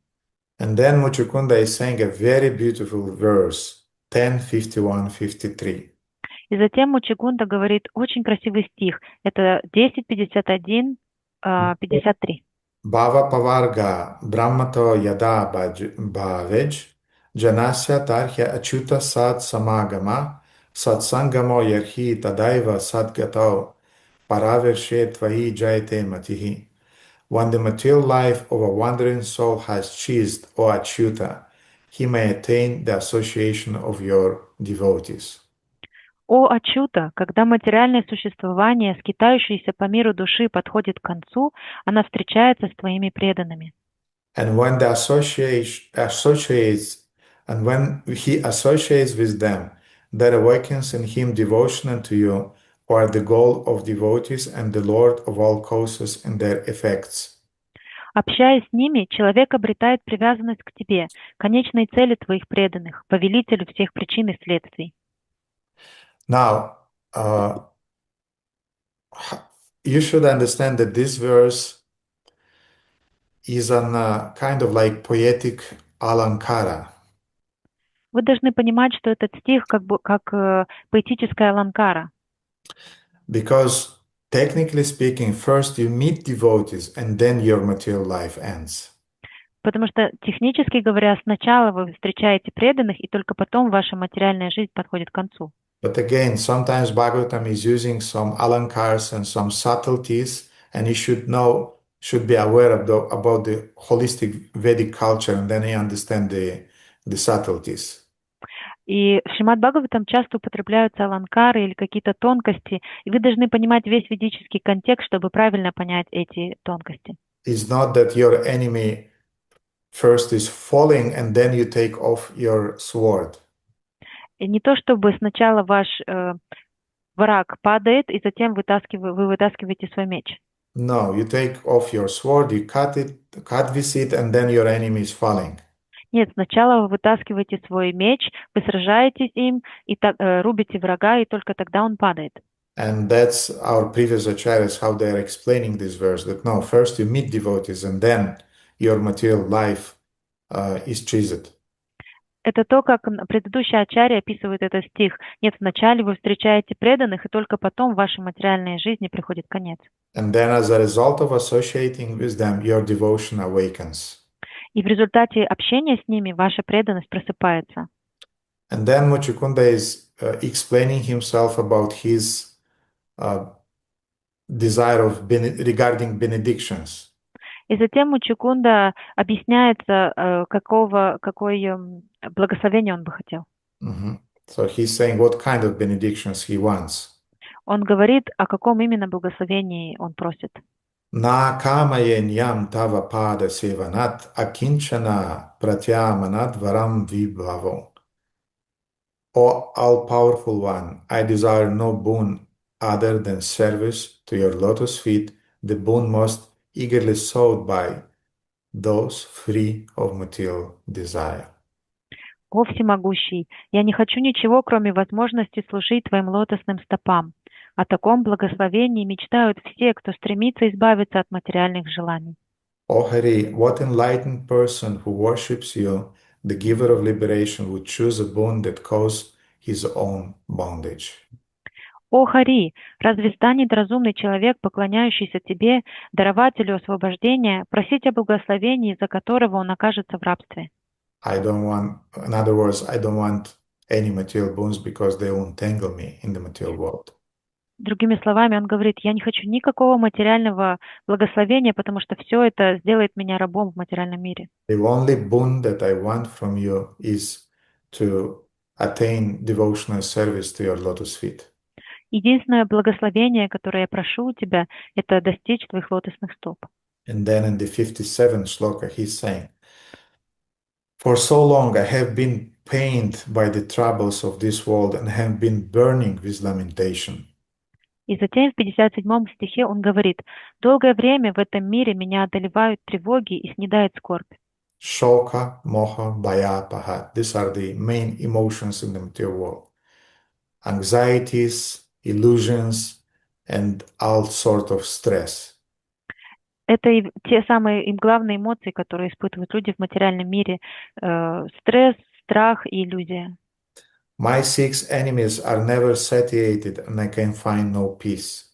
And then Muchukunda is saying a very beautiful verse, 10:51-53. И затем Муччигунда говорит очень красивый стих. Это 10:51, 53. Bhava pavarga brahmato yada bhavaj janasya tarhya achyuta sat samagama satsangamo yarhi tadaiva sadgato paravershe tvahi jayate matihi. When the material life of a wandering soul has ceased, O Achyuta, he may attain the association of your devotees. О Ачюта, когда материальное существование, скитающееся по миру души, подходит к концу, она встречается с твоими преданными. And when he associates with them, that awakens in him devotion unto you, who are the goal of devotees and the Lord of all causes and their effects. Общаясь с ними, человек обретает привязанность к тебе, конечной цели твоих преданных, повелителю всех причин и следствий. Now, you should understand that this verse is a kind of like poetic alankara. Вы должны понимать, что этот стих как поэтическая аланкара. Because technically speaking, first you meet devotees and then your material life ends. Потому что, технически говоря, сначала вы встречаете преданных, и только потом ваша материальная жизнь подходит к концу. But again, sometimes Bhagavatam is using some alankars and some subtleties, and you should be aware of about the holistic Vedic culture, and then you understand the subtleties. И в Шримад Бхагаватам часто употребляются аланкары или какие-то тонкости, и вы должны понимать весь ведический контекст, чтобы правильно понять эти тонкости. It's not that your enemy first is falling and then you take off your sword. И не то, чтобы сначала ваш враг падает, и затем вы вытаскиваете свой меч. No, you take off your sword, you cut with it, and then your enemy is falling. Нет, сначала вы вытаскиваете свой меч, вы сражаетесь им, и рубите врага, и только тогда он падает. And that's our previous acharyas, how they are explaining this verse, that no, first you meet devotees, and then your material life is treated. Это то, как предыдущий ачарья описывает этот стих. Нет, вначале вы встречаете преданных, и только потом в вашей материальной жизни приходит конец. And then as a result of associating with them, your devotion awakens. И в результате общения с ними ваша преданность просыпается. And then Muchukunda is explaining himself about his desire regarding benedictions. И затем Муччикунда объясняется, какое благословение он бы хотел. Mm-hmm. So he's saying what kind of benedictions he wants. Он говорит, о каком именно благословении он просит. Na kamayenyam tava pada sevanat akinchana pratyamanat varam vibhavo. O all-powerful one, I desire no boon other than service to your lotus feet, the boon most eagerly sought by those free of material desire. О всемогущий, я не хочу ничего, кроме возможности служить твоим лотосным стопам. О таком благословении мечтают все, кто стремится избавиться от материальных желаний. O Hari, what enlightened person who worships you, the giver of liberation, would choose a boon that caused his own bondage? «О Хари, разве станет разумный человек, поклоняющийся тебе, дарователю освобождения, просить о благословении, из-за которого он окажется в рабстве?» In other words, I don't want any material boons because they will entangle me in the material world. Другими словами, он говорит, я не хочу никакого материального благословения, потому что все это сделает меня рабом в материальном мире. The only boon that I want from you is to attain devotional service to your lotus feet. Единственное благословение, которое я прошу у тебя, это достичь твоих лотосных стоп. And then in the 57th shloka, he's saying, "For so long I have been pained by the troubles of this world and have been burning with lamentation. И затем в 57 стихе он говорит, «Долгое время в этом мире меня одолевают тревоги и снедает скорбь». Shoka, moha, bhaya, pahat. These are the main emotions in the material world. Anxieties, illusions, and all sort of stress. Это и те самые главные эмоции, которые испытывают люди в материальном мире. Стресс, страх и иллюзия. My 6 enemies are never satiated, and I can find no peace.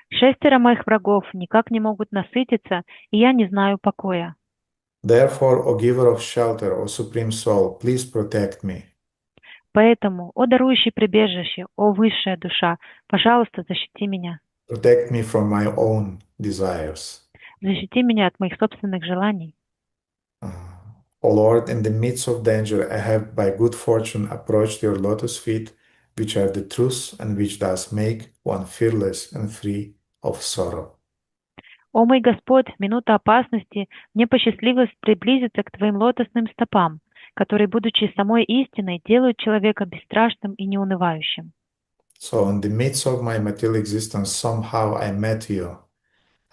6 моих врагов никак не могут насытиться, и я не знаю покоя. Therefore, O giver of shelter, O supreme soul, please protect me. Поэтому, о дарующий прибежище, о высшая душа, пожалуйста, защити меня. Protect me from my own desires. Защити меня от моих собственных желаний. O Lord, in the midst of danger, I have by good fortune approached your lotus feet, which are the truth and which does make one fearless and free of sorrow. О мой Господь, в минуту опасности мне посчастливилось приблизиться к Твоим лотосным стопам, которые, будучи самой истиной, делают человека бесстрашным и неунывающим. So in the midst of my material existence, somehow I met you,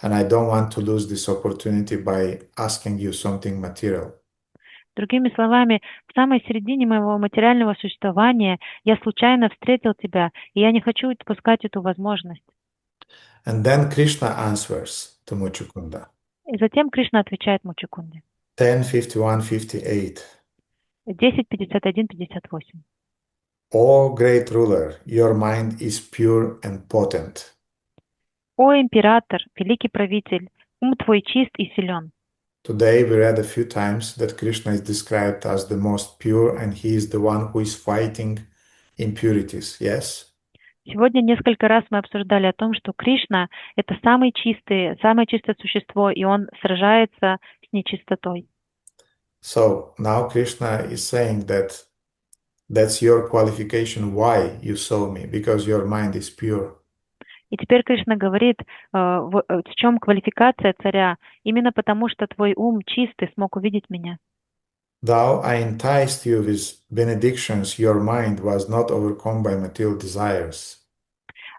and I don't want to lose this opportunity by asking you something material. Другими словами, в самой середине моего материального существования я случайно встретил Тебя, и я не хочу упускать эту возможность. And then Krishna answers to Muchukunda. И затем Кришна отвечает Мучукунде. 10:51-58. 10:51-58. O great ruler, your mind is pure and potent. О император, великий правитель, ум твой чист и силен. Today we read a few times that Krishna is described as the most pure and he is the one who is fighting impurities, yes? Сегодня несколько раз мы обсуждали о том, что Кришна — это самое чистое существо, и он сражается с нечистотой. So now Krishna is saying that that's your qualification why you saw me, because your mind is pure. И теперь Кришна говорит, в чем квалификация царя, именно потому, что твой ум чистый смог увидеть меня. Though I enticed you with benedictions, your mind was not overcome by material desires.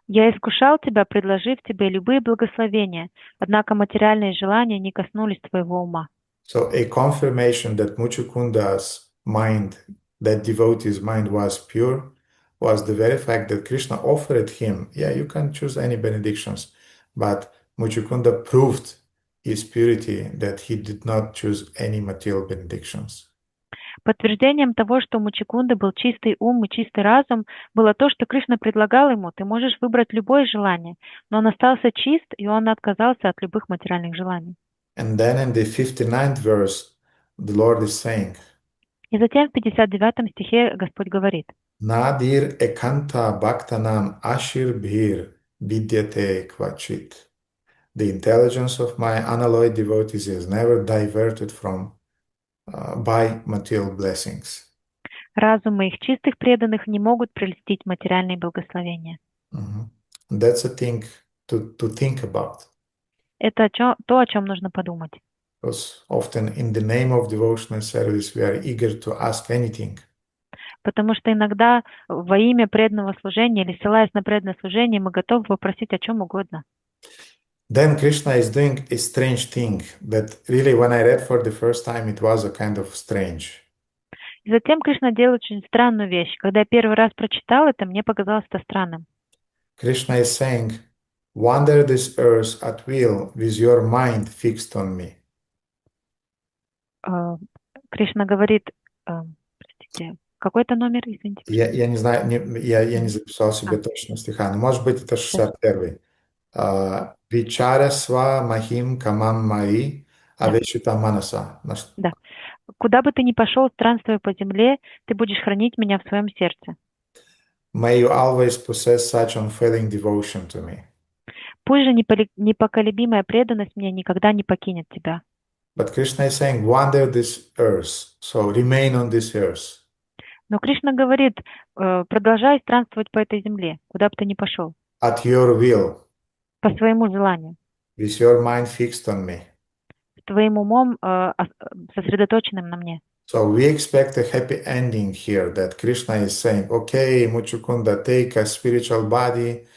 Я искушал тебя, предложив тебе любые благословения, однако материальные желания не коснулись твоего ума. So a confirmation that Muchukunda's mind, that devotee's mind was pure, was the very fact that Krishna offered him, yeah, you can choose any benedictions, but Muchukunda proved his purity that he did not choose any material benedictions. Подтверждением того, что у Мучукунды был чистый ум и чистый разум, было то, что Кришна предлагал ему, ты можешь выбрать любое желание, но он остался чист, и он отказался от любых материальных желаний. And then in the 59th verse, the Lord is saying, И затем в 59 стихе Господь говорит, Nadir ekanta bhaktanam ashir bhir vidyate kvachit. The intelligence of my unalloyed devotees is never diverted from by material blessings. разум моих чистых преданных не могут прельстить материальные благословения. That's a thing to think about. Это то, о чем нужно подумать. Because often in the name of devotional service we are eager to ask anything. Потому что иногда во имя преданного служения или ссылаясь на преданное служение мы готовы попросить о чем угодно. Then Krishna is doing a strange thing that really when I read for the first time it was a kind of strange. И затем Кришна делает очень странную вещь. Когда я первый раз прочитал это, мне показалось это странным. Krishna is saying, wander this earth at will with your mind fixed on me. Кришна говорит, простите, Какой-то номер, извините? Я не знаю, я не записал себе точно стиха, но может быть это 61-й. Вичарасва махим камам маи Да, авешита манаса. да. Куда бы ты ни пошел, странствуя по земле, ты будешь хранить меня в своем сердце. May you always possess such unfailing devotion to me. Пусть же непоколебимая преданность мне никогда не покинет тебя. But Krishna is saying, wander this earth, so remain on this earth. Но Кришна говорит, продолжай странствовать по этой земле, куда бы ты ни пошел, At your will, по своему желанию, with your mind fixed on me. твоим умом сосредоточенным на мне. So we expect a happy ending here, that Krishna is saying, okay, Muchukunda, take a spiritual body,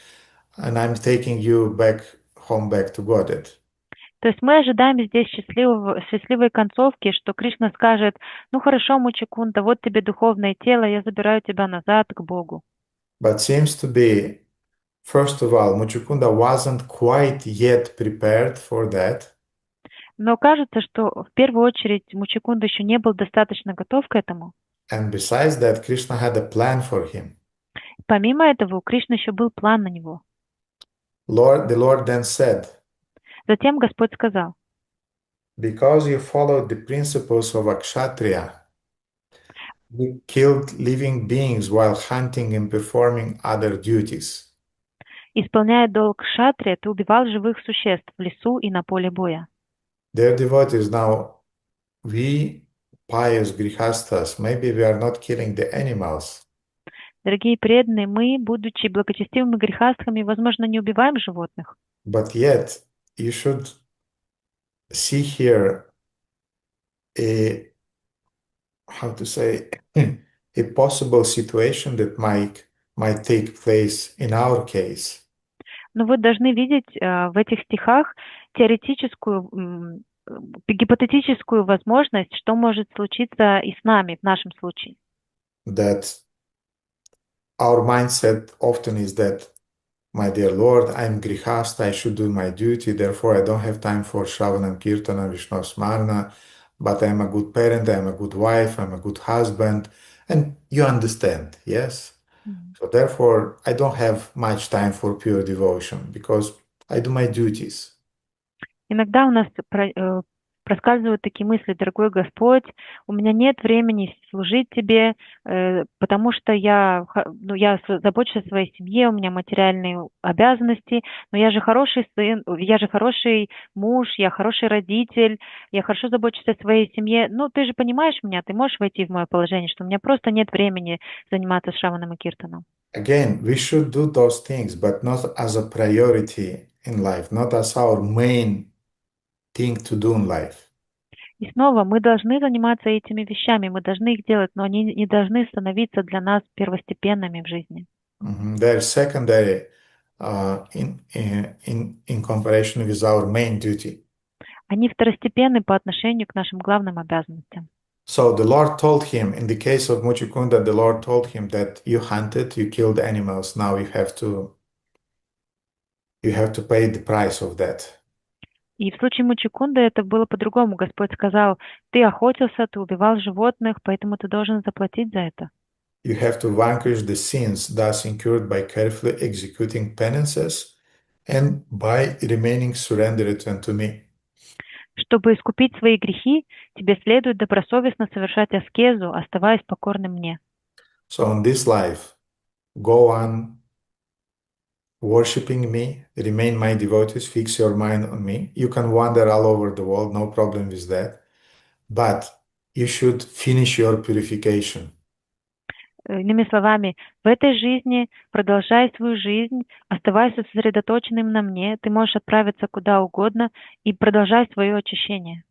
and I'm taking you back home, back to Godhead. То есть мы ожидаем здесь счастливой концовки, что Кришна скажет, ну хорошо, Мучакунта, вот тебе духовное тело, я забираю тебя назад к Богу. But seems to be, first of all, Muchukunda wasn't quite yet prepared for that. Но кажется, что в первую очередь Мучакунда еще не был достаточно готов к этому. And besides that, Krishna had a plan for him. Помимо этого, у Кришны еще был план на него. The Lord then said, Затем Господь сказал, because you followed the principles of a kshatriya, you killed living beings while hunting and performing other duties. исполняя долг кшатрия, ты убивал живых существ в лесу и на поле боя. Dear devotees, now we pious grihastas, maybe we are not killing the animals, Дорогие преданные, мы, будучи благочестивыми грехастхами, возможно, не убиваем животных, but yet you should see here a, how to say, a possible situation that might take place in our case. но вы должны видеть в этих стихах теоретическую, гипотетическую возможность, что может случиться и с нами в нашем случае. That our mindset often is that, my dear Lord, I'm grihasta, I should do my duty, therefore I don't have time for Shravanam Kirtana, Vishnu Smarna, but I'm a good parent, I'm a good wife, I'm a good husband, and you understand, yes? So therefore, I don't have much time for pure devotion because I do my duties. Иногда у нас проскальзывают такие мысли: дорогой Господь, у меня нет времени служить Тебе, потому что я забочусь о своей семье, у меня материальные обязанности, но я же хороший сын, я же хороший муж, я хороший родитель, я хорошо забочусь о своей семье. Ну, ты же понимаешь меня, ты можешь войти в мое положение, что у меня просто нет времени заниматься Шраваном и Киртаном. Again, we should do those things, but not as a priority in life, not as our main thing to do in life. И снова мы должны заниматься этими вещами, мы должны их делать, но они не должны становиться для нас первостепенными в жизни. They're secondary in comparison with our main duty. Они второстепенны по отношению к нашим главным обязанностям. So the Lord told him, in the case of Muchukunda, the Lord told him that you hunted, you killed animals, now you have to pay the price of that. И в случае Мучакунды это было по-другому. Господь сказал: ты охотился, ты убивал животных, поэтому ты должен заплатить за это. You have to vanquish the sins thus incurred by carefully executing penances and by remaining surrendered unto me. Чтобы искупить свои грехи, тебе следует добросовестно совершать аскезу, оставаясь покорным мне. So in this life, go on worshiping me, remain my devotees, fix your mind on me. You can wander all over the world, no problem with that. But you should finish your purification. Иными словами, в этой жизни продолжай свою жизнь, оставайся сосредоточенным на мне, ты можешь отправиться куда угодно и продолжай свое очищение.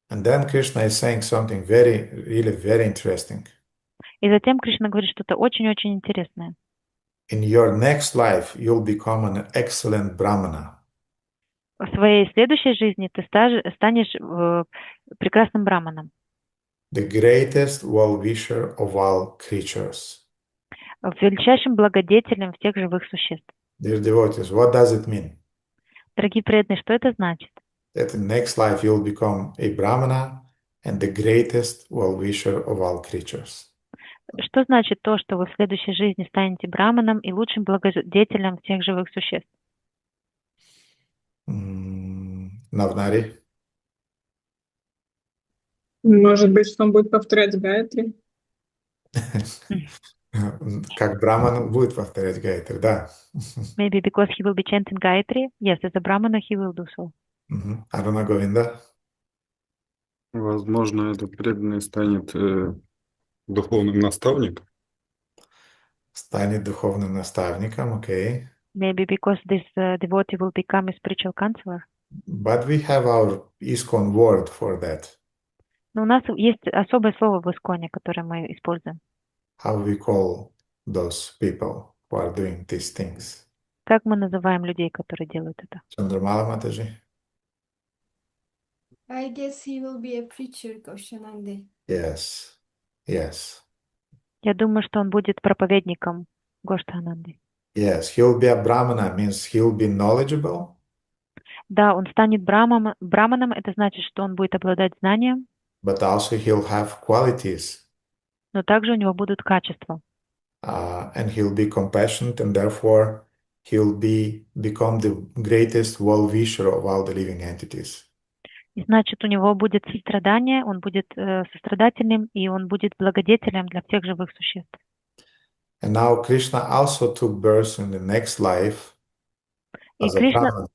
And then Krishna is saying something really very interesting. И затем Кришна говорит что-то очень-очень интересное. In your next life, you'll become an excellent brahmana. В своей следующей жизни ты станешь прекрасным браманом. The greatest well-wisher of all creatures. Величайшим благодетелем всех живых существ. Dear devotees, what does it mean? Дорогие преданные, что это значит? That in next life you'll become a brahmana and the greatest well-wisher of all creatures. Что значит то, что вы в следующей жизни станете браманом и лучшим благодетелем всех живых существ? Навнари. Может быть, что он будет повторять Гайатри? Как браман будет повторять гайтри, да. Maybe because he will be chanting Gayatri. Yes, as a brahmana he will do so. Аруна Говинда. Возможно, этот преданный станет духовным наставником. Станет духовным наставником, окей. Maybe because this devotee will become a spiritual counselor. But we have our ISKCON word for that. Но у нас есть особое слово в Исконе, которое мы используем. How we call those people who are doing these things? Как мы называем людей, которые делают это? Чандрамала Матаджи? I guess he will be a preacher, Koshanande. Yes. Yes. Я думаю, что он будет проповедником Гоштхананды. Yes. He'll be a brahmana, means he'll be knowledgeable. Да, он станет браманом, это значит, что он будет обладать знанием, But also he'll have qualities. но также у него будут качества. And he'll be compassionate, and therefore he'll become the greatest well-wisher of all the living entities. И значит, у него будет сострадание, он будет сострадательным, и он будет благодетелем для всех живых существ. And now Krishna also took birth in the next life as a Brahman.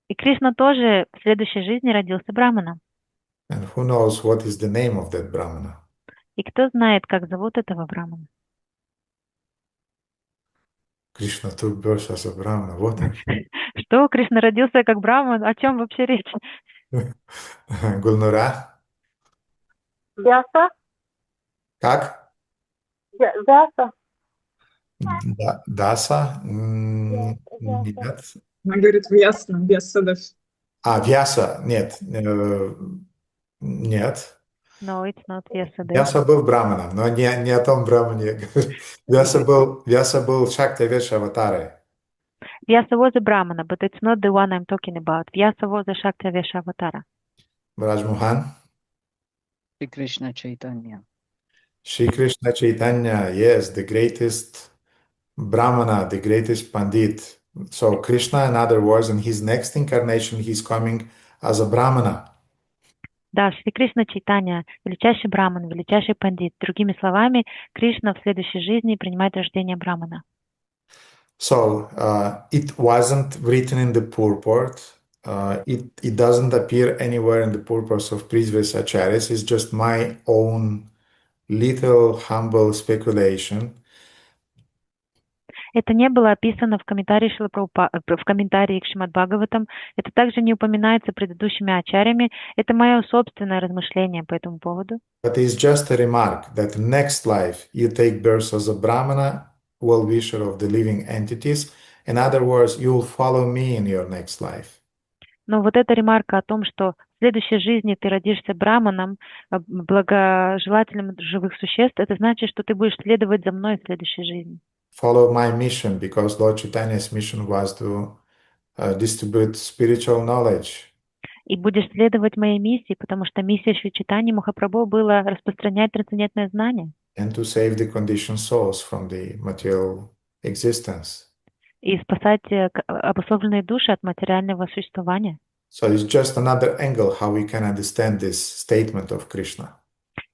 И Кришна тоже в следующей жизни родился браманом. And who knows what is the name of that Brahmana? И кто знает, как зовут этого брамана? Krishna took birth as a Brahmana. What? Что? Кришна родился как браман? О чем вообще речь? Гульнура? Вяса? Как? Вяса? Даса? Нет. Она говорит Вьяса, Вьясадев. Вьяса? Нет. Нет. No, it's not Vyasadeva. Вьяса был браманом, но не о том брамане. Вьяса был Шактя-Веша аватарой. Vyasa was a brahmana, but it's not the one I'm talking about. Vyasa was a Shaktya-Vesha avatara. Brajmohan? Shri Krishna Chaitanya. Shri Krishna Chaitanya, yes, the greatest Brahmana, the greatest Pandit. So Krishna, in other words, in his next incarnation, he's coming as a Brahmana. Да, Шри Кришна Чайтанья, величайший браман, величайший пандит. Другими словами, Кришна в следующей жизни принимает рождение брамана. So it wasn't written in the purport. It doesn't appear anywhere in the purports of previous acharyas. It's just my own little humble speculation. Это не было описано в комментарии в комментарии к Шримад Бхагаватам. Это также не упоминается предыдущими ачарями. Это мое собственное размышление по этому поводу. But it's just a remark that next life you take birth as a Brahmana, well-wisher of the living entities. In other words, you will follow me in your next life. Но вот эта ремарка о том, что в следующей жизни ты родишься браманом, благожелателем живых существ, это значит, что ты будешь следовать за мной в следующей жизни. Follow my mission, because Lord Chaitanya's mission was to distribute spiritual knowledge. И будешь следовать моей миссии, потому что миссия Шри Чайтаньи Махапрабху была распространять трансцендентное знание. And to save the conditioned souls from the material existence. И спасать обусловленные души от материального существования. So it's just another angle how we can understand this statement of Krishna.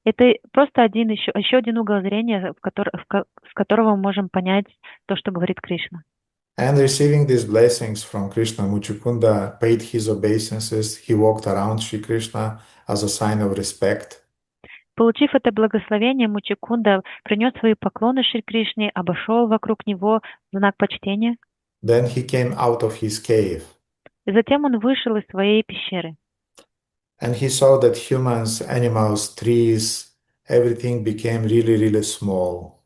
Это просто еще один угол зрения, с которого мы можем понять то, что говорит Кришна. And receiving these blessings from Krishna, Muchukunda paid his obeisances. He walked around Shri Krishna as a sign of respect. Получив это благословение, Мучакунда принес свои поклоны Шри Кришне, обошел вокруг него в знак почтения. Then he came out of his cave. И затем он вышел из своей пещеры. And he saw that humans, animals, trees, everything became really, really small.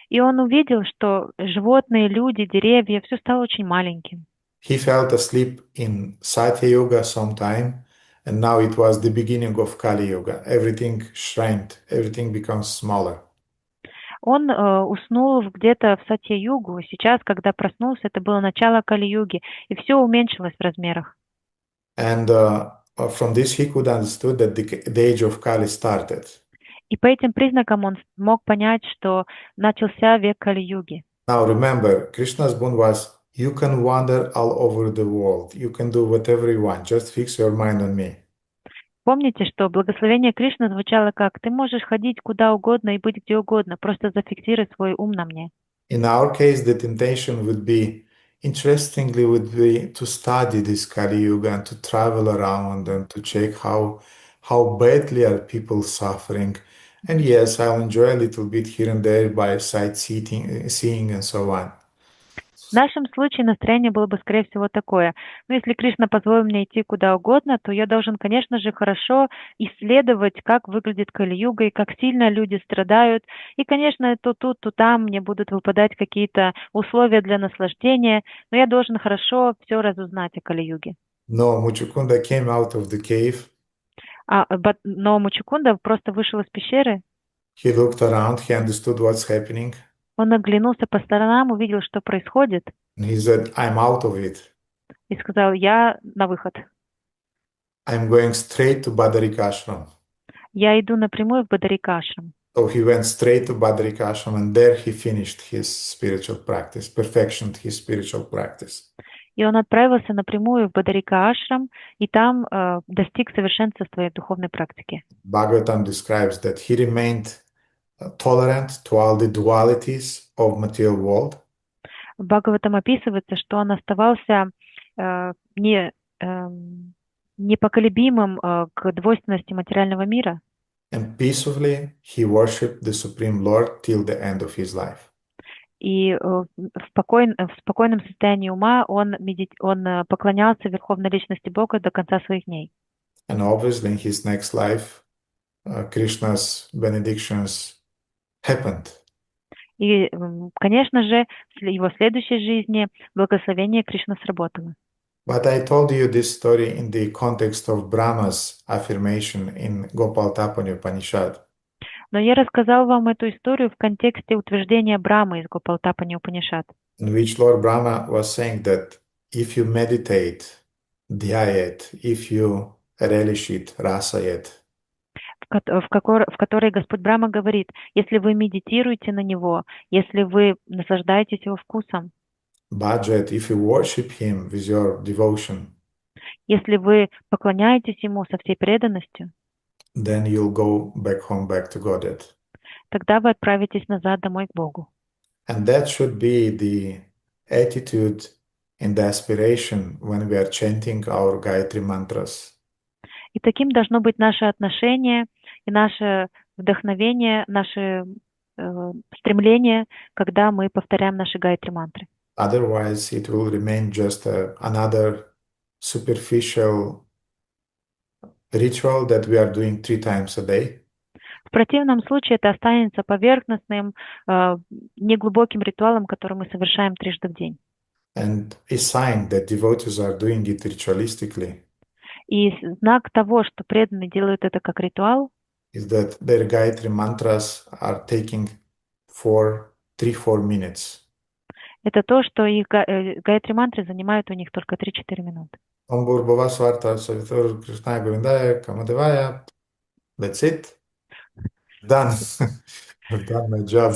И он увидел, что животные, люди, деревья, все стало очень маленьким. He felt asleep in Satya Yuga sometime, and now it was the beginning of Kali Yuga. Everything shrank, everything becomes smaller. Он уснул где-то в Сатья-югу. Сейчас, когда проснулся, это было начало Кали-юги, и все уменьшилось в размерах. And from this he could understood that the age of Kali started. И по этим признакам он смог понять, что начался век Кали-юги. Now remember, Krishna's boon was, you can wander all over the world. You can do whatever you want. Just fix your mind on me. Помните, что благословение Кришны звучало как «ты можешь ходить куда угодно и быть где угодно, просто зафиксируй свой ум на мне». In our case, the temptation would be, interestingly, would be to study this Kali Yuga and to travel around and to check how badly are people suffering. And yes, I'll enjoy a little bit here and there by sightseeing, seeing and so on. В нашем случае настроение было бы, скорее всего, такое. Но если Кришна позволил мне идти куда угодно, то я должен, конечно же, хорошо исследовать, как выглядит Кали-юга и как сильно люди страдают. И, конечно, то тут, то там мне будут выпадать какие-то условия для наслаждения, но я должен хорошо все разузнать о Кали-юге. No, Muchukunda came out of the cave. Но Мучукунда просто вышел из пещеры. He looked around, he understood what's happening. Он оглянулся по сторонам, увидел, что происходит. And he said, I'm out of it. И сказал, я на выход. I'm going straight to Badarika-ashram. Я иду напрямую в Бадарика-ашрам. So he went straight to Badarika-ashram and there he finished his spiritual practice, perfected his spiritual practice. И он отправился напрямую в Бадарика-ашрам и там достиг совершенства своей духовной практики. Bhagavatam describes that he remained tolerant to all the dualities of material world. В Бхагаватам описывается, что он оставался непоколебимым к двойственности материального мира. And peacefully he worshipped the Supreme Lord till the end of his life. И в спокойном состоянии ума он поклонялся Верховной Личности Бога до конца своих дней. And obviously in his next life, Krishna's benedictions happened. И, конечно же, в его следующей жизни благословение Кришны сработало. But I told you this story in the context of Brahma's affirmation in Gopalatapani Upanishad. Но я рассказал вам эту историю в контексте утверждения Брамы из Гопалатапани Упанишад. In which Lord Brahma was saying that if you meditate, dhyayat, if you relish it, rasayat, в которой Господь Брахма говорит, если вы медитируете на него, если вы наслаждаетесь его вкусом, bhajat, if you worship him with your devotion, если вы поклоняетесь ему со всей преданностью, then you'll go back home, back to Godhead. Тогда вы отправитесь назад домой к Богу. And that should be the attitude and the aspiration when we are chanting our Gayatri mantras. И таким должно быть наше отношение и наше вдохновение, наше стремление, когда мы повторяем наши гайатри мантры. Otherwise, it will remain just another superficial ritual that we are doing 3 times a day. В противном случае это останется поверхностным, неглубоким ритуалом, который мы совершаем трижды в день. And a sign that devotees are doing it ritualistically И знак того, что преданные делают это как ритуал, is that their Gayatri mantras are taking 3-4 minutes. Это то, что их гайатри мантры занимают у них только 3-4 минуты. Om Bhurбхувah Сварта Савитур Кришная Говиндая Камадевая. That's it. Done. I've done my job.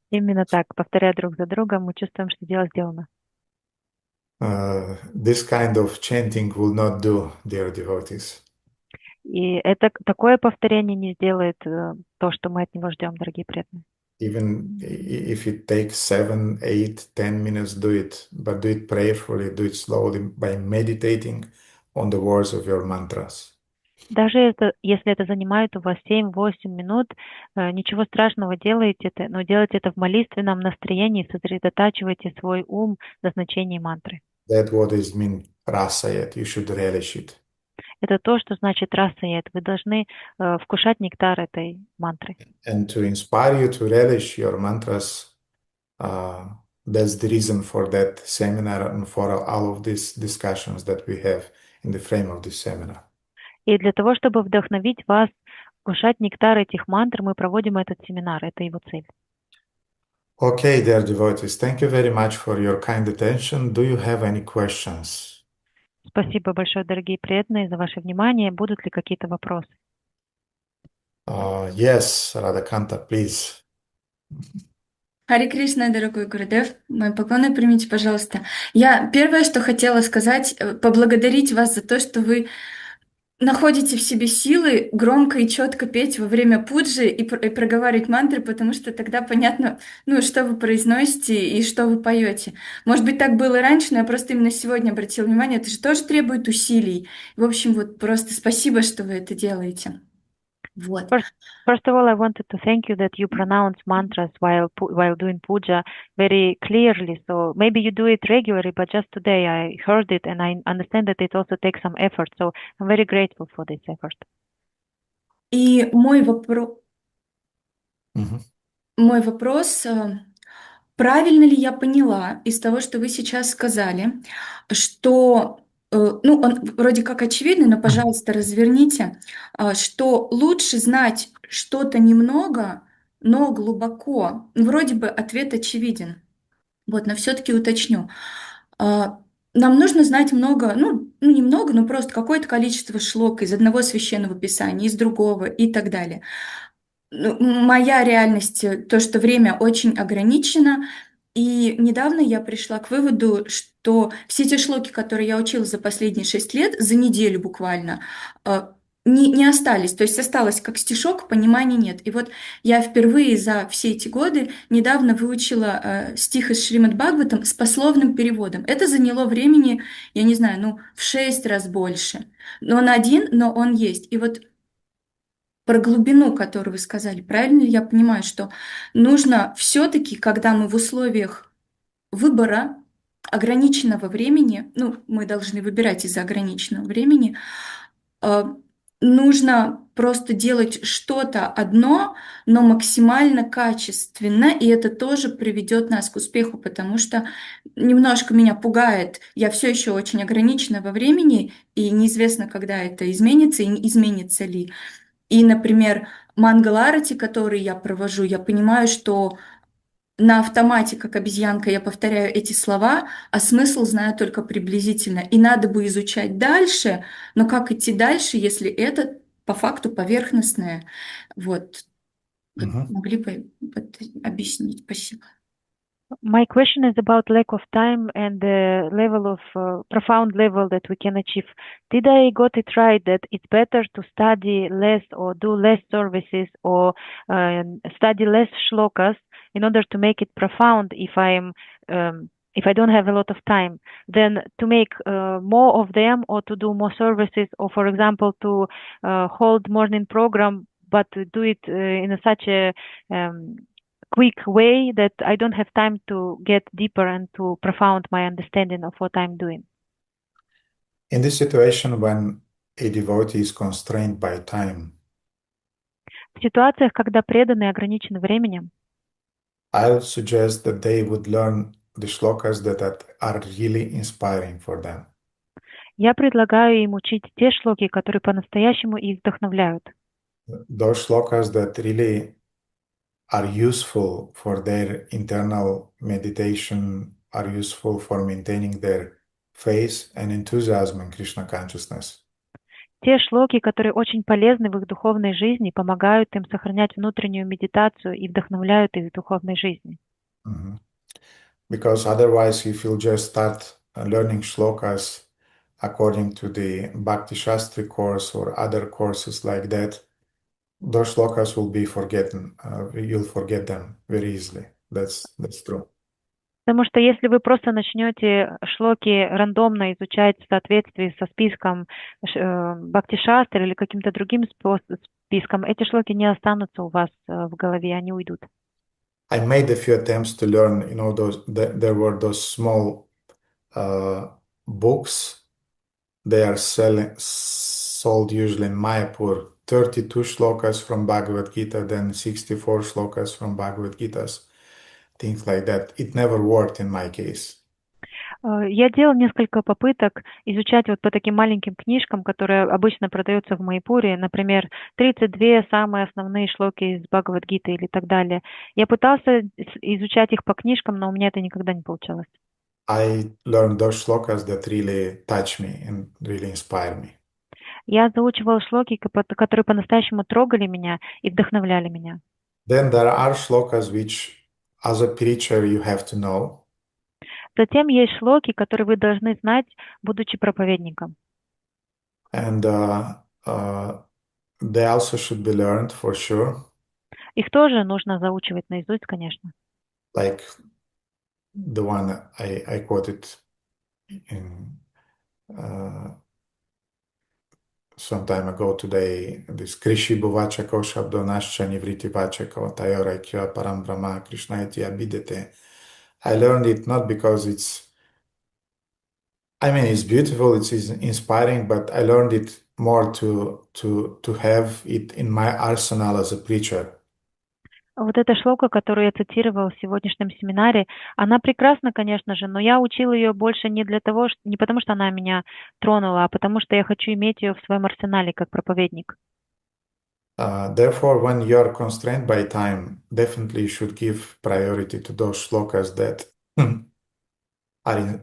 Именно так, повторяя друг за другом, мы чувствуем, что дело сделано. This kind of chanting will not do, dear devotees. И это такое повторение не сделает то, что мы от него ждем, дорогие преданные. Even if it takes 7, 8, 10 minutes, do it. But do it prayerfully, do it slowly by meditating on the words of your mantras. Даже если это занимает у вас 7-8 минут, ничего страшного, делайте это, но делайте это в молитвенном настроении, сосредотачивайте свой ум на значении мантры. That what is mean rasayat, you should relish it. Это то, что значит расаят. Вы должны вкушать нектар этой мантры. And to inspire you to relish your mantras, that's the reason for that seminar and for all of these discussions that we have in the frame of this seminar. И для того, чтобы вдохновить вас вкушать нектар этих мантр, мы проводим этот семинар. Это его цель. Okay, dear devotees, thank you very much for your kind attention. Do you have any questions? Спасибо большое, дорогие преданные, за ваше внимание. Будут ли какие-то вопросы? Yes, Radhakanta, please. Харе Кришна, дорогой Гурудев, мои поклоны примите, пожалуйста. Я первое, что хотела сказать, поблагодарить вас за то, что вы находите в себе силы громко и четко петь во время пуджи и проговаривать мантры, потому что тогда понятно, ну, что вы произносите и что вы поете. Может быть, так было и раньше, но я просто именно сегодня обратила внимание, это же тоже требует усилий. В общем, вот просто спасибо, что вы это делаете. Вот. First of all, I wanted to thank you that you pronounce mantras while doing puja very clearly. So maybe you do it regularly, but just today I heard it and I understand that it also takes some effort. So I'm very grateful for this effort. И мой вопрос, правильно ли я поняла из того, что вы сейчас сказали, что, ну, он вроде как очевидный, но, пожалуйста, разверните, что лучше знать что-то немного, но глубоко. Вроде бы ответ очевиден. Вот, но все-таки уточню. Нам нужно знать много, ну немного, но просто какое-то количество шлок из одного священного писания, из другого и так далее. Моя реальность, то, что время очень ограничено, и недавно я пришла к выводу, что все те шлоки, которые я училась за последние 6 лет, за неделю буквально, не остались. То есть осталось как стишок, понимания нет. И вот я впервые за все эти годы недавно выучила стих из Шримад Бхагаватам с пословным переводом. Это заняло времени, я не знаю, ну, в 6 раз больше. Но он один, но он есть. И вот про глубину, которую вы сказали, правильно ли я понимаю, что нужно все-таки, когда мы в условиях выбора ограниченного времени, ну, мы должны выбирать из-за ограниченного времени, нужно просто делать что-то одно, но максимально качественно, и это тоже приведет нас к успеху, потому что немножко меня пугает, я все еще очень ограничена во времени, и неизвестно, когда это изменится, и изменится ли. И, например, мангаларати, который я провожу, я понимаю, что на автомате, как обезьянка, я повторяю эти слова, а смысл знаю только приблизительно. И надо бы изучать дальше, но как идти дальше, если это по факту поверхностное? Вот. Могли бы объяснить? Спасибо. My question is about lack of time and the level of profound level that we can achieve. Did I got it right that it's better to study less or do less services or study less shlokas in order to make it profound if I don't have a lot of time, than to make more of them or to do more services or, for example, to hold morning program but to do it in such a quick way that I don't have time to get deeper and to profound my understanding of what I'm doing. In this situation, when a devotee is constrained by time, в ситуациях, когда преданные ограничены временем, I'll suggest that they would learn the shlokas that are really inspiring for them. я предлагаю им учить те шлоки, которые по-настоящему их вдохновляют. Those shlokas that really are useful for their internal meditation, are useful for maintaining their faith and enthusiasm in Krishna consciousness. Те шлоки, которые очень полезны в их духовной жизни, помогают им сохранять внутреннюю медитацию и вдохновляют их в духовной жизни. Because otherwise, if you'll just start learning shlokas according to the Bhakti Shastri course or other courses like that, those shlokas will be forgotten. You'll forget them very easily. That's true. Потому что если вы просто начнете шлоки рандомно изучать в соответствии со списком Бхакти-шастры или каким-то другим списком, эти шлоки не останутся у вас в голове, они уйдут. I made a few attempts to learn, there were those small books. They are sold usually in Mayapur. 32 shlokas from Bhagavad Gita, then 64 shlokas from Bhagavad Gitas, things like that. It never worked in my case. Я делал несколько попыток изучать вот по таким маленьким книжкам, которые обычно продаются в Майпуре, например, 32 самые основные шлоки из Бхагавад-гиты или так далее. Я пытался изучать их по книжкам, но у меня это никогда не получалось. I learned those shlokas that really touch me and really inspire me. Я заучивала шлоки, которые по-настоящему трогали меня и вдохновляли меня. Then there are shlokas which, as a preacher, you have to know. Затем есть шлоки, которые вы должны знать, будучи проповедником. And they also should be learned for sure. Их тоже нужно заучивать наизусть, конечно. Like the one I quoted in some time ago today, this Krishi Bhuvachako Shabdo Nashcha Nivriti Vachako Tayoraikya Param Brahma Krishna Iti Abhidete. I learned it not because it's beautiful, it's inspiring, but I learned it more to have it in my arsenal as a preacher. Вот эта шлока, которую я цитировала в сегодняшнем семинаре, она прекрасна, конечно же, но я учила ее больше не для того, не потому что она меня тронула, а потому что я хочу иметь ее в своем арсенале как проповедник. Therefore, when you are constrained by time, definitely you should give priority to those shlokas that are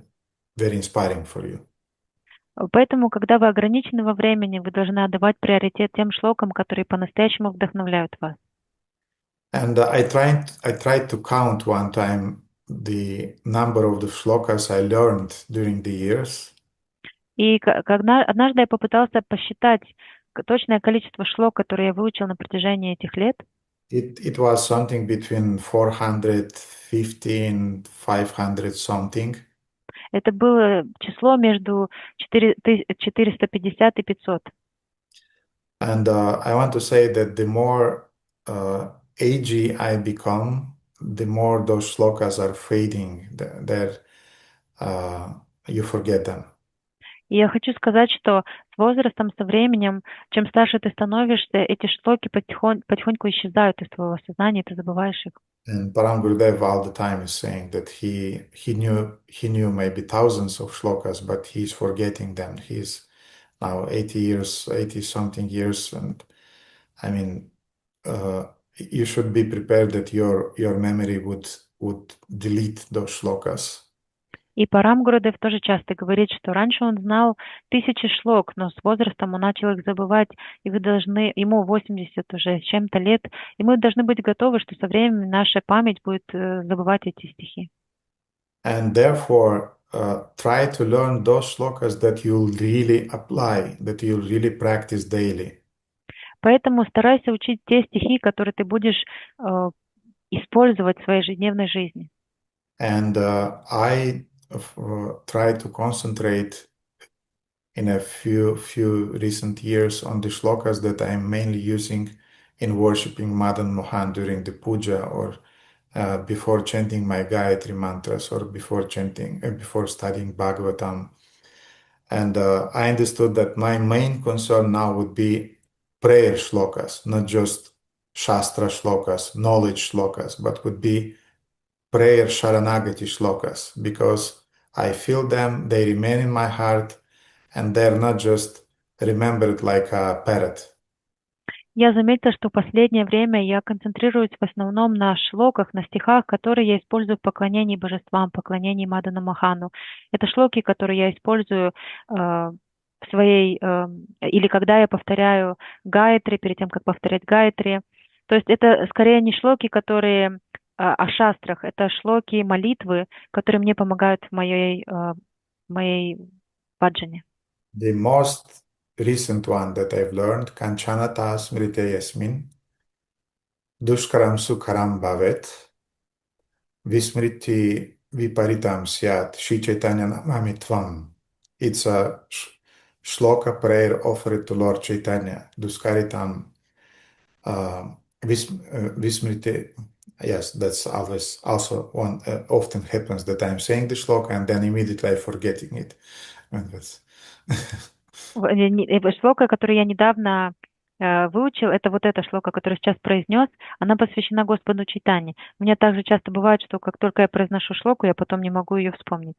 very inspiring for you. Поэтому, когда вы ограничены во времени, вы должны отдавать приоритет тем шлокам, которые по-настоящему вдохновляют вас. And I tried to count one time the number of the shlokas I learned during the years. И однажды я попытался посчитать точное количество шлок, которые я выучил на протяжении этих лет. It was something between 450 and 500 something. Это было число между 450 и 500. And I want to say that the more agey I become, the more those shlokas are fading. You forget them. И я хочу сказать, что с возрастом, со временем, чем старше ты становишься, эти шлоки потихоньку исчезают из твоего сознания, ты забываешь их. And Param Gurudev all the time is saying that he knew maybe thousands of shlokas, but he's forgetting them. He's now 80 something years, and I mean, you should be prepared that your memory would delete those shlokas. И Парам Гурудев тоже часто говорит, что раньше он знал тысячи шлок, но с возрастом он начал их забывать, и ему 80 уже с чем-то лет, и мы должны быть готовы, что со временем наша память будет забывать эти стихи. And therefore, try to learn those shlokas that you'll really apply, that you'll really practice daily. Поэтому старайся учить те стихи, которые ты будешь использовать в своей ежедневной жизни. And I try to concentrate in a few recent years on the shlokas that I'm mainly using in worshiping Madan Mohan during the puja, or before chanting my Gayatri mantras, or before studying Bhagavatam. And I understood that my main concern now would be prayer shlokas, not just Shastra shlokas, knowledge shlokas, but would be prayer Sharanagati shlokas, because I feel them, they remain in my heart, and they're not just remembered like a parrot. Я заметила, что в последнее время я концентрируюсь в основном на шлоках, на стихах, которые я использую в поклонении божествам, поклонении Мадану Махану. Это шлоки, которые я использую в своей, или когда я повторяю Гайатри, перед тем, как повторять Гайатри. То есть это скорее не шлоки, которые о шастрах, это шлоки молитвы, которые мне помогают в моей баджане. The most recent one that I've learned, Kanchanata Smrite Yasmin, Dushkaram Sukharam Bhavet, Vismriti Viparitam Syat, Shri Chaitanya Namami Tvam. It's a shloka prayer offered to Lord Chaitanya, Duskaritam Vismriti. Yes, that's always also one, often happens that I'm saying the shloka and then immediately I'm forgetting it. And that's Шлока, которую я недавно выучил, это вот эта шлока, которую сейчас произнес, она посвящена Господу Чайтанье. У меня также часто бывает, что как только я произношу шлоку, я потом не могу ее вспомнить.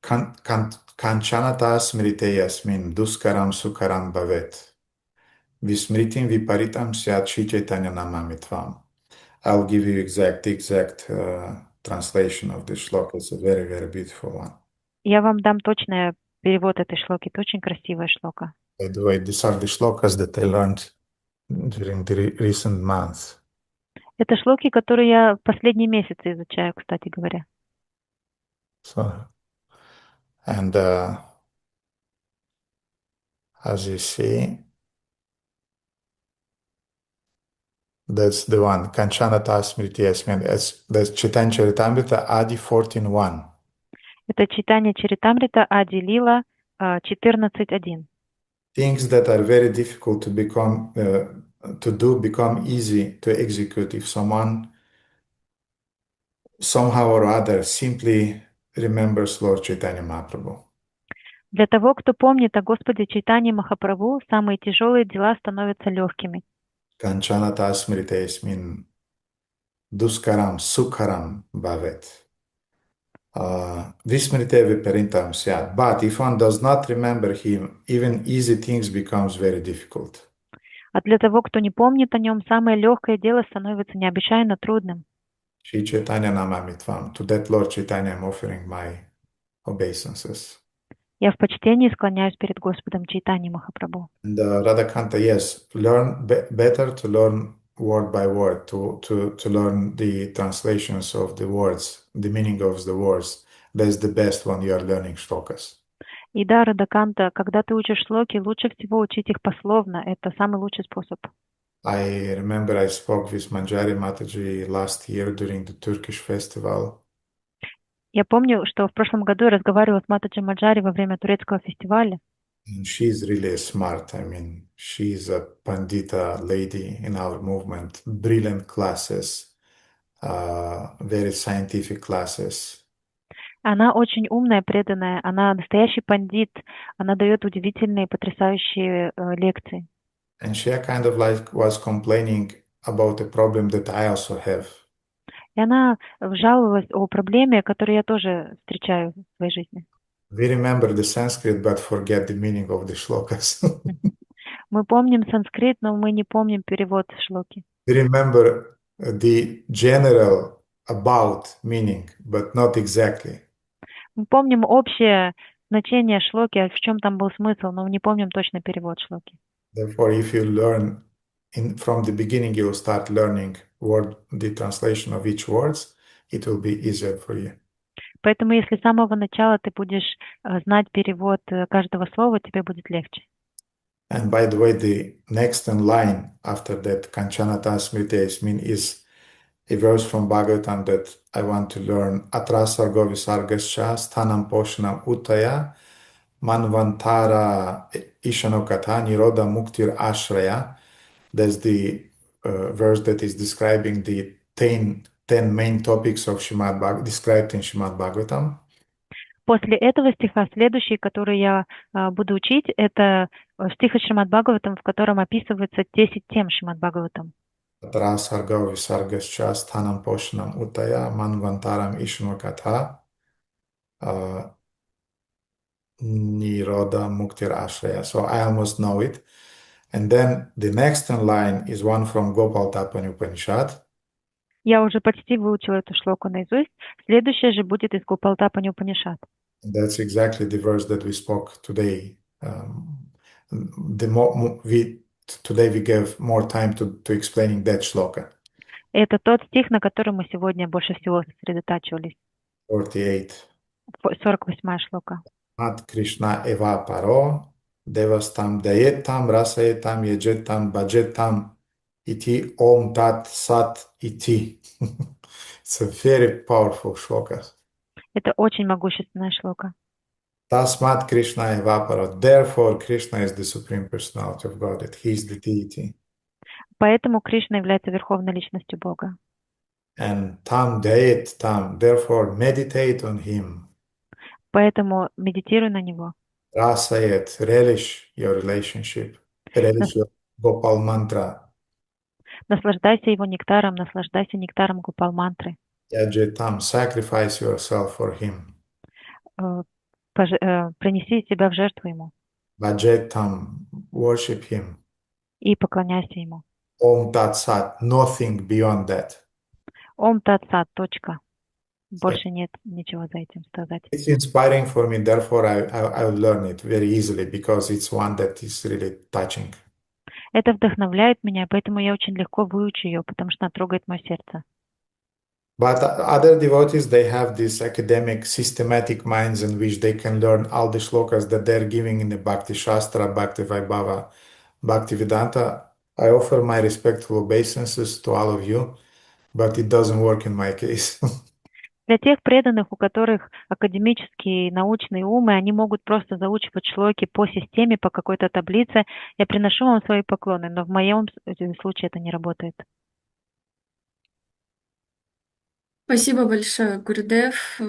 Kanchanata Smrite Yasmin, Duskaram Sukharam Bhavet. Vismritim Viparitam Syat Shri Chaitanya Namami Tvam. I'll give you exact translation of this shloka. It's a very, very beautiful one. Я вам дам точное перевод этой шлоки. Это очень красивая шлока. By the way, these are the shlokas that I learned during the recent months. Это шлоки, которые я последние месяцы изучаю, кстати говоря. So, and as you see, that's the one. Kanchanata Smriti Asmin. That's Chaitanya Charitamrita Adi 14.1. Это читание Чаритамрита Ади Лила 14.1. Things that are very difficult to become easy to execute if someone somehow or other simply remembers Lord Chaitanya Mahaprabhu. Для того, кто помнит о Господе Чайтанье Махапрабху, самые тяжелые дела становятся легкими. Kanchanata Smriti Asmin Duskaram Sukharam Bhavet. Vismrite Viparintam Syat. But if one does not remember him, even easy things becomes very difficult. А для того, кто не помнит о нем, самое легкое дело становится необычайно трудным. Shri Chaitanya Namamitvam. To that Lord Chaitanya I'm offering my obeisances. Я в почтении склоняюсь перед Господом Чайтанье Махапрабху. And Radhakanta, yes, better to learn word by word, to learn the translations of the words, the meaning of the words. That's the best when you are learning shlokas. И да, Радаканта, когда ты учишь шлоки, лучше всего учить их пословно. Это самый лучший способ. I remember I spoke with Manjari Mataji last year during the Turkish festival. Я помню, что в прошлом году я разговаривала с Матаджи Маджари во время турецкого фестиваля. And she's really smart. I mean, she's a Pandita lady in our movement. Brilliant classes, very scientific classes. Она очень умная, преданная, она настоящий пандит, она дает удивительные, потрясающие лекции. And she kind of like was complaining about a problem that I also have. И она жаловалась о проблеме, которую я тоже встречаю в своей жизни. We remember the Sanskrit, but forget the meaning of the shlokas. Мы помним санскрит, но мы не помним перевод шлоки. We remember the general about meaning, but not exactly. Мы помним общее значение шлоки, в чем там был смысл, но не помним точно перевод шлоки. Therefore, if you learn from the beginning, you will start learning the translation of each words, it will be easier for you. Поэтому, если с самого начала ты будешь знать перевод каждого слова, тебе будет легче. And by the way, the next in line after that, Kanchanata Smriti Asmin, is a verse from Bhagavatam that I want to learn. Atrasargo Visargascha Sthanam Poshanam Uttaya Manvantara Ishanokatha Niroda Muktir Ashraya. That's the verse that is describing the 10 main topics of Srimad Bhagavatam, described in Srimad Bhagavatam. После этого стиха следующий, который я буду учить, это стих из Шримад Бхагаватам, в котором описывается 10 тем Шримад Бхагаватам. Atrasargo Visargascha Sthanam Poshanam Uttaya Manvantaram Ishanokatha Niroda Muktir Ashraya. So I almost know it. And then the next in line is one from Gopalatapani Upanishad. Я уже почти выучила эту шлоку наизусть. Следующее же будет из Гопалатапани Упанишад. That's exactly the verse that we spoke today. Today we gave more time to explaining that shloka. Это тот стих, на котором мы сегодня больше всего сосредотачивались. 48. 48-я шлока. Mat Krishna eva paro devastam dayetam rasayetam yejetam bhajetam iti om tat sat iti. It's a very powerful shloka. Это очень могущественная шлока. Tasmat Krishna eva paro. Therefore, Krishna is the Supreme Personality of Godhead. He is the deity. Поэтому Кришна является верховной личностью Бога. And tam dayet tam. Therefore, meditate on him. Поэтому медитируй на него. Rasayet, relish your relationship. Relish your Gopal mantra. Наслаждайся его нектаром, наслаждайся нектаром Гопал-мантры. Yajetam, sacrifice yourself for him. Принеси себя в жертву ему. Bhajetam, worship him. И поклоняйся ему. Om Tat Sat, nothing beyond that. Ом Тат Сат, точка. больше нет ничего за этим сказать. It's inspiring for me, therefore I will learn it very easily because it's one that is really touching. Это вдохновляет меня, поэтому я очень легко выучу ее, потому что она трогает мое сердце. But other devotees, they have these academic, systematic minds in which they can learn all the shlokas that they're giving in the Bhakti Shastra, Bhakti Vaibhava, Bhakti Vedanta. I offer my respectful obeisances to all of you, but it doesn't work in my case. Для тех преданных, у которых академические научные умы, они могут просто заучивать шлоки по системе, по какой-то таблице. Я приношу вам свои поклоны, но в моем случае это не работает. Спасибо большое, Гурдев.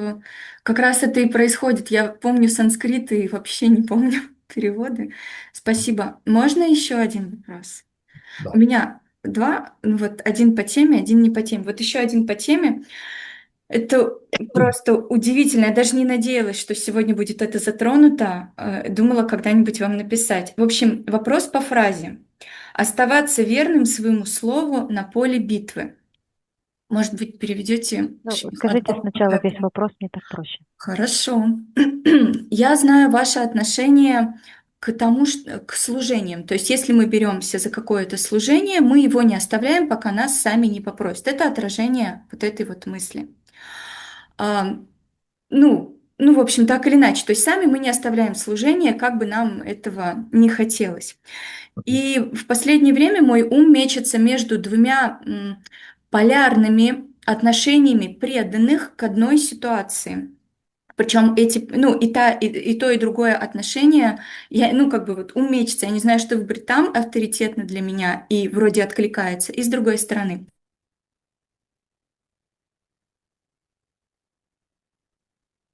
Как раз это и происходит. Я помню санскрит и вообще не помню переводы. Спасибо. Можно еще один вопрос? Да. У меня два, вот один по теме, один не по теме. Вот еще один по теме. Это просто удивительно. Я даже не надеялась, что сегодня будет это затронуто. Думала когда-нибудь вам написать. В общем, вопрос по фразе. Оставаться верным своему слову на поле битвы. Может быть, переведете? Скажите сначала весь вопрос, мне так проще. Хорошо. Я знаю ваше отношение к тому, к служениям. То есть, если мы беремся за какое-то служение, мы его не оставляем, пока нас сами не попросят. Это отражение вот этой вот мысли. В общем, так или иначе. То есть, сами мы не оставляем служение, как бы нам этого не хотелось. И в последнее время мой ум мечется между двумя полярными отношениями преданных к одной ситуации. Причем и то, и другое отношение, ум мечется, я не знаю, что выбрать там авторитетно для меня и вроде откликается, и с другой стороны.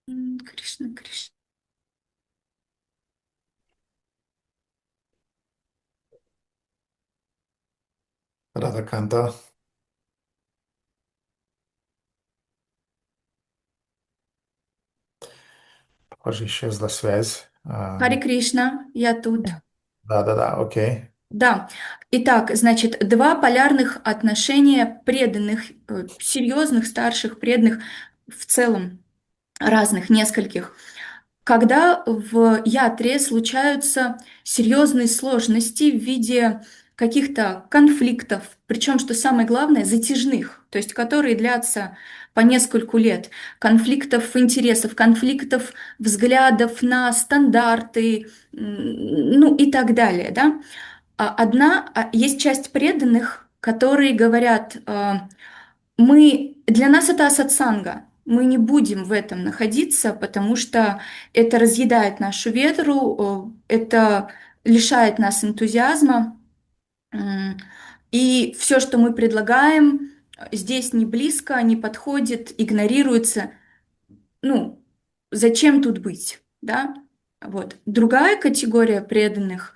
Кришна. Радаканта. Похоже, исчезла связь. Харе Кришна, я тут. Да, окей. Да. Итак, значит, два полярных отношения преданных, серьезных, старших преданных, в целом разных, нескольких. Когда в ятре случаются серьезные сложности в виде каких-то конфликтов, причем, что самое главное, затяжных, то есть которые длятся по нескольку лет, конфликтов интересов, конфликтов взглядов на стандарты, и так далее, да. Есть часть преданных, которые говорят, для нас это асатсанга, мы не будем в этом находиться, потому что это разъедает нашу веру, это лишает нас энтузиазма, и все, что мы предлагаем, здесь не близко, не подходит, игнорируется. Зачем тут быть, да? Вот. Другая категория преданных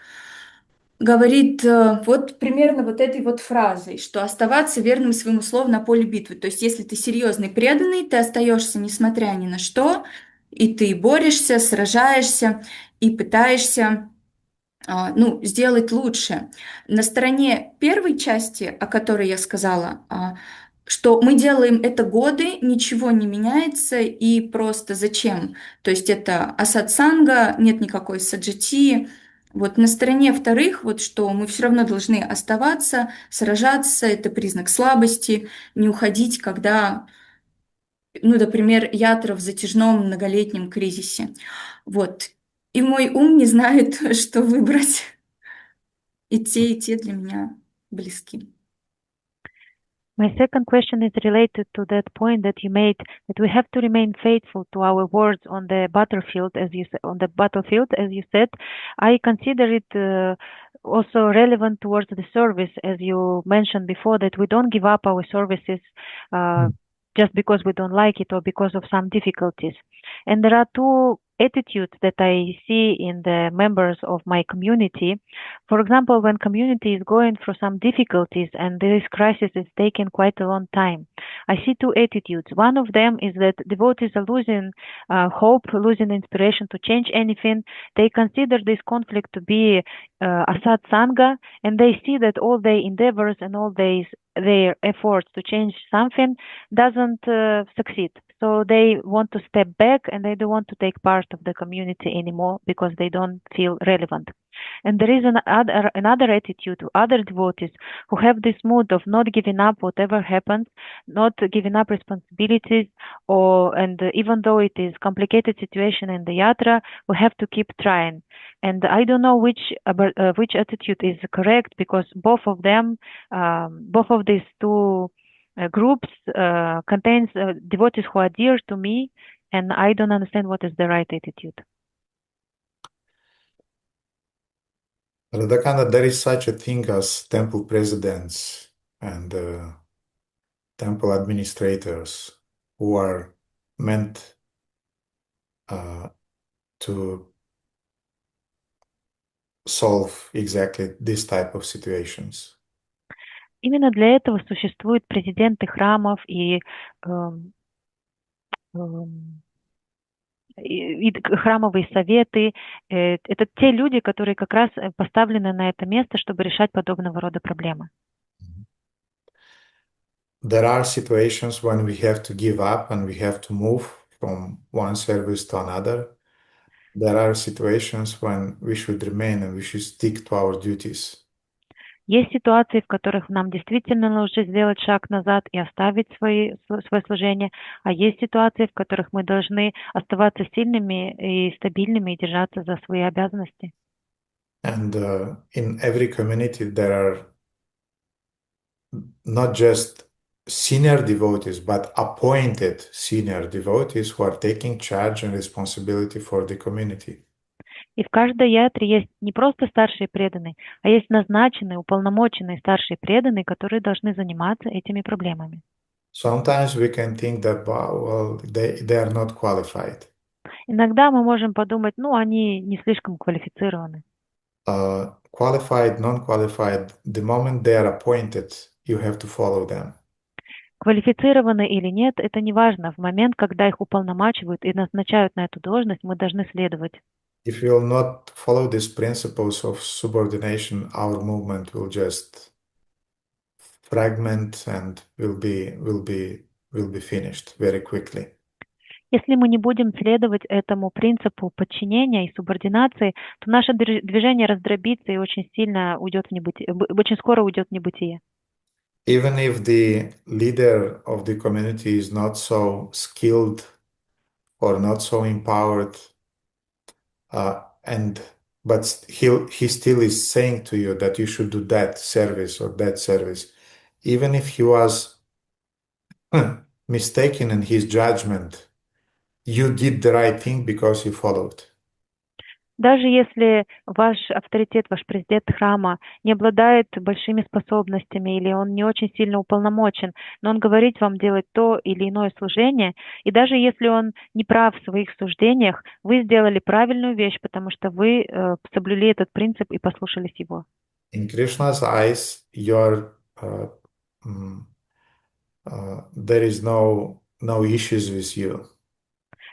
говорит вот примерно вот этой вот фразой, что оставаться верным своему слову на поле битвы. То есть, если ты серьезный, преданный, ты остаешься несмотря ни на что, и ты борешься, сражаешься и пытаешься сделать лучше. На стороне первой части, о которой я сказала, что мы делаем это годы, ничего не меняется, и просто зачем? То есть это асатсанга, нет никакой саджати. Вот на стороне вторых, вот что мы все равно должны оставаться, сражаться, это признак слабости, не уходить, когда, например, ятра в затяжном многолетнем кризисе. Вот. И мой ум не знает, что выбрать. И те для меня близки. My second question is related to that point that you made, that we have to remain faithful to our words on the battlefield, as you said. I consider it also relevant towards the service, as you mentioned before, that we don't give up our services just because we don't like it or because of some difficulties. And there are two attitudes that I see in the members of my community. For example, when community is going through some difficulties and this crisis is taking quite a long time, I see two attitudes. One of them is that devotees are losing hope, losing inspiration to change anything. They consider this conflict to be asat sangha, and they see that all their endeavors and all their efforts to change something doesn't succeed. so they want to step back and they don't want to take part of the community anymore because they don't feel relevant. And there is another attitude to other devotees who have this mood of not giving up whatever happens, not giving up responsibilities, and even though it is complicated situation in the yatra, we have to keep trying. And I don't know which attitude is correct, because both of these two groups contains devotees who are dear to me, and I don't understand what is the right attitude. Radhakanda, there is such a thing as temple presidents and temple administrators who are meant to solve exactly this type of situations. Именно для этого существуют президенты храмов и храмовые советы. Это те люди, которые как раз поставлены на это место, чтобы решать подобного рода проблемы. There are situations when we have to give up and we have to move from one service to another. There are situations when we should remain and we should stick to our duties. Есть ситуации, в которых нам действительно нужно сделать шаг назад и оставить свое служение, а есть ситуации, в которых мы должны оставаться сильными и стабильными и держаться за свои обязанности. And in every community there are not just senior devotees, but appointed senior devotees who are taking charge and responsibility for the community. И в каждой ятре есть не просто старшие преданные, а есть назначенные, уполномоченные старшие преданные, которые должны заниматься этими проблемами. Sometimes we can think that, well, they are not qualified. Иногда мы можем подумать, они не слишком квалифицированы. Qualified, non-qualified, the moment they are appointed, you have to follow them. Квалифицированы или нет, это не важно. В момент, когда их уполномачивают и назначают на эту должность, мы должны следовать. If we will not follow these principles of subordination, our movement will just fragment and will be finished very quickly. Если мы не будем следовать этому принципу подчинения и субординации, то наше движение раздробится и очень сильно уйдет в небытие, очень скоро уйдет в небытие. Even if the leader of the community is not so skilled or not so empowered, but he still is saying to you that you should do that service or that service, even if he was mistaken in his judgment, you did the right thing because you followed. Даже если ваш авторитет, ваш президент храма не обладает большими способностями или он не очень сильно уполномочен, но он говорит вам делать то или иное служение, и даже если он не прав в своих суждениях, вы сделали правильную вещь, потому что вы соблюли этот принцип и послушались его. In Krishna's eyes, there is no issues with you.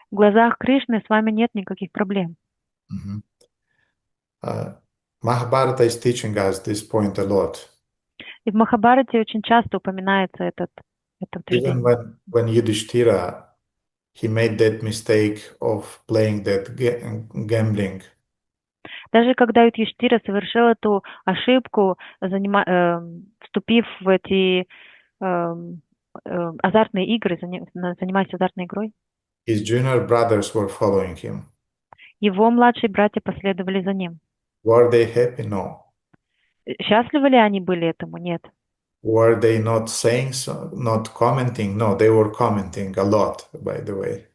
В глазах Кришны с вами нет никаких проблем. Mahabharata is teaching us this point a lot. И в Махабхарате очень часто упоминается это Even утверждение. when Yudhishthira, he made that mistake of playing that gambling. Даже когда Юдхиштира совершил эту ошибку, вступив в эти азартные игры, занимаясь азартной игрой, His junior brothers were following him. его младшие братья последовали за ним. Were they happy? No. Счастливы ли они были этому? Нет. Were they not saying so, not commenting? No, they were commenting a lot, by the way.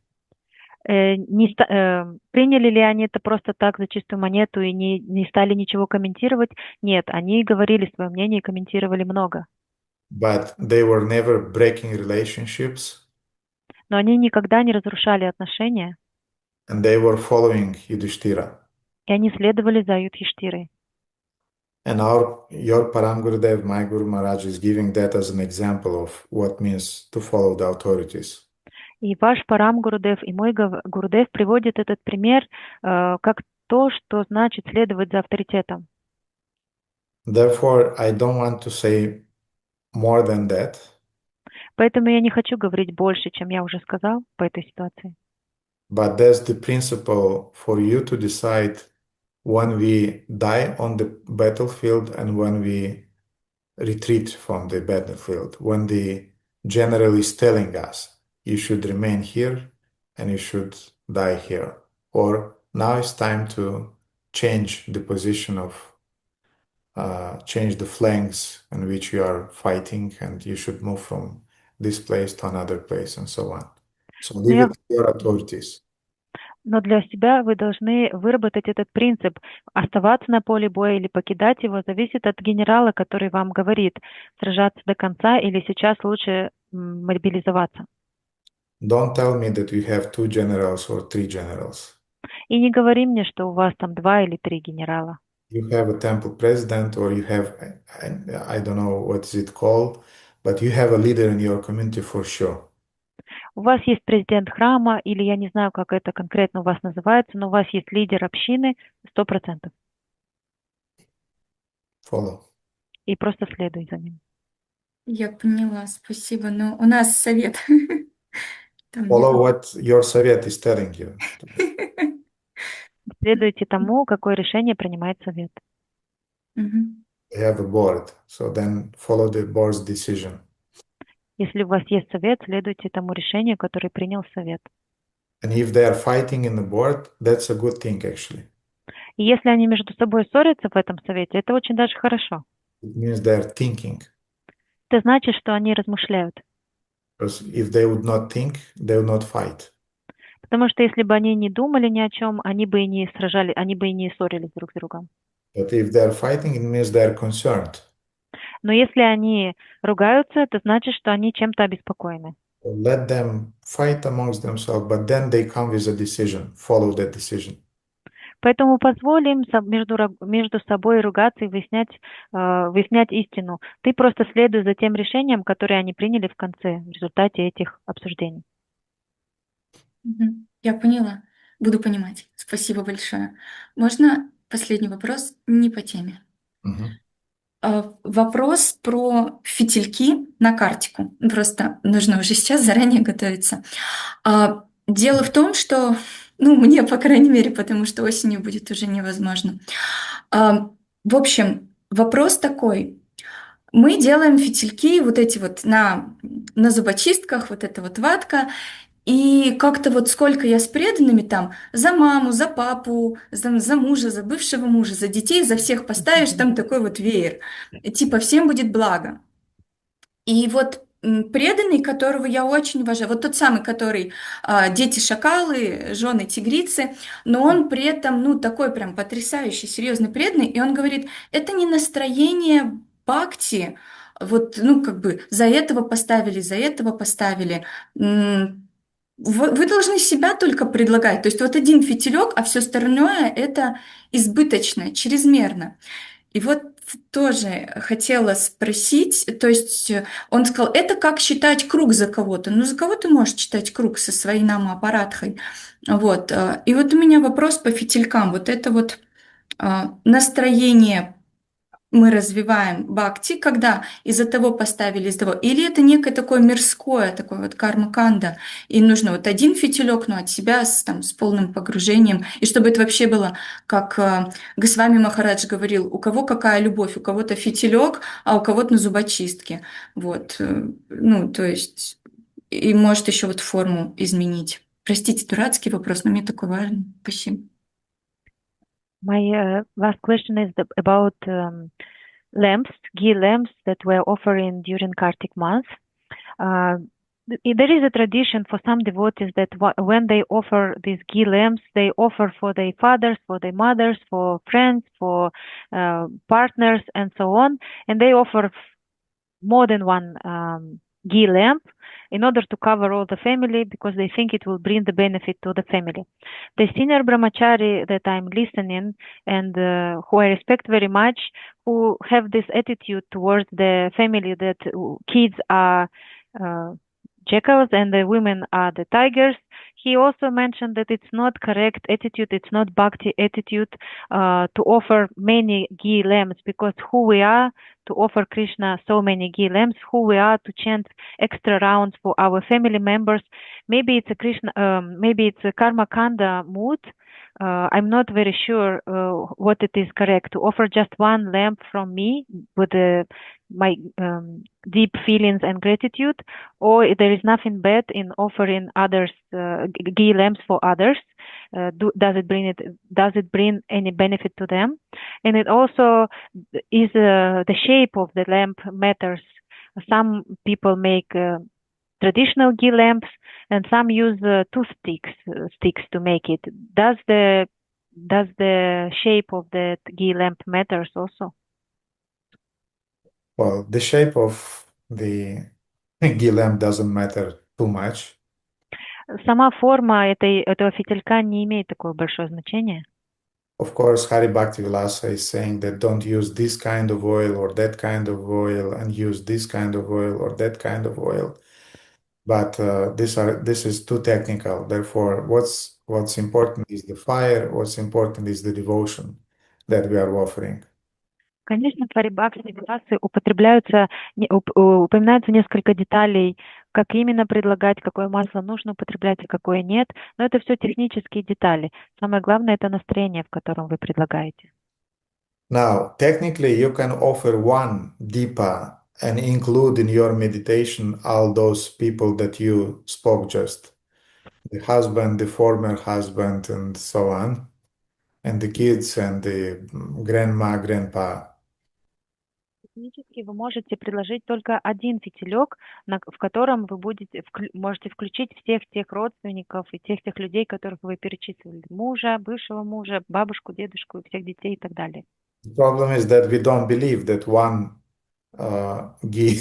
Приняли ли они это просто так за чистую монету и не стали ничего комментировать? Нет, они говорили свое мнение и комментировали много. But they were never breaking relationships. Но они никогда не разрушали отношения. And they were following Yudhishthira. И они следовали за Юдхиштирой. And your Param Gurudev, my Guru Maharaj, is giving that as an example of what means to follow the authorities. И ваш Парам Гурудев и мой Гурудев приводят этот пример как то, что значит следовать за авторитетом. Therefore, I don't want to say more than that. Поэтому я не хочу говорить больше, чем я уже сказал по этой ситуации. But that's the principle for you to decide when we die on the battlefield and when we retreat from the battlefield. When the general is telling us, you should remain here and you should die here. Or now it's time to change the position of, change the flanks in which you are fighting and you should move from this place to another place and so on. So leave it to your authorities. Но для себя вы должны выработать этот принцип. Оставаться на поле боя или покидать его зависит от генерала, который вам говорит, сражаться до конца или сейчас лучше мобилизоваться. Don't tell me that you have 2 generals or 3 generals. И не говори мне, что у вас там 2 или 3 генерала. You have a temple president or you have, I don't know what is it called, but you have a leader in your community for sure. У вас есть президент храма, или я не знаю, как это конкретно у вас называется, но у вас есть лидер общины 100%. Follow. И просто следуй за ним. Я поняла, спасибо. Но у нас совет. Follow what your совет is telling you. Следуйте тому, какое решение принимает совет. They have a board, so then follow the board's decision. Если у вас есть совет, следуйте тому решению, которое принял совет. And if they are fighting in the board, that's a good thing actually. И если они между собой ссорятся в этом совете, это очень даже хорошо. It means they are thinking. Это значит, что они размышляют. Because if they would not think, they would not fight. Потому что если бы они не думали ни о чем, они бы и не сражались, они бы и не ссорились друг с другом. But if they are fighting, it means they are concerned. Но если они ругаются, это значит, что они чем-то обеспокоены. So let them fight amongst themselves, but then they come with a decision. Follow that decision. Поэтому позволим между собой ругаться и выяснять истину. Ты просто следуй за тем решением, которое они приняли в конце, в результате этих обсуждений. Я поняла. Буду понимать. Спасибо большое. Можно последний вопрос не по теме? Вопрос про фитильки на картику. Просто нужно уже сейчас заранее готовиться. Дело в том, что, мне, по крайней мере, потому что осенью будет уже невозможно. В общем, вопрос такой. Мы делаем фитильки вот эти вот на зубочистках, вот эта вот ватка. И как-то вот сколько я с преданными там, за маму, за папу, за мужа, за бывшего мужа, за детей, за всех поставишь там такой вот веер. Типа всем будет благо. И вот преданный, которого я очень уважаю, вот тот самый, который дети-шакалы, жены тигрицы, но он при этом, такой прям потрясающий, серьезный преданный, и он говорит, это не настроение бхакти, вот, за этого поставили, за этого поставили. Вы должны себя только предлагать. То есть вот один фитилек, а все остальное это избыточно, чрезмерно. И вот тоже хотела спросить, то есть он сказал, это как считать круг за кого-то. За кого ты можешь считать круг со своей намапарадхой? Вот. И вот у меня вопрос по фитилькам. Вот это вот настроение мы развиваем бхакти, когда из-за того поставили, из-за того. Или это некое такое мирское, такое вот карма-канда, и нужно вот один фитилек, но от себя с полным погружением, и чтобы это вообще было, как Госвами Махарадж говорил, у кого какая любовь, у кого-то фитилек, а у кого-то на зубочистке. Вот, то есть, и может еще вот форму изменить. Простите, дурацкий вопрос, но мне такой важный. Спасибо. My last question is about lamps, ghee lamps that were offering during Kartik month. There is a tradition for some devotees that when they offer these ghee lamps, they offer for their fathers, for their mothers, for friends, for partners, and so on. And they offer more than one ghee lamp in order to cover all the family because they think it will bring the benefit to the family. The senior brahmachari that I'm listening and who I respect very much, who have this attitude towards the family that kids are jackals and the women are the tigers. He also mentioned that it's not correct attitude, it's not bhakti attitude to offer many ghee lamps, because who we are to offer Krishna so many ghee lamps, who we are to chant extra rounds for our family members. Maybe it's a maybe it's a karma kanda mood. I'm not very sure what it is correct to offer just one lamp from me with my deep feelings and gratitude, or there is nothing bad in offering others ghee lamps for others. Does it bring any benefit to them? And it also is the shape of the lamp matters. Some people make traditional ghee lamps, and some use sticks to make it. Does the shape of the ghee lamp matters also? Well, the shape of the ghee lamp doesn't matter too much. Сама форма этого фитилька не имеет такое большое значение. Of course, Hari Bhaktivilasa is saying that don't use this kind of oil or that kind of oil, and use this kind of oil or that kind of oil. But this is too technical. Therefore, what's important is the fire. What's important is the devotion that we are offering. Конечно, в Хари Бхакти Виласы упоминаются несколько деталей, как именно предлагать, какое масло нужно употреблять, а какое нет. Но это все технические детали. Самое главное — это настроение, в котором вы предлагаете. Now, technically, you can offer one dipa and include in your meditation all those people that you spoke just. The husband, the former husband, and so on. And the kids, and the grandma, grandpa. Технически вы можете предложить только один фитилек, в котором вы можете включить всех тех родственников и тех людей, которых вы перечислили. Мужа, бывшего мужа, бабушку, дедушку, всех детей и так далее. The problem is that we don't believe that one ghee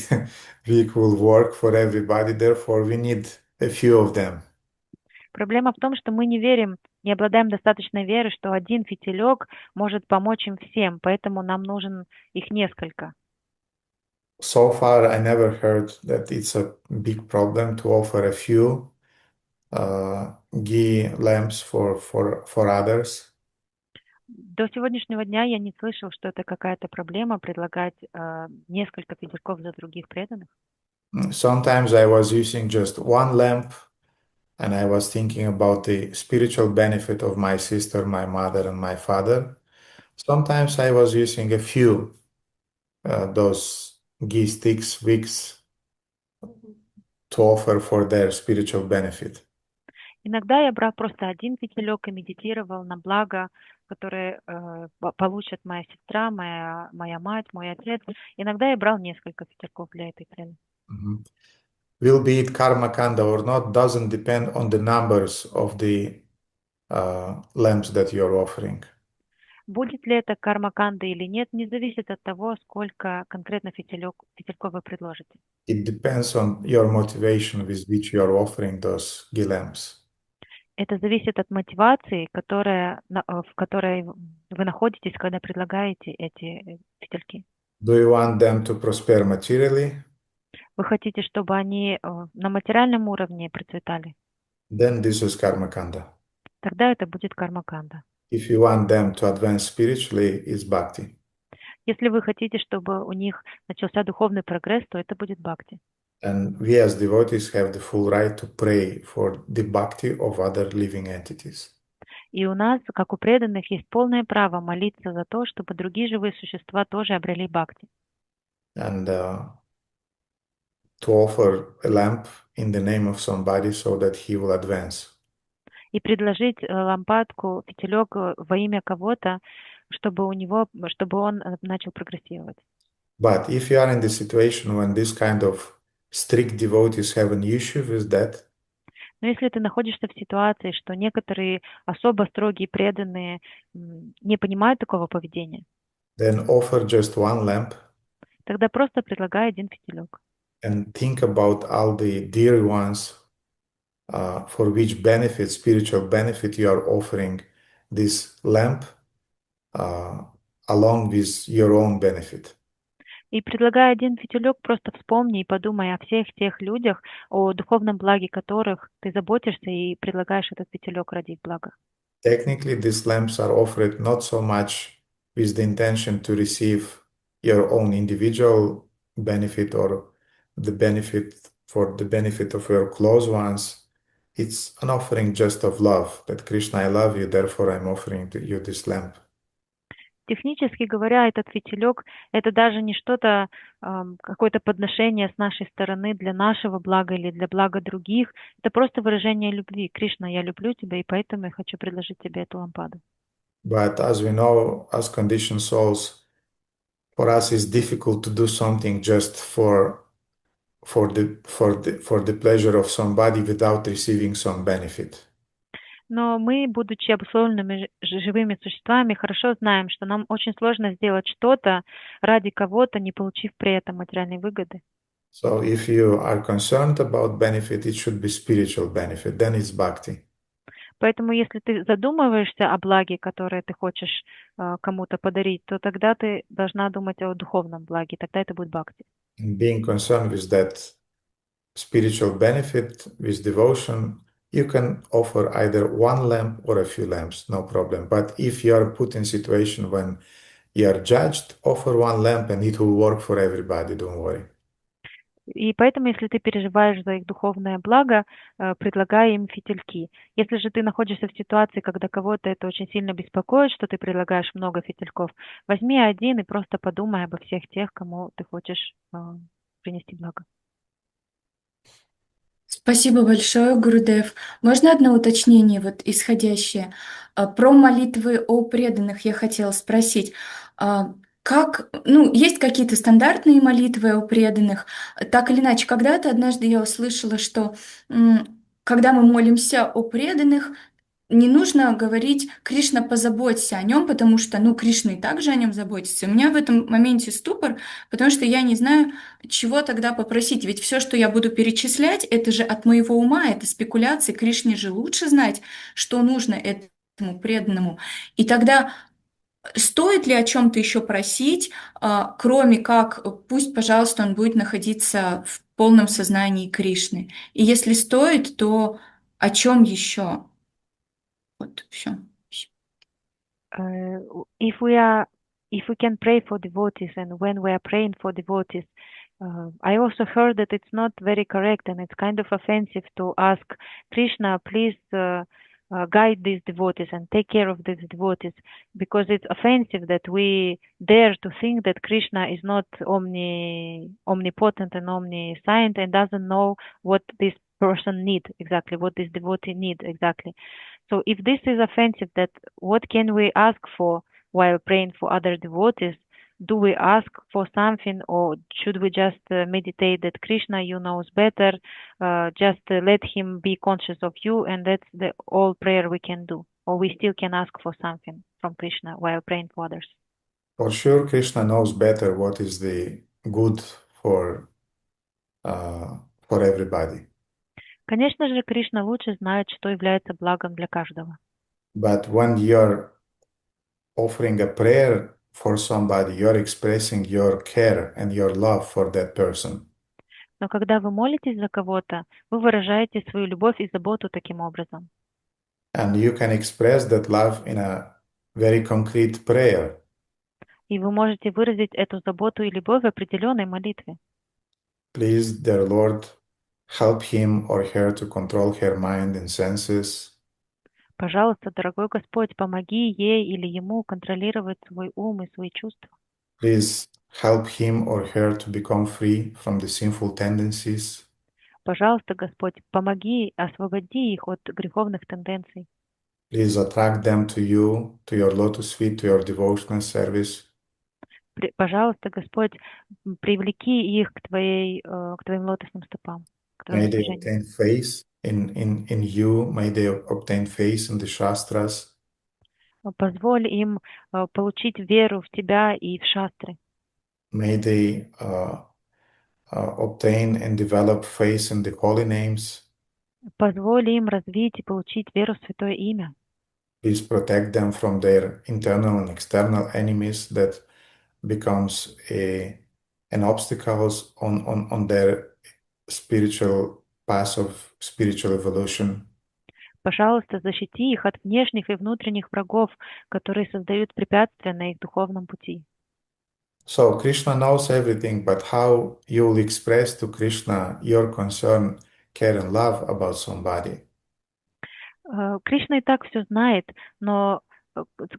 wick will work for everybody. Therefore, we need a few of them. Проблема в том, что мы не верим, не обладаем достаточной верой, что один фитилек может помочь им всем, поэтому нам нужен их несколько. So far, I never heard that it's a big problem to offer a few ghee lamps for others. До сегодняшнего дня я не слышал, что это какая-то проблема предлагать несколько фитильков за других преданных. Sometimes I was using just one lamp, and I was thinking about the spiritual benefit of my sister, my mother, and my father. Sometimes I was using a few those ghee sticks, wicks, to offer for their spiritual benefit. Иногда я брал просто один фитилек и медитировал на благо, которые получат моя сестра, моя мать, мой отец. Иногда я брал несколько фитильков для этой цели. Will be it karma kanda or not doesn't depend on the numbers of the lamps that you're offering. Будет ли это карма канда или нет, не зависит от того, сколько конкретно фитильков вы предложите. It depends on your motivation with which you're offering those ghee lamps. Это зависит от мотивации, в которой вы находитесь, когда предлагаете эти фитильки. Do you want them to prosper materially? Вы хотите, чтобы они на материальном уровне процветали? Then this is karma kanda. Тогда это будет карма канда. If you want them to advance spiritually, it's bhakti. Если вы хотите, чтобы у них начался духовный прогресс, то это будет бхакти. And we as devotees have the full right to pray for the bhakti of other living entities. И у нас, как у преданных, есть полное право молиться за то, чтобы другие живые существа тоже обрели бхакти. And to offer a lamp in the name of somebody so that he will advance. И предложить лампадку, фитилек во имя кого-то, чтобы он начал прогрессировать. But if you are in the situation when this kind of strict devotees have an issue with that, но если ты находишься в ситуации, что некоторые особо строгие преданные не понимают такого поведения, then offer just one lamp. Тогда просто предлагай один фитилек. And think about all the dear ones for which benefit, spiritual benefit, you are offering this lamp along with your own benefit. И предлагая один фитилек, просто вспомни и подумай о всех тех людях, о духовном благе которых ты заботишься и предлагаешь этот фитилек ради их блага. Technically, these lamps are offered not so much with the intention to receive your own individual benefit or the benefit for the benefit of your close ones. It's an offering just of love that Krishna, I love you, therefore I'm offering to you this lamp. Технически говоря, этот фитилек — это даже не что-то, какое-то подношение с нашей стороны для нашего блага или для блага других. Это просто выражение любви. Кришна, я люблю тебя, и поэтому я хочу предложить тебе эту лампаду. But as we know, as conditioned souls, for us it's difficult to do something just for the pleasure of somebody without receiving some benefit. Но мы, будучи обусловленными живыми существами, хорошо знаем, что нам очень сложно сделать что-то ради кого-то, не получив при этом материальной выгоды. So if you are concerned about benefit, it should be spiritual benefit, then it's bhakti. Поэтому, если ты задумываешься о благе, которое ты хочешь кому-то подарить, то тогда ты должна думать о духовном благе, тогда это будет бхакти. And being concerned with that spiritual benefit, with devotion, you can offer either one lamp or a few lamps, no problem. But if you are put in a situation when you are judged, offer one lamp and it will work for everybody, don't worry. И поэтому, если ты переживаешь за их духовное благо, предлагай им фитильки. Если же ты находишься в ситуации, когда кого-то это очень сильно беспокоит, что ты предлагаешь много фитильков, возьми один и просто подумай обо всех тех, кому ты хочешь принести благо. Спасибо большое, Гурудев. Можно одно уточнение, вот исходящее? Про молитвы о преданных я хотела спросить. Как, ну, есть какие-то стандартные молитвы о преданных? Так или иначе, когда-то однажды я услышала, что когда мы молимся о преданных, не нужно говорить «Кришна, позаботься о нем», потому что, ну, Кришна и также о нем заботится. У меня в этом моменте ступор, потому что я не знаю, чего тогда попросить. Ведь все, что я буду перечислять, это же от моего ума, это спекуляции. Кришне же лучше знать, что нужно этому преданному. И тогда стоит ли о чем-то еще просить, кроме как «пусть, пожалуйста, он будет находиться в полном сознании Кришны». И если стоит, то о чем еще? Вот, все. If we can pray for devotees, and when we are praying for devotees, I also heard that it's not very correct and it's kind of offensive to ask Krishna, please guide these devotees and take care of these devotees, because it's offensive that we dare to think that Krishna is not omnipotent and omniscient and doesn't know what this person need exactly, what this devotee need exactly. So if this is offensive, that what can we ask for while praying for other devotees? Do we ask for something, or should we just meditate that Krishna, you knows better, just let him be conscious of you, and that's the all prayer we can do? Or we still can ask for something from Krishna while praying for others? For sure, Krishna knows better what is the good for everybody. Конечно же, Кришна лучше знает, что является благом для каждого. But when you're offering a prayer for somebody, you're expressing your care and your love for that person. Но когда вы молитесь за кого-то, вы выражаете свою любовь и заботу таким образом. And you can express that love in a very concrete prayer. И вы можете выразить эту заботу и любовь в определенной молитве. Please, dear Lord, help him or her to control her mind and senses. Пожалуйста, дорогой Господь, помоги ей или ему контролировать свой ум и свои чувства. Please help him or her to become free from the sinful tendencies. Пожалуйста, Господь, помоги, освободи их от греховных тенденций. Please attract them to you, to your lotus feet, to your devotional service. Пожалуйста, Господь, привлеки их к твоим лотосным стопам, к твоему May they служению. obtain faith in you. May they obtain faith in the Shastras. Позволь им получить веру в Тебя и в шастры. May they obtain and develop faith in the holy names. Позволь им развить и получить веру в Святое Имя. Please protect them from their internal and external enemies that becomes a and obstacles on their spiritual path of spiritual evolution. Пожалуйста, защити их от внешних и внутренних врагов, которые создают препятствия на их духовном пути. So Krishna knows everything, but how you will express to Krishna your concern, care and love about somebody? Кришна и так все знает, но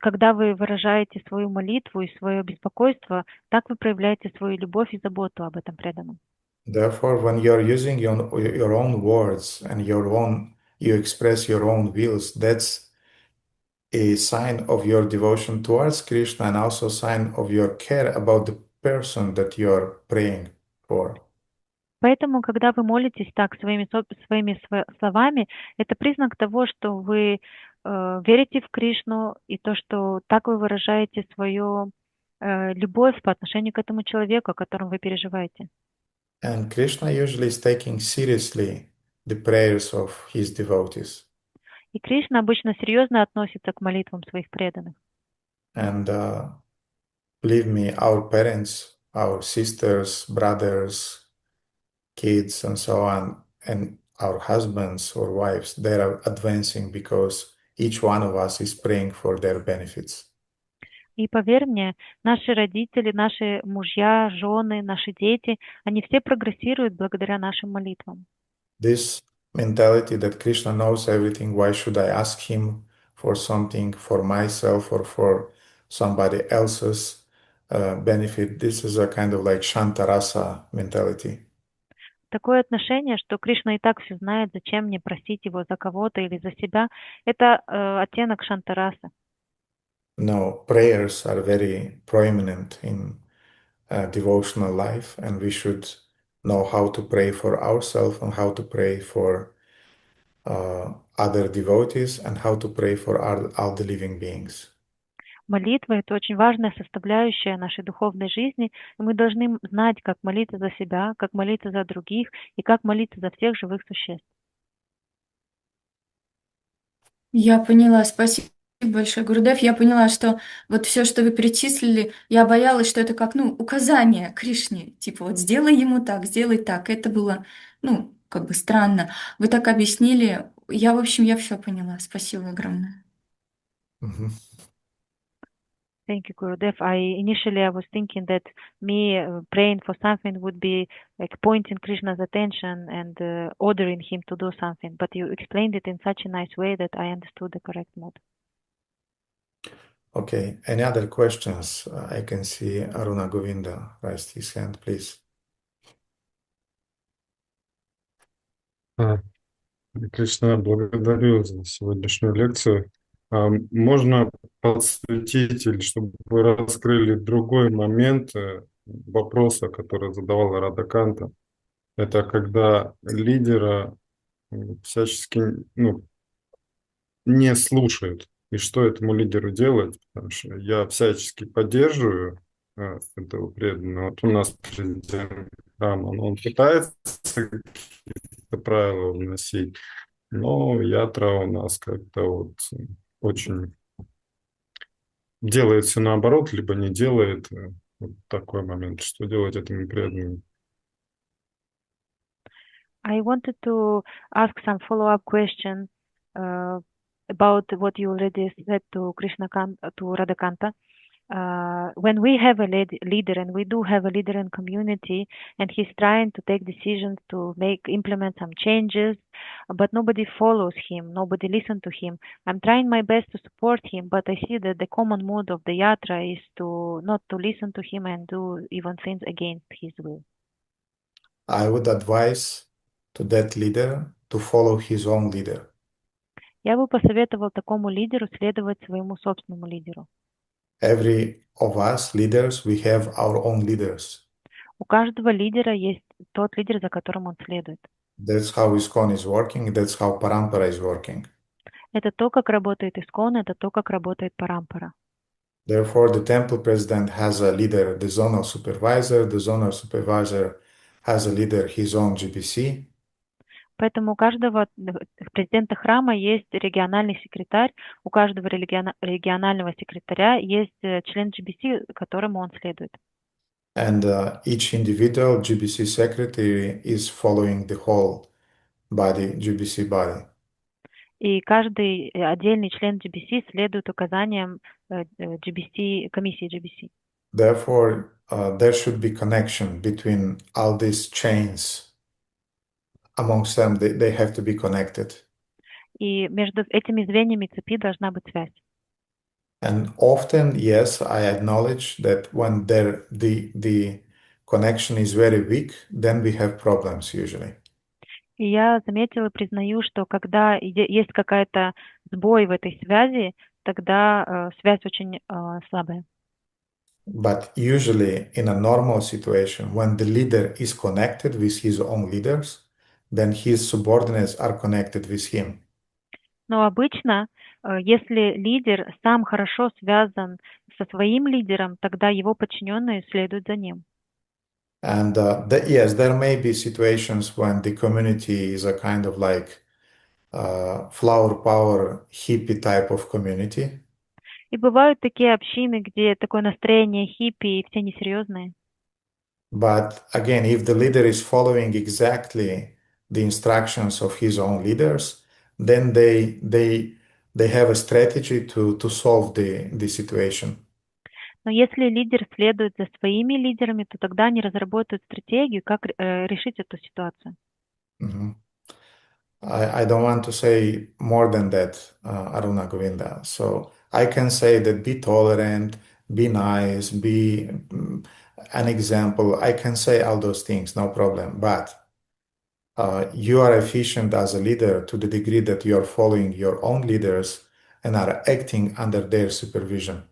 когда вы выражаете свою молитву и свое беспокойство, так вы проявляете свою любовь и заботу об этом преданном. Therefore, when you're using your own words and you express your own wills, that's a sign of your devotion towards Krishna and also a sign of your care about the person that you're praying for. Поэтому, когда вы молитесь так своими словами, это признак того, что вы верите в Кришну и то, что так вы выражаете свою любовь по отношению к этому человеку, о котором вы переживаете. And Krishna usually is taking seriously the prayers of his devotees. И Кришна обычно серьезно относится к молитвам своих преданных. And believe me, our parents, our sisters, brothers, kids, and so on, and our husbands or wives, they are advancing because each one of us is praying for their benefits. И поверь мне, наши родители, наши мужья, жены, наши дети, они все прогрессируют благодаря нашим молитвам. This mentality that Krishna knows everything, why should I ask him for something for myself or for somebody else's benefit? This is a kind of like Shantarasa mentality. Такое отношение, что Кришна и так все знает, зачем мне просить его за кого-то или за себя, это оттенок Шантарасы. No, prayers are very prominent in devotional life, and we should know how to pray for ourselves and how to pray for other devotees and how to pray for all the living beings. Молитва — это очень важная составляющая нашей духовной жизни, и мы должны знать, как молиться за себя, как молиться за других и как молиться за всех живых существ. Я поняла, спасибо большое, Гурудев. Я поняла, что вот все, что вы перечислили, я боялась, что это как, указание Кришне. Типа вот сделай ему так, сделай так. Это было, как бы странно. Вы так объяснили. В общем, я все поняла. Спасибо огромное. Thank you, Gurudev. Initially I was thinking that me praying for something would be like pointing Krishna's attention and ordering him to do something, but you explained it in such a nice way that I understood the correct mode. Okay, any other questions? I can see Aruna Govinda raised his hand, please. Кришна, благодарю за сегодняшнюю лекцию. Можно подсветить, или чтобы вы раскрыли другой момент вопроса, который задавала Радаканта. Это когда лидера всячески не слушают. И что этому лидеру делать? Потому что я всячески поддерживаю этого преданного. Вот у нас президент храма, он пытается какие-то правила вносить, но ятра у нас как-то вот очень делает все наоборот, либо не делает. Вот такой момент. Что делать этому преданному? I wanted to ask some follow-up question about what you already said to Radhakanta. When we have a leader, and we do have a leader in community, and he's trying to take decisions to implement some changes, but nobody follows him, nobody listens to him. I'm trying my best to support him, but I see that the common mood of the yatra is to not to listen to him and do even things against his will. I would advise to that leader to follow his own leader. Я бы посоветовал такому лидеру следовать своему собственному лидеру. Every of us leaders, we have our own leaders. У каждого лидера есть тот лидер, за которым он следует. That's how ISKCON is working. That's how Parampara is working. Это то, как работает ISKCON, это то, как работает Парампара. Therefore, the temple president has a leader, the zonal supervisor. The zonal supervisor has a leader, his own GBC. Поэтому у каждого президента храма есть региональный секретарь, у каждого регионального секретаря есть член GBC, которому он следует. And each individual GBC secretary is following the whole body, GBC body. И каждый отдельный член GBC следует указаниям GBC, комиссии GBC. Therefore, there should be connection between all these chains. Amongst them, they have to be connected. И между этими звеньями цепи должна быть связь. And often, yes, I acknowledge that when the connection is very weak, then we have problems usually. И я заметила и признаю, что когда есть какая-то сбой в этой связи, тогда связь очень слабая. But usually in a normal situation, when the leader is connected with his own leaders, then his subordinates are connected with him. Но обычно, если лидер сам хорошо связан со своим лидером, тогда его подчиненные следуют за ним. And yes, there may be situations when the community is a kind of like flower power hippie type of community. И бывают такие общины, где такое настроение хиппи, и все несерьезные. But again, if the leader is following exactly the instructions of his own leaders, then they have a strategy to solve the situation. Но если лидер следует за своими лидерами, то тогда они разработают стратегию, как решить эту ситуацию. Mhm. I don't want to say more than that, Aruna Govinda. So I can say that be tolerant, be nice, be an example. I can say all those things, no problem. But you are efficient as a leader to the degree that you are following your own leaders and are acting under their supervision.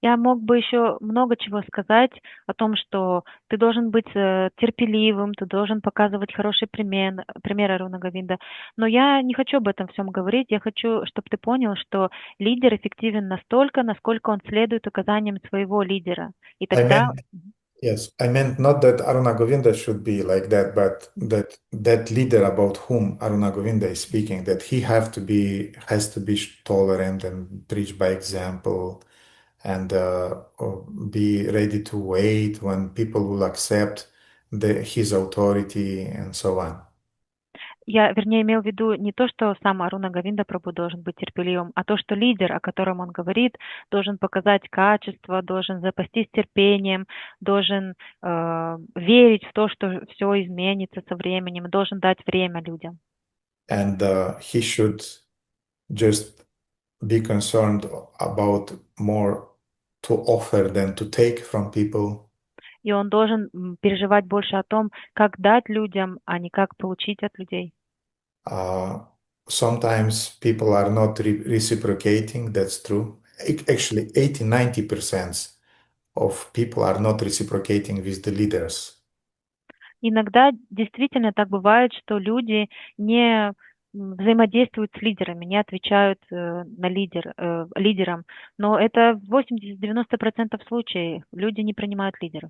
Я мог бы еще много чего сказать о том, что ты должен быть терпеливым, ты должен показывать хороший пример Аруна Говинда. Но я не хочу об этом всем говорить. Я хочу, чтобы ты понял, что лидер эффективен настолько, насколько он следует указаниям своего лидера. И тогда... Yes, I meant not that Aruna Govinda should be like that, but that leader about whom Aruna Govinda is speaking, that he has to be tolerant and preach by example, and be ready to wait when people will accept his authority and so on. Я, вернее, имел в виду не то, что сам Аруна Говинда Прабху должен быть терпеливым, а то, что лидер, о котором он говорит, должен показать качество, должен запастись терпением, должен верить в то, что все изменится со временем, должен дать время людям. And he should just be concerned about more to offer than to take from people. И он должен переживать больше о том, как дать людям, а не как получить от людей. Sometimes people are not reciprocating, that's true. Actually, 80-90% of people are not reciprocating with the leaders. Иногда действительно так бывает, что люди не взаимодействуют с лидерами, не отвечают на лидерам. Но это в 80-90% случаев люди не принимают лидеров.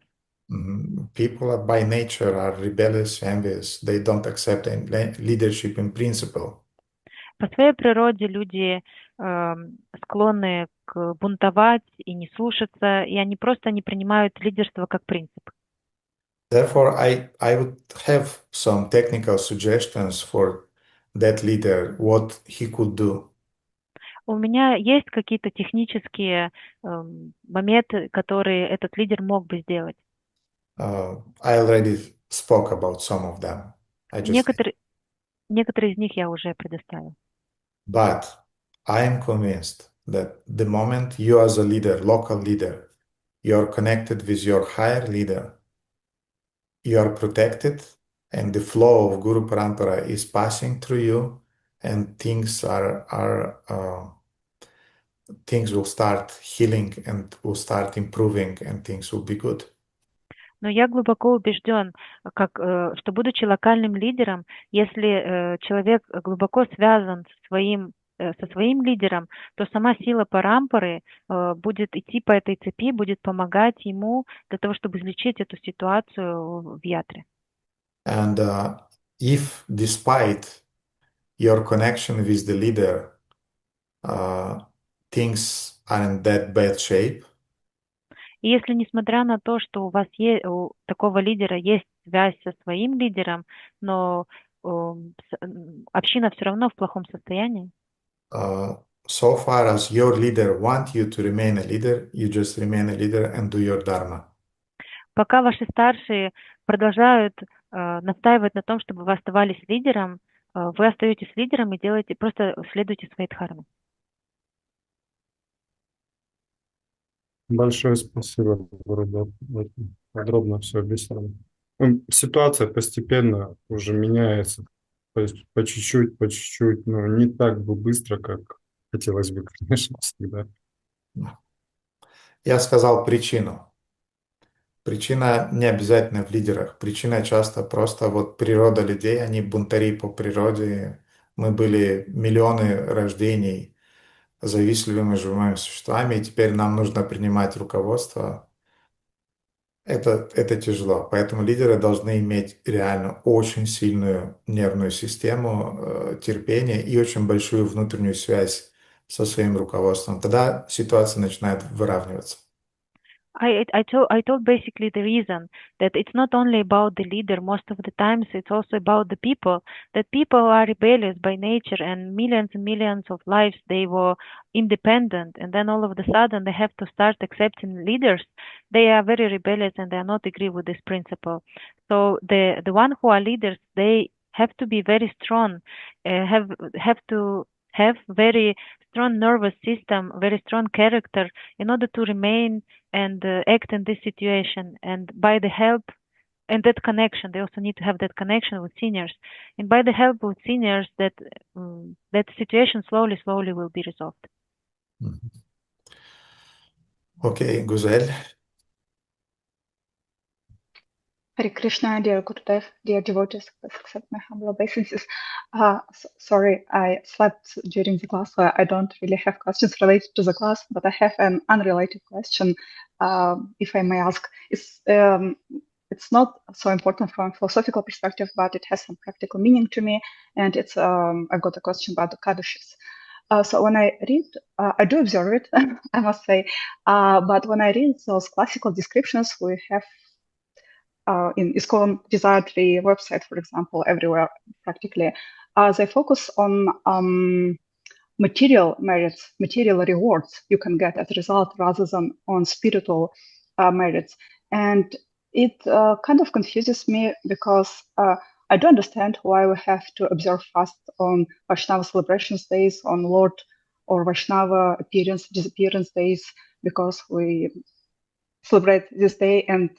People by nature are rebellious, envious. They don't accept leadership in principle. По своей природе люди склонны бунтовать и не слушаться, и они просто не принимают лидерство как принцип. Therefore, I would have some technical suggestions for that leader, what he could do. У меня есть какие-то технические моменты, которые этот лидер мог бы сделать. I already spoke about some of them. Некоторые из них я уже предоставил. But I am convinced that the moment you as a leader, local leader, you're connected with your higher leader, you are protected, and the flow of Guru Parampara is passing through you, and things things will start healing and will start improving, and things will be good. Но я глубоко убежден, что будучи локальным лидером, если человек глубоко связан со своим лидером, то сама сила парампары будет идти по этой цепи, будет помогать ему для того, чтобы излечить эту ситуацию в ятре. And if despite your connection with the leader, things are in that bad shape, И если, несмотря на то, что у вас у такого лидера есть связь со своим лидером, но община все равно в плохом состоянии, so far as your leader want you to remain a leader, you just remain a leader and do your dharma. пока ваши старшие продолжают настаивать на том, чтобы вы оставались лидером, вы остаетесь лидером и делаете, просто следуйте своей дхарме. Большое спасибо, Гуру, очень подробно все объяснили. Ну, ситуация постепенно уже меняется, то есть по чуть-чуть, но не так бы быстро, как хотелось бы, конечно, всегда. Я сказал причину. Причина не обязательно в лидерах. Причина часто просто вот природа людей, они бунтари по природе. Мы были миллионы рождений завистливыми живыми существами, и теперь нам нужно принимать руководство. Это тяжело. Поэтому лидеры должны иметь реально очень сильную нервную систему, терпение и очень большую внутреннюю связь со своим руководством. Тогда ситуация начинает выравниваться. I told basically the reason that it's not only about the leader, most of the times it's also about the people, that people are rebellious by nature and millions of lives they were independent, and then all of a sudden they have to start accepting leaders. They are very rebellious and they are not agree with this principle. So the one who are leaders, they have to be very strong, have to have very strong nervous system, very strong character in order to remain and act in this situation. And by the help and that connection, they also need to have that connection with seniors. And by the help with seniors, that situation slowly will be resolved. Okay, Guzel. Hare Krishna, dear Gurudev, dear devotees, please accept my humble obeisances. Sorry, I slept during the class, so I don't really have questions related to the class, but I have an unrelated question, if I may ask. It's not so important from a philosophical perspective, but it has some practical meaning to me, and it's I've got a question about the Kadashis. So when I read, I do observe it, I must say, but when I read those classical descriptions we have in ISKCON Desire Tree website, for example, everywhere practically, they focus on material merits, material rewards you can get as a result rather than on spiritual merits. And it kind of confuses me because I do understand why we have to observe fast on Vaishnava celebrations days, on Lord or Vaishnava appearance, disappearance days, because we celebrate this day and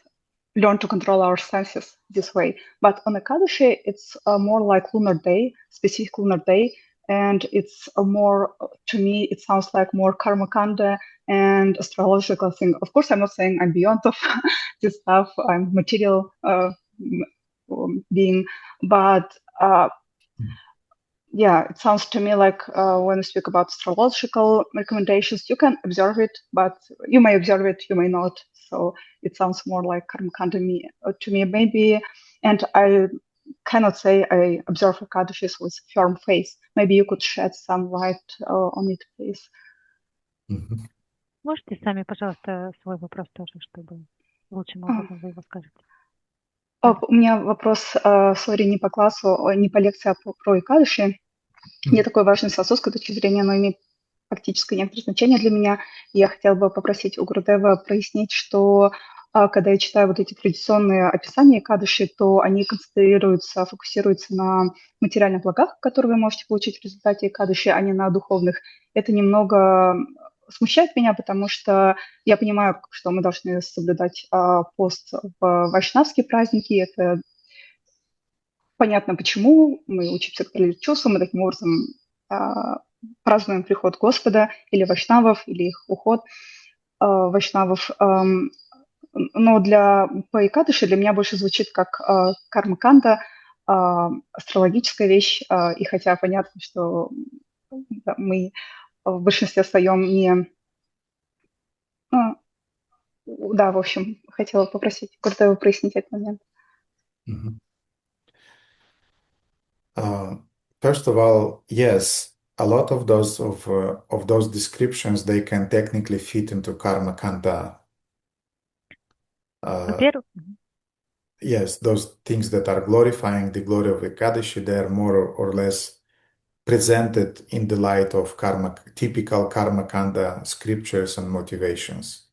learn to control our senses this way. But on Ekadashi, it's more like lunar day, specific lunar day, and it's a more, to me, it sounds like more karmakanda and astrological thing. Of course, I'm not saying I'm beyond of this stuff. I'm material being, but yeah, it sounds to me like when we speak about astrological recommendations, you can observe it, but you may observe it, you may not. So it sounds more like karmakanda to me, maybe. And I cannot say I observe Ekadashis with firm faith. Maybe you could shed some light on it, please. Можете сами, пожалуйста, свой вопрос тоже, чтобы лучшим образом вы его скажете. У меня вопрос, сори, не по классу, не по лекции, а про Экадаши. Не такой важный с философской точки зрения, но имеет фактическое некоторое значение для меня. Я хотела бы попросить у Гурудева прояснить, что когда я читаю вот эти традиционные описания Экадаши, то они концентрируются, фокусируются на материальных благах, которые вы можете получить в результате Экадаши, а не на духовных. Это немного смущает меня, потому что я понимаю, что мы должны соблюдать пост в вайшнавские праздники. Это понятно, почему. Мы учимся контролировать чувства, мы таким образом празднуем приход Господа или вайшнавов, или их уход вайшнавов. Но по Экадаши для меня больше звучит как карма-канда, астрологическая вещь. И хотя понятно, что мы в большинстве своем не... Да, в общем, хотела попросить Гурудева прояснить этот момент. First of all, yes, a lot of those descriptions, they can technically fit into karma kanda Во-первых, Yes, those things that are glorifying the glory of Ekadashi, they are more or less presented in the light of typical karma kanda scriptures and motivations.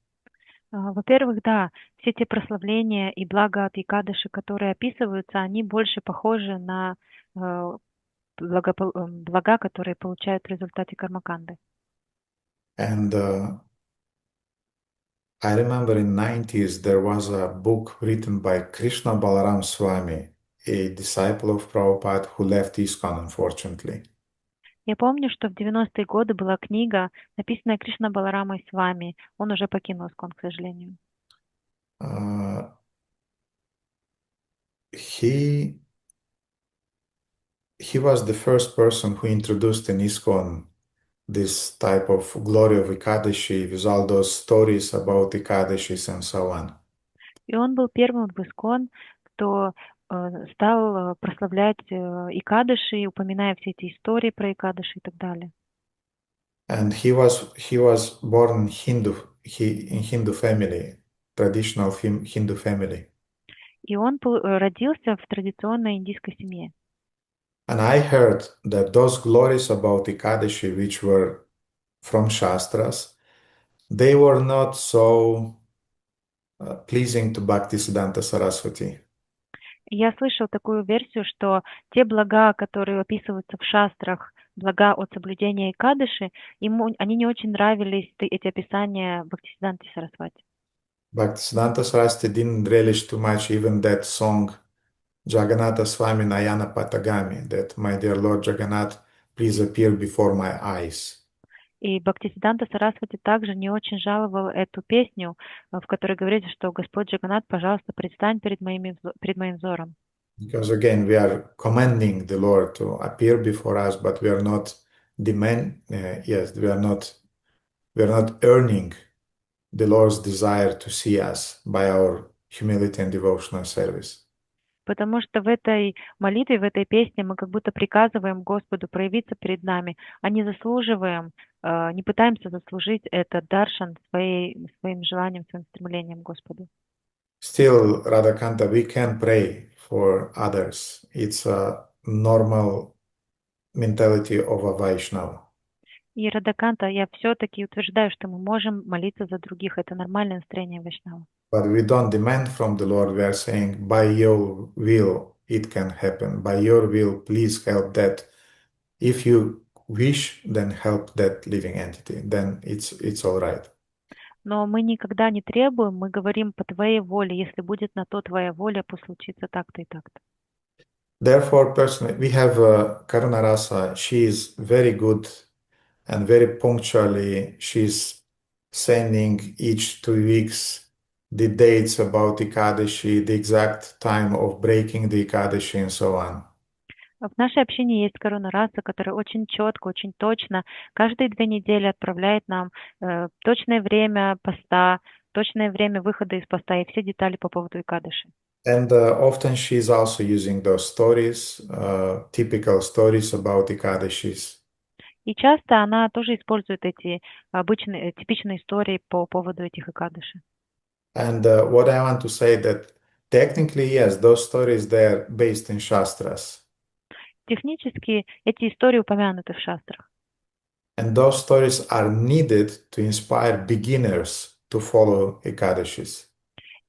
во-первых, да, все те прославления и блага от Екадыши, которые описываются, они больше похожи на блага, которые получают в результате кармаканды. And I remember in 90s there was a book written by Krishna Balaram Swami, a disciple of Prabhupada who left ISKCON, unfortunately. Я помню, что в 90-е годы была книга, написанная Кришна Баларамой с вами. Он уже покинул ISKCON, к сожалению. He was the first person who introduced in ISKCON this type of glory of Ekadashi with all those stories about Ekadashis and so on. И он был первым в ISKCON, кто стал прославлять Экадаши, упоминая все эти истории про Экадаши и так далее. And he was born in Hindu family, traditional Hindu family. И он родился в традиционной индийской семье. And I heard that those glories about Ekadashi, which were from Shastras, they were not so pleasing to Bhaktisiddhanta Saraswati. Я слышал такую версию, что те блага, которые описываются в шастрах, блага от соблюдения Экадаши, они не очень нравились, эти описания Бхактисиддханте Сарасвати. Bhaktisiddhanta Saraswati didn't relish too much even that song Jagannatha Swami Nayana Patagami, that my dear Lord Jagannath, please appear before my eyes. И Бхактисиддханта Сарасвати также не очень жаловал эту песню, в которой говорится, что Господь Джаганнат, пожалуйста, предстань перед моим взором. Because again, we are commanding the Lord to appear before us, but we are not we are not earning the Lord's desire to see us by our humility and devotional service. Потому что в этой молитве, в этой песне мы как будто приказываем Господу проявиться перед нами, а не заслуживаем, не пытаемся заслужить этот даршан своим желанием, своим стремлением к Господу. Still, Radhakanta, we can pray for others. It's a normal mentality of a Vaishnava. И Радаканта, я все-таки утверждаю, что мы можем молиться за других. Это нормальное настроение Вайшнава. But we don't demand from the Lord. We are saying, by your will, it can happen. By your will, please help that. If you wish, then help that living entity. Then it's all right. Но мы никогда не требуем, мы говорим по твоей воле. Если будет на то твоя воля, пусть случится так-то и так-то. Therefore, personally, we have Karuna Rasa. She is very good and very punctually. She's sending each 2 weeks the dates about Ekadashi, the exact time of breaking the Ekadashi, and so on. В нашей общине есть Каруна Раса, которая очень четко, очень точно каждые 2 недели отправляет нам точное время поста, точное время выхода из поста и все детали по поводу Экадаши. And often she is also using those stories, typical stories about Ekadashis. И часто она тоже использует эти обычные, типичные истории по поводу этих Экадаши. And what I want to say that technically, yes, those stories, they are based in Shastras. Технически эти истории упомянуты в шастрах. And those stories are needed to inspire beginners to follow Ekadashis.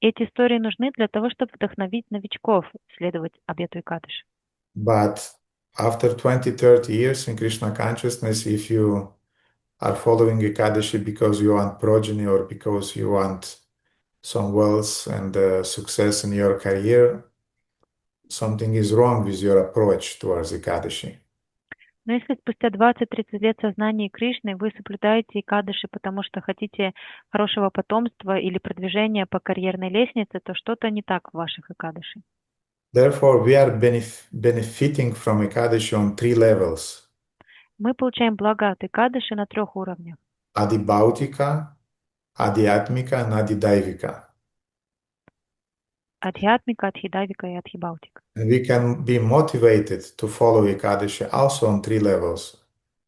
Эти истории нужны для того, чтобы вдохновить новичков следовать обету Экадаши. But after 20-30 years in Krishna consciousness, if you are following Ekadashi because you want progeny or because you want some wealth and success in your career, something is wrong with your approach towards Ekadashi. Но если спустя 20-30 лет сознания Кришны вы соблюдаете Экадаши, потому что хотите хорошего потомства или продвижения по карьерной лестнице, то что-то не так в ваших Экадаши. Therefore, we are benefiting from Ekadashi on 3 levels. Мы получаем блага от Экадаши на 3 уровнях. Adibhautика, Adhyatmika and Adidaivika. Адхьятмика, Адхидавика и Адхибаутика. And we can be motivated to follow Ekadashi also on 3 levels.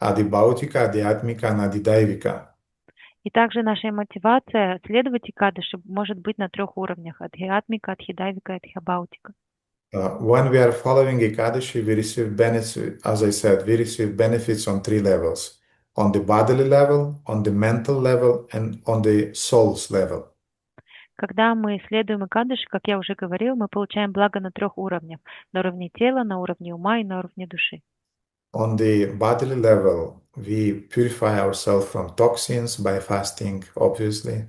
Adibhautika, Adhyatmika and Adidaivika. И также наша мотивация следовать Экадаши может быть на 3 уровнях: адхиатмика, адхидайвика и адхибаутика. When we are following Ekadashi, we receive benefits, as I said, we receive benefits on 3 levels: on the bodily level, on the mental level, and on the soul's level. Когда мы следуем Экадаши, как я уже говорил, мы получаем благо на 3 уровнях: на уровне тела, на уровне ума и на уровне души. On the bodily level, we purify ourselves from toxins by fasting, obviously.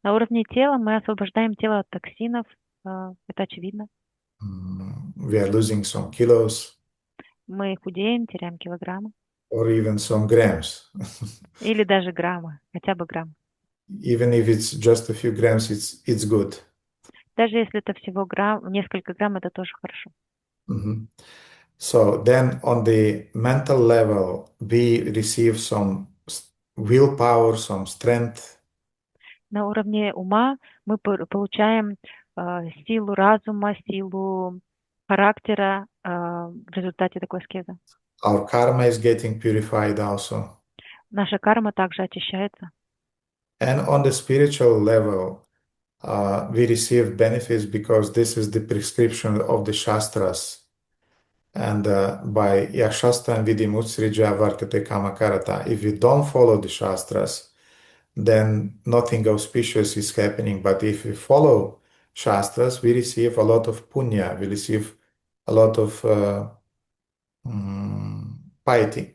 На уровне тела мы освобождаем тело от токсинов, это очевидно. We are losing some kilos Мы худеем, теряем килограммы or even some grams. или даже граммы, хотя бы грамм. Even if it's just a few grams, it's good. Даже если это всего несколько грамм, это тоже хорошо. So then on the mental level, we receive some willpower, some strength. На уровне ума мы получаем силу разума, силу характера в результате такой аскезы. Our karma is getting purified also. Наша карма также очищается. And on the spiritual level, we receive benefits because this is the prescription of the Shastras. And by Yakshastra and Vidimutsrija Vartate Kamakarata, if we don't follow the Shastras, then nothing auspicious is happening. But if we follow Shastras, we receive a lot of punya, we receive a lot of piety.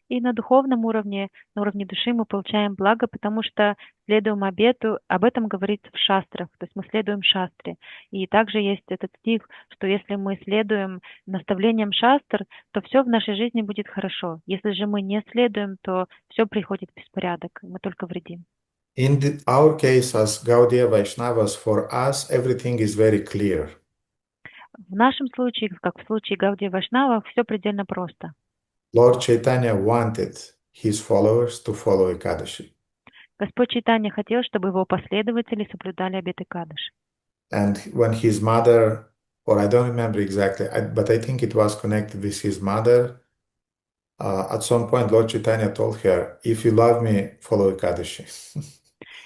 И на духовном уровне, на уровне души мы получаем благо, потому что следуем обету, об этом говорится в шастрах, то есть мы следуем шастре. И также есть этот стих, что если мы следуем наставлениям шастр, то все в нашей жизни будет хорошо. Если же мы не следуем, то все приходит в беспорядок, мы только вредим. In our case, as Gaudiya Vaishnavas, for us everything is very clear. В нашем случае, как в случае Гаудия Вайшнава, все предельно просто. Lord Chaitanya wanted his followers to follow Ekadashi. Господь Чайтанья хотел, чтобы его последователи соблюдали обет Экадаши. And when his mother, or I don't remember exactly, but I think it was connected with his mother, at some point Lord Chaitanya told her, if you love me, follow Ekadashi.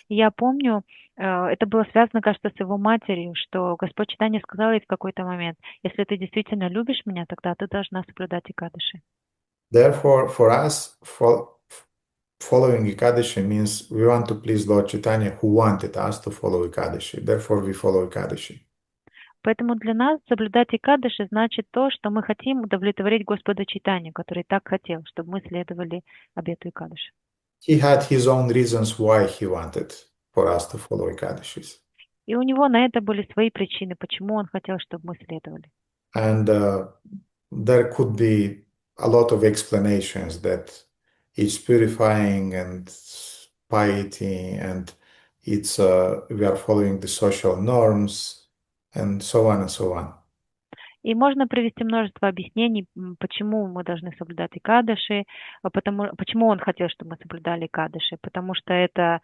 Я помню, это было связано, кажется, с его матерью, что Господь Чайтанья сказал ей в какой-то момент: если ты действительно любишь меня, тогда ты должна соблюдать Экадаши. Therefore, for us, following Ekadashi means we want to please Lord Chaitanya, who wanted us to follow Ekadashi. Therefore, we follow Ekadashi. Поэтому для нас соблюдать Экадаши значит то, что мы хотим удовлетворить Господа Чайтанью, который так хотел, чтобы мы следовали обету Экадаши. He had his own reasons why he wanted for us to follow Ekadashis. И у него на это были свои причины, почему он хотел, чтобы мы следовали. And there could be a lot of explanations that it's purifying and piety and it's we are following the social norms and so on and so on. И можно привести множество объяснений, почему мы должны соблюдать Экадаши, почему он хотел, чтобы мы соблюдали Экадаши, потому что это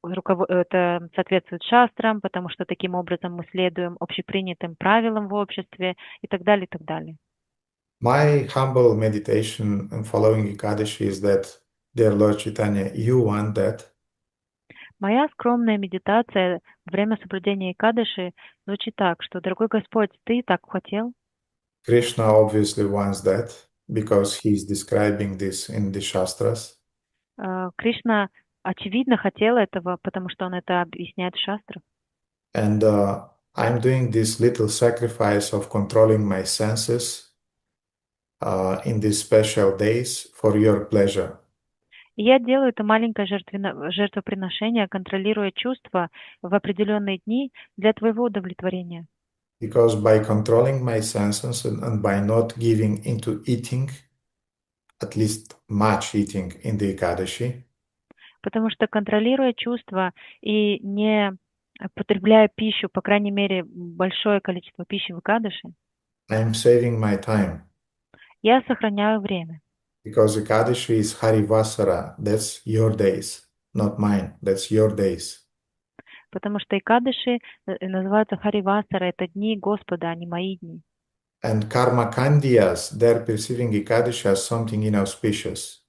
соответствует шастрам, потому что таким образом мы следуем общепринятым правилам в обществе и так далее, и так далее. My humble meditation and following Ekadashi is that, dear Lord Chaitanya, you want that. Моя скромная медитация во время соблюдения Экадаши звучит так, что, дорогой Господь, Ты так хотел. Krishna obviously wants that because he is describing this in the Shastras. Кришна очевидно хотел этого, потому что он это объясняет в шастрах. And I'm doing this little sacrifice of controlling my senses in these special days for your pleasure. И я делаю это маленькое жертвоприношение, контролируя чувства в определенные дни для твоего удовлетворения. Because by controlling my senses and by not giving into eating, at least much eating in the Ekadashi, потому что, контролируя чувства и не потребляя пищу, по крайней мере, большое количество пищи в Экадаши, I'm saving my time. Я сохраняю время. Because Ekadashi is Harivasara, that's your days, not mine, that's your days. Потому что Экадаши называются Харивасара, это дни Господа, а не мои дни. And Karma Kandiyas, they're perceiving Ekadashi as something inauspicious.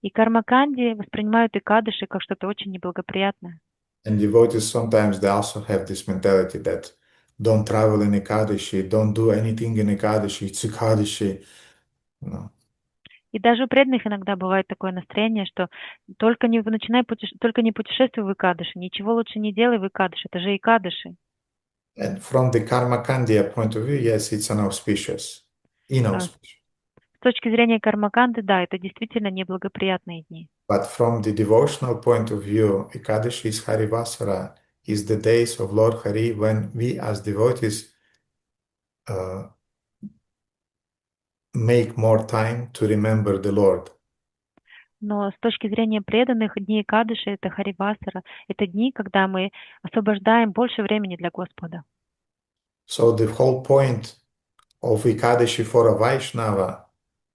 И кармаканди воспринимают Экадаши как что-то очень неблагоприятное. And devotees sometimes they also have this mentality that don't travel in Ekadashi, don't do anything in Ekadashi, it's Ekadashi. No. И даже у преданных иногда бывает такое настроение, что только не путешествуй в Экадаши, ничего лучше не делай в Экадаши, это же Экадаши. And from the Karma Kandiya point of view, yes, it's inauspicious. С точки зрения кармаканды, да, это действительно неблагоприятные дни. But from the devotional point of view, Ekadashi is Harivasara, is the days of Lord Hari when we as devotees make more time to remember the Lord. Но с точки зрения преданных, дни Экадаши, это Харивасара, это дни, когда мы освобождаем больше времени для Господа. So the whole point of Ekadashi for a Vaishnava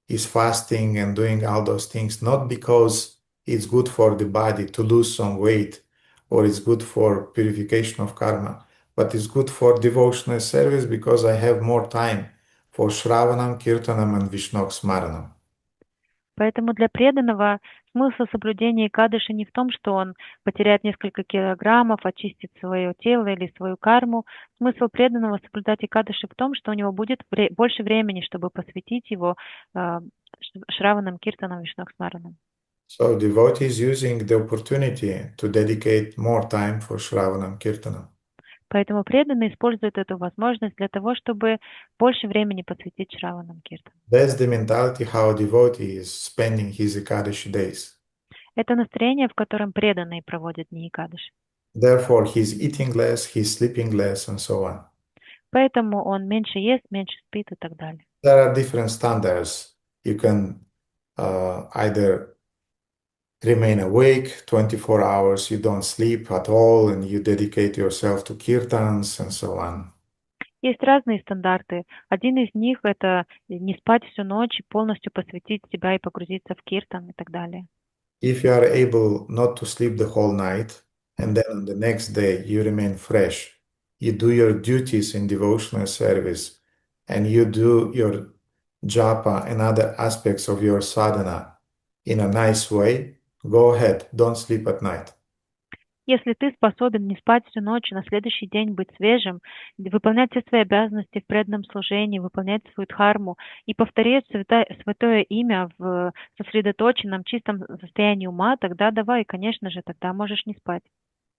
is fasting and doing all those things, not because it's good for the body to lose some weight or it's good for purification of karma, but it's good for devotional service because I have more time for Shravanam, Kirtanam and Vishnu Smaranam. Поэтому для преданного смысл соблюдения Экадаши не в том, что он потеряет несколько килограммов, очистит свое тело или свою карму. Смысл преданного соблюдать Экадаши в том, что у него будет больше времени, чтобы посвятить его Шраванам, Киртанам, Вишну Смаранам. So devotee is using the opportunity to dedicate more time for Shravanam, Kirtanam. Поэтому преданные используют эту возможность для того, чтобы больше времени посвятить Шраванам, Киртанам. That's the mentality how a devotee is spending his Ekadashi days. Это настроение, в котором преданные проводят дни Экадаши. Therefore, he's eating less, he's sleeping less, and so on. Поэтому он меньше ест, меньше спит и так далее. There are different standards. You can either remain awake 24 hours, you don't sleep at all, and you dedicate yourself to kirtans and so on. Есть разные стандарты. Один из них — это не спать всю ночь, полностью посвятить себя и погрузиться в киртан и так далее. If you are able not to sleep the whole night, and then on the next day you remain fresh, you do your duties in devotional service, and you do your japa and other aspects of your sadhana in a nice way, go ahead, don't sleep at night. Если ты способен не спать всю ночь, на следующий день быть свежим, выполнять все свои обязанности в преданном служении, выполнять свою дхарму и повторять святое имя в сосредоточенном, чистом состоянии ума, тогда давай, конечно же, тогда можешь не спать.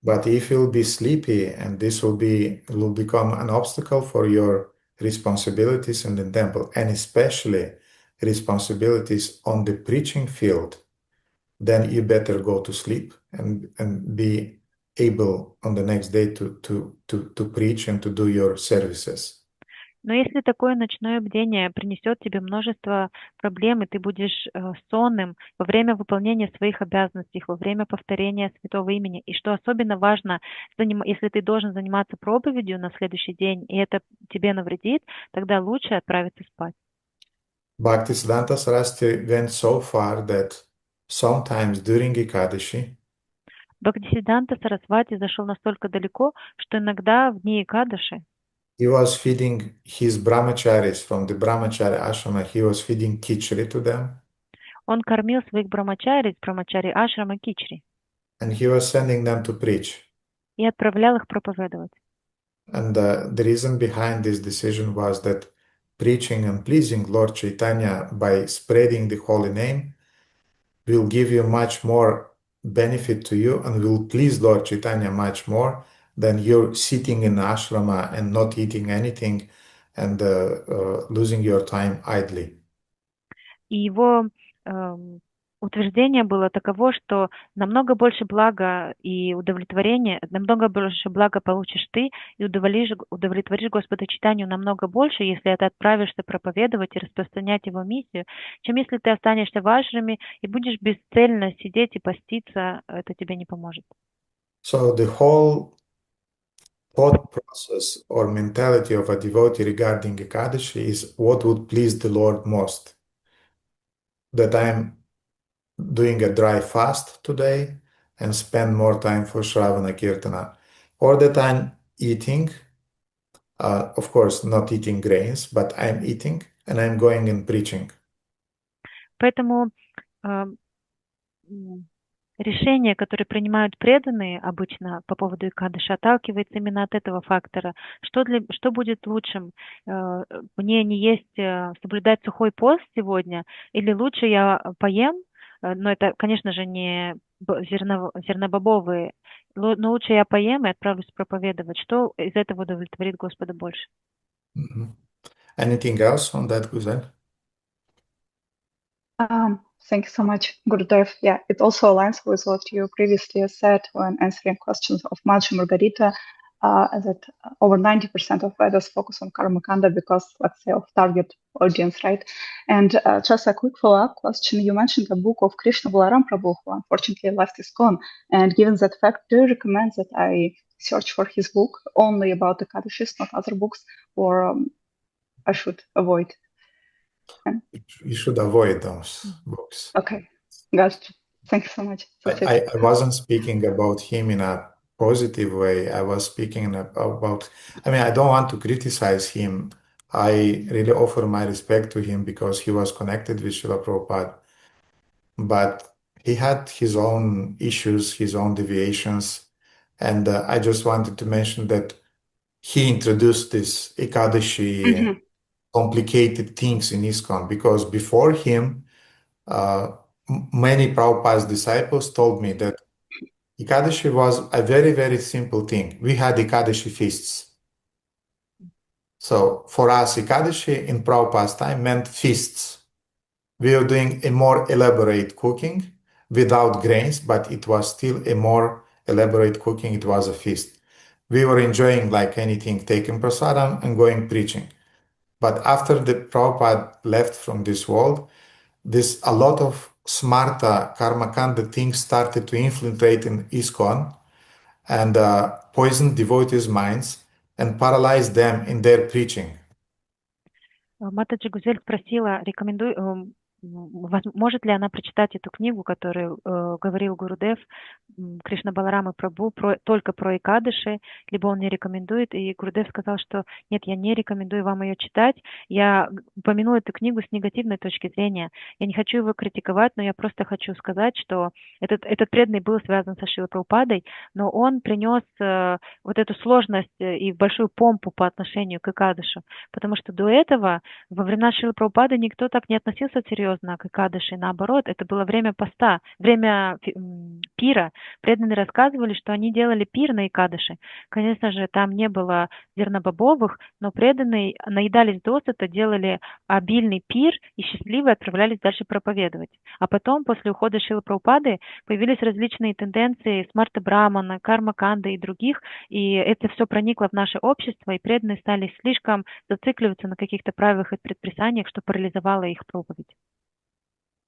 But if you'll be sleepy and this will become an obstacle for your responsibilities in the temple, and especially responsibilities on the preaching field, then you better go to sleep and be able on the next day to preach and to do your services. Но если такое ночное бдение принесет тебе множество проблем, и ты будешь сонным во время выполнения своих обязанностей, во время повторения святого имени, и что особенно важно, если ты должен заниматься проповедью на следующий день, и это тебе навредит, тогда лучше отправиться спать. Bhaktisiddhanta Saraswati went so far that sometimes during Ekadashi, Бхактисиддханта Сарасвати зашел настолько далеко, что иногда в дни Экадаши he was feeding his brahmacharis from the brahmachari ashrama, he was feeding khichdi to them. Он кормил своих брамачари, брамачари ашрама кичри. And he was sending them to preach. И отправлял их проповедовать. And the reason behind this decision was that preaching and pleasing Lord Chaitanya by spreading the holy name will give you much more benefit to you and will please Lord Chaitanya much more than you're sitting in ashrama and not eating anything and losing your time idly. И его утверждение было таково, что намного больше блага и удовлетворения, намного больше блага получишь ты и удовлетворишь Господа Чайтанью намного больше, если ты отправишься проповедовать и распространять его миссию, чем если ты останешься в ашраме и будешь бесцельно сидеть и поститься, это тебе не поможет. So the whole thought process or mentality of a devotee regarding Ekadashi is what would please the Lord most. That I'm doing a dry fast today and spend more time for Shravana Kirtana, or that I'm eating, of course, not eating grains, but I'm eating and I'm going and preaching. Поэтому решения, которые принимают преданные обычно по поводу Экадыши, отталкивается именно от этого фактора. Что будет лучшим? Мне не есть, соблюдать сухой пост сегодня, или лучше я поем, но это, конечно же, не зернобобовые, но лучше я поем и отправлюсь проповедовать. Что из этого удовлетворит Господа больше? Anything else on that, Guzel? Thank you so much, Gurudev. Yeah, it also aligns with what you previously said when answering questions of Madhya Margarita, that over 90% of Vedas focus on Karmakanda because, let's say, of target audience, right? And just a quick follow-up question. You mentioned the book of Krishna Balaram Prabhu, who unfortunately left ISKCON. And given that fact, do you recommend that I search for his book only about the Kadashis, not other books, or I should avoid? You should avoid those books. Okay, gotcha. Thank you so much. I wasn't speaking about him in a positive way. I was speaking about, I don't want to criticize him. I really offer my respect to him because he was connected with Srila Prabhupada. But he had his own issues, his own deviations. And I just wanted to mention that he introduced this Ekadashi complicated things in ISKCON because before him, many Prabhupada's disciples told me that Ekadashi was a very, very simple thing. We had Ekadashi feasts. So for us, Ekadashi in Prabhupada's time meant feasts. We were doing a more elaborate cooking without grains, but it was still a more elaborate cooking. It was a feast. We were enjoying like anything, taking prasadam and going preaching. But after the Prabhupada left from this world, a lot of smarta karmakanda things started to infiltrate in ISKCON and poison devotees' minds and paralyze them in their preaching. Матаджи Гузель спросила, может ли она прочитать эту книгу, которую говорил Гурудев, Кришна Баларама Прабху, только про Экадыши, либо он не рекомендует. И Гурудев сказал, что нет, я не рекомендую вам ее читать. Я упомяну эту книгу с негативной точки зрения. Я не хочу его критиковать, но я просто хочу сказать, что этот преданный был связан со Шрилой Прабхупадой, но он принес вот эту сложность и большую помпу по отношению к Экадышу, потому что до этого, во времена Шрилы Прабхупады, никто так не относился серьезно к Экадыши. Наоборот, это было время поста, время пира. Преданные рассказывали, что они делали пир на Экадыши. Конечно же, там не было зернобобовых, но преданные наедались досыта, делали обильный пир и счастливо отправлялись дальше проповедовать. А потом, после ухода Шрилы Прабхупады, появились различные тенденции смарта Брамана, карма-канды и других, и это все проникло в наше общество, и преданные стали слишком зацикливаться на каких-то правилах и предписаниях, что парализовало их проповедь.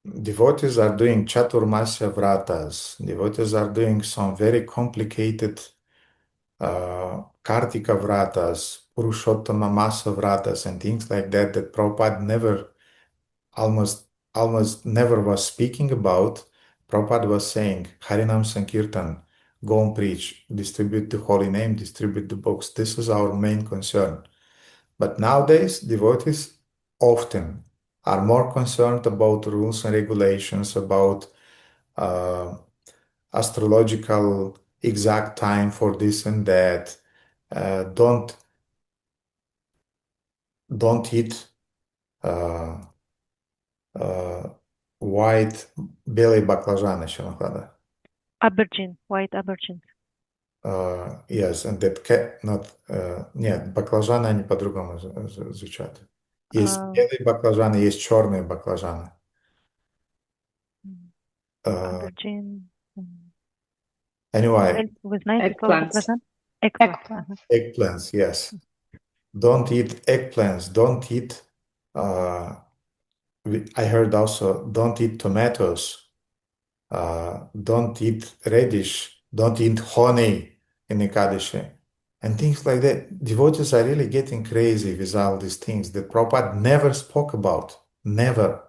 Devotees are doing Chaturmasya vratas. Devotees are doing some very complicated Kartika vratas, Purushottama Masa vratas, and things like that Prabhupada almost never was speaking about. Prabhupada was saying, Harinam Sankirtan, go and preach, distribute the holy name, distribute the books. This is our main concern. But nowadays, devotees often are more concerned about rules and regulations, about astrological exact time for this and that. Don't eat white белые баклажаны еще надо. Aubergine, white aubergine. Yes, and that нет, баклажаны они по-другому звучат. Есть белые баклажаны, есть черные баклажаны. Anyway, Вы знаете слово баклажан? Eggplants, yes. Don't eat eggplants. Don't eat. I heard also, don't eat tomatoes. Don't eat radish. Don't eat honey in Ekadashi. And things like that. Devotees are really getting crazy with all these things that Prabhupada never spoke about. Never.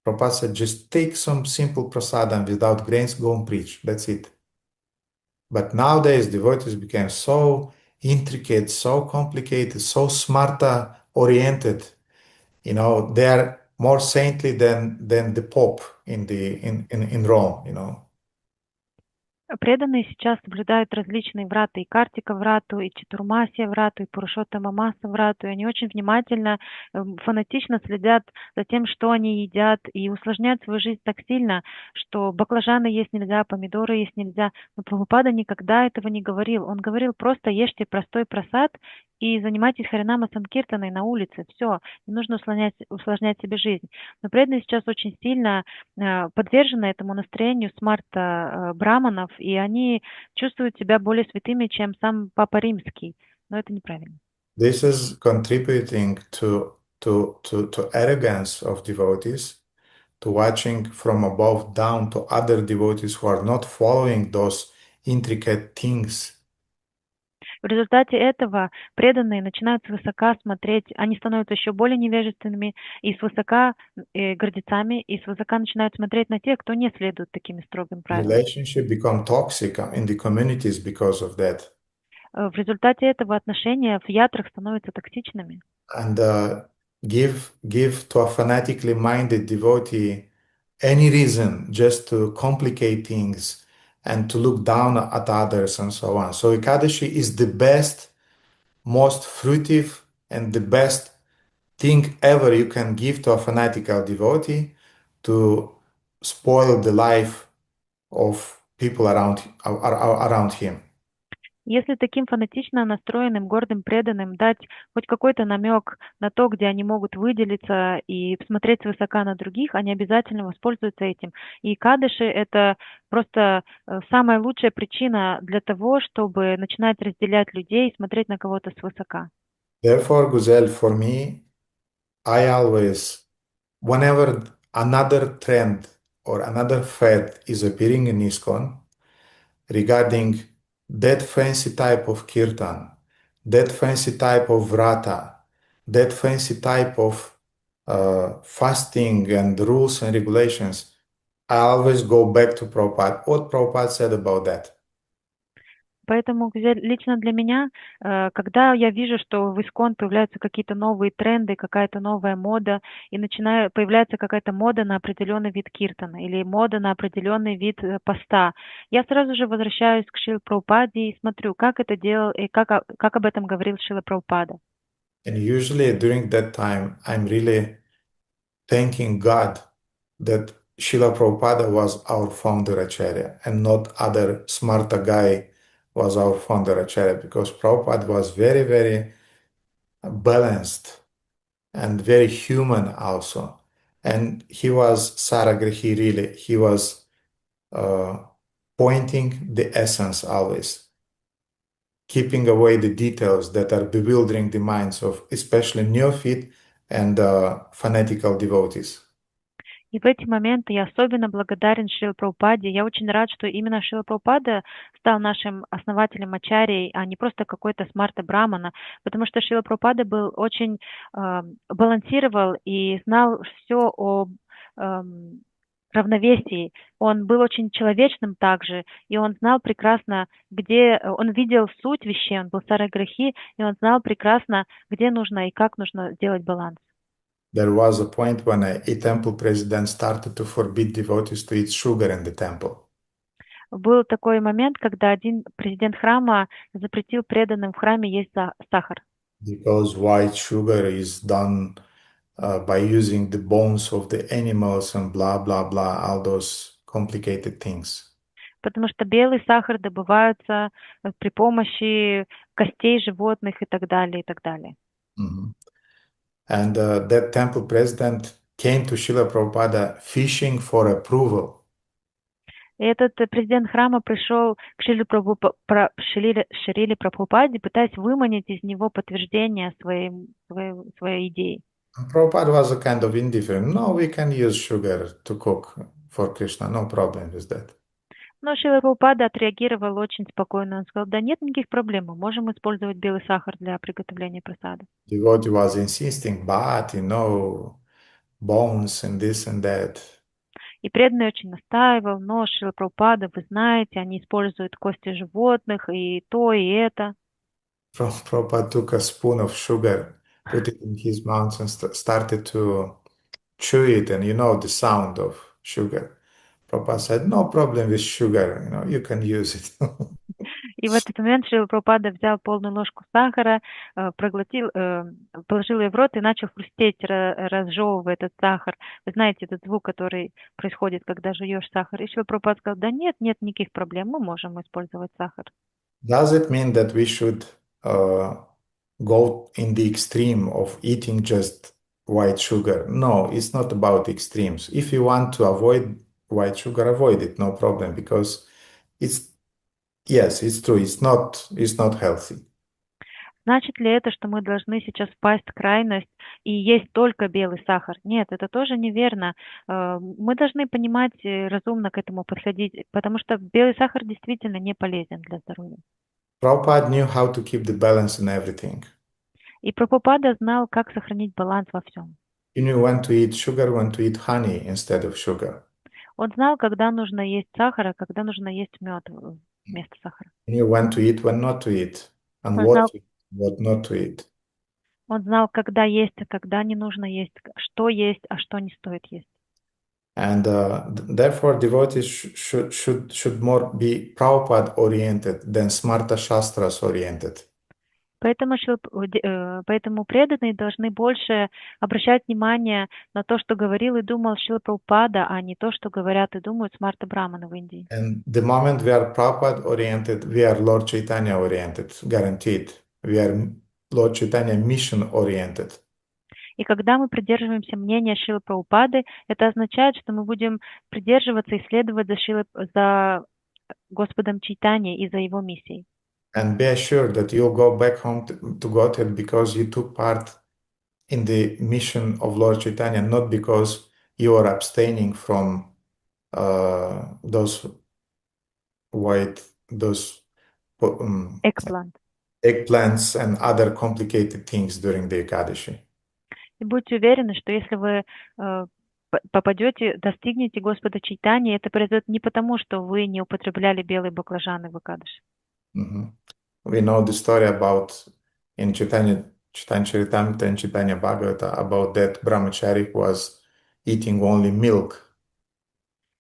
Prabhupada said, just take some simple prasadam without grains, go and preach. That's it. But nowadays, devotees became so intricate, so complicated, so smarta oriented. They are more saintly than the Pope in Rome, you know. Преданные сейчас соблюдают различные врата, и Картика врату, и Чатурмасия врату, и Пурушоттама Маса врату, и они очень внимательно, фанатично следят за тем, что они едят, и усложняют свою жизнь так сильно, что баклажаны есть нельзя, помидоры есть нельзя. Но Прабхупада никогда этого не говорил. Он говорил: просто ешьте простой прасад и занимайтесь харинама санкиртаной на улице. Все, не нужно усложнять себе жизнь. Но преданные сейчас очень сильно подвержены этому настроению смарта браманов, и они чувствуют себя более святыми, чем сам Папа Римский. Но это неправильно. This is contributing to arrogance of devotees, to watching from above down to other devotees who are not following those intricate things. В результате этого преданные начинают свысока смотреть, они становятся еще более невежественными и свысока гордецами, и свысока начинают смотреть на тех, кто не следует таким строгим правилам. Relationship become toxic in the communities because of that. В результате этого отношения в ятрах становятся токсичными. And give to a fanatically minded devotee any reason just to complicate things and to look down at others and so on. So Ekadashi is the best, most fruitive, and the best thing ever you can give to a fanatical devotee to spoil the life of people around him. Если таким фанатично настроенным, гордым преданным дать хоть какой-то намек на то, где они могут выделиться и смотреть свысока на других, они обязательно воспользуются этим. И кадыши — это просто самая лучшая причина для того, чтобы начинать разделять людей и смотреть на кого-то свысока. Therefore, Guzel, for me, I always, whenever another trend or another fad is appearing in ISKCON regarding that fancy type of kirtan, that fancy type of vrata, that fancy type of fasting and rules and regulations, I always go back to Prabhupada. What Prabhupada said about that. Поэтому лично для меня, когда я вижу, что в ИСККОН появляются какие-то новые тренды, какая-то новая мода, и появляется какая-то мода на определенный вид киртана или мода на определенный вид поста, я сразу же возвращаюсь к Шриле Прабхупаде и смотрю, как это делал и как об этом говорил Шрила Прабхупада. And usually during that time, I'm really thanking God that Srila Prabhupada was our founder Acharya and not other smarta guy was our founder Acharya, because Prabhupada was very, very balanced and very human also. And he was Saragrihi really. He was pointing the essence always, keeping away the details that are bewildering the minds of especially neophyte and fanatical devotees. И в эти моменты я особенно благодарен Шриле Прабхупаде. Я очень рад, что именно Шрила Прабхупада стал нашим основателем Ачарьей, а не просто какой-то смарта брамана, потому что Шрила Прабхупада был очень балансировал и знал все о равновесии. Он был очень человечным также, и он знал прекрасно, где он видел суть вещей, он был сараграхи, и он знал прекрасно, где нужно и как нужно сделать баланс. There was a point when a temple president started to forbid devotees to eat sugar in the temple. Был такой момент, когда один президент храма запретил преданным в храме есть сахар. Because white sugar is done by using the bones of the animals and blah, blah, blah, all those complicated things. Потому что белый сахар добывается при помощи костей животных и так далее, и так далее. Mm-hmm. And that temple president came to Srila Prabhupada fishing for approval. И этот президент храма пришел к Шриле Прабхупаде, пытаясь выманить из него подтверждение своей идеи. And Prabhupada was a kind of indifferent. No, we can use sugar to cook for Krishna. No problem with that. Но Шрила Прабхупада отреагировал очень спокойно. Он сказал: да нет никаких проблем, мы можем использовать белый сахар для приготовления прасада. Devotee was insisting, but bones and this and that. И преданный очень настаивал, но Шрила Прабхупада, вы знаете, они используют кости животных и то, и это. Prabhupada took a spoon of sugar, put it in his mouth and started to chew it and you know the sound of sugar. Prabhupada said, no problem with sugar, you can use it. И в этот момент Шрила Прабхупада взял полную ложку сахара, проглотил, положил ее в рот и начал хрустеть, разжевывая этот сахар. Вы знаете этот звук, который происходит, когда жуешь сахар. И Шрила Прабхупада сказал, да нет никаких проблем, мы можем использовать сахар. Does it mean that we should go in the extreme of eating just white sugar? No, it's not about extremes. If you want to avoid white sugar, avoid it, no problem, because yes, it's true, it's not healthy. Значит ли это, что мы должны сейчас впасть в крайность и есть только белый сахар? Нет, это тоже неверно. Мы должны понимать, разумно к этому подходить, потому что белый сахар действительно не полезен для здоровья. Prabhupada knew how to keep the balance in everything. И Прабхупада знал, как сохранить баланс во всем. He knew when to eat sugar, when to eat honey instead of sugar. Он знал, когда нужно есть сахар, а когда нужно есть мед вместо сахара. He knew when to eat, when not to eat, and what not to eat. Он знал, когда есть, а когда не нужно есть, что есть, а что не стоит есть. And therefore, devotees should more be Prabhupada oriented than Smarta Shastras oriented. Поэтому преданные должны больше обращать внимание на то, что говорил и думал Шрила Прабхупада, а не то, что говорят и думают смарта браманы в Индии. And the moment we are Prabhupada oriented, we are Lord Chaitanya oriented, guaranteed. We are Lord Chaitanya mission oriented. И когда мы придерживаемся мнения Шрилы Прабхупады, это означает, что мы будем придерживаться и следовать за Господом Чайтаньей и за его миссией. And be assured that you'll go back home to Godhead because you took part in the mission of Lord Chaitanya, not because you are abstaining from those eggplants and other complicated things during the Ekadashi. И будьте уверены, что если вы достигнете Господа Чайтаньи, это произойдет не потому, что вы не употребляли белые баклажаны в Экадаши. We know the story about in Chaitanya Charitamrita and Chaitanya Bhagavata about that brahmachari who was eating only milk.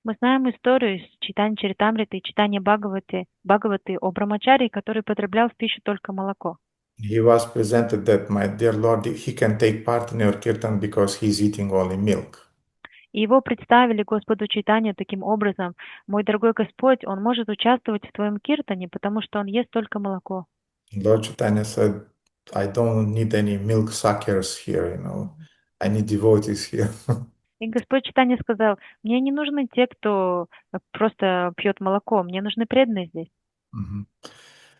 Мы знаем историю из Чайтанья Чаритамриты и Чайтанья Бхагаваты о брамачари, который потреблял в пищу только молоко. He was presented that, my dear Lord, he can take part in your kirtan because he's eating only milk. И его представили Господу Чайтанью таким образом: мой дорогой Господь, он может участвовать в твоем киртане, потому что он ест только молоко. Lord Chaitanya said, I don't need any milk suckers here, I need devotees here. И Господь Чайтанья сказал: мне не нужны те, кто просто пьет молоко, мне нужны преданные здесь.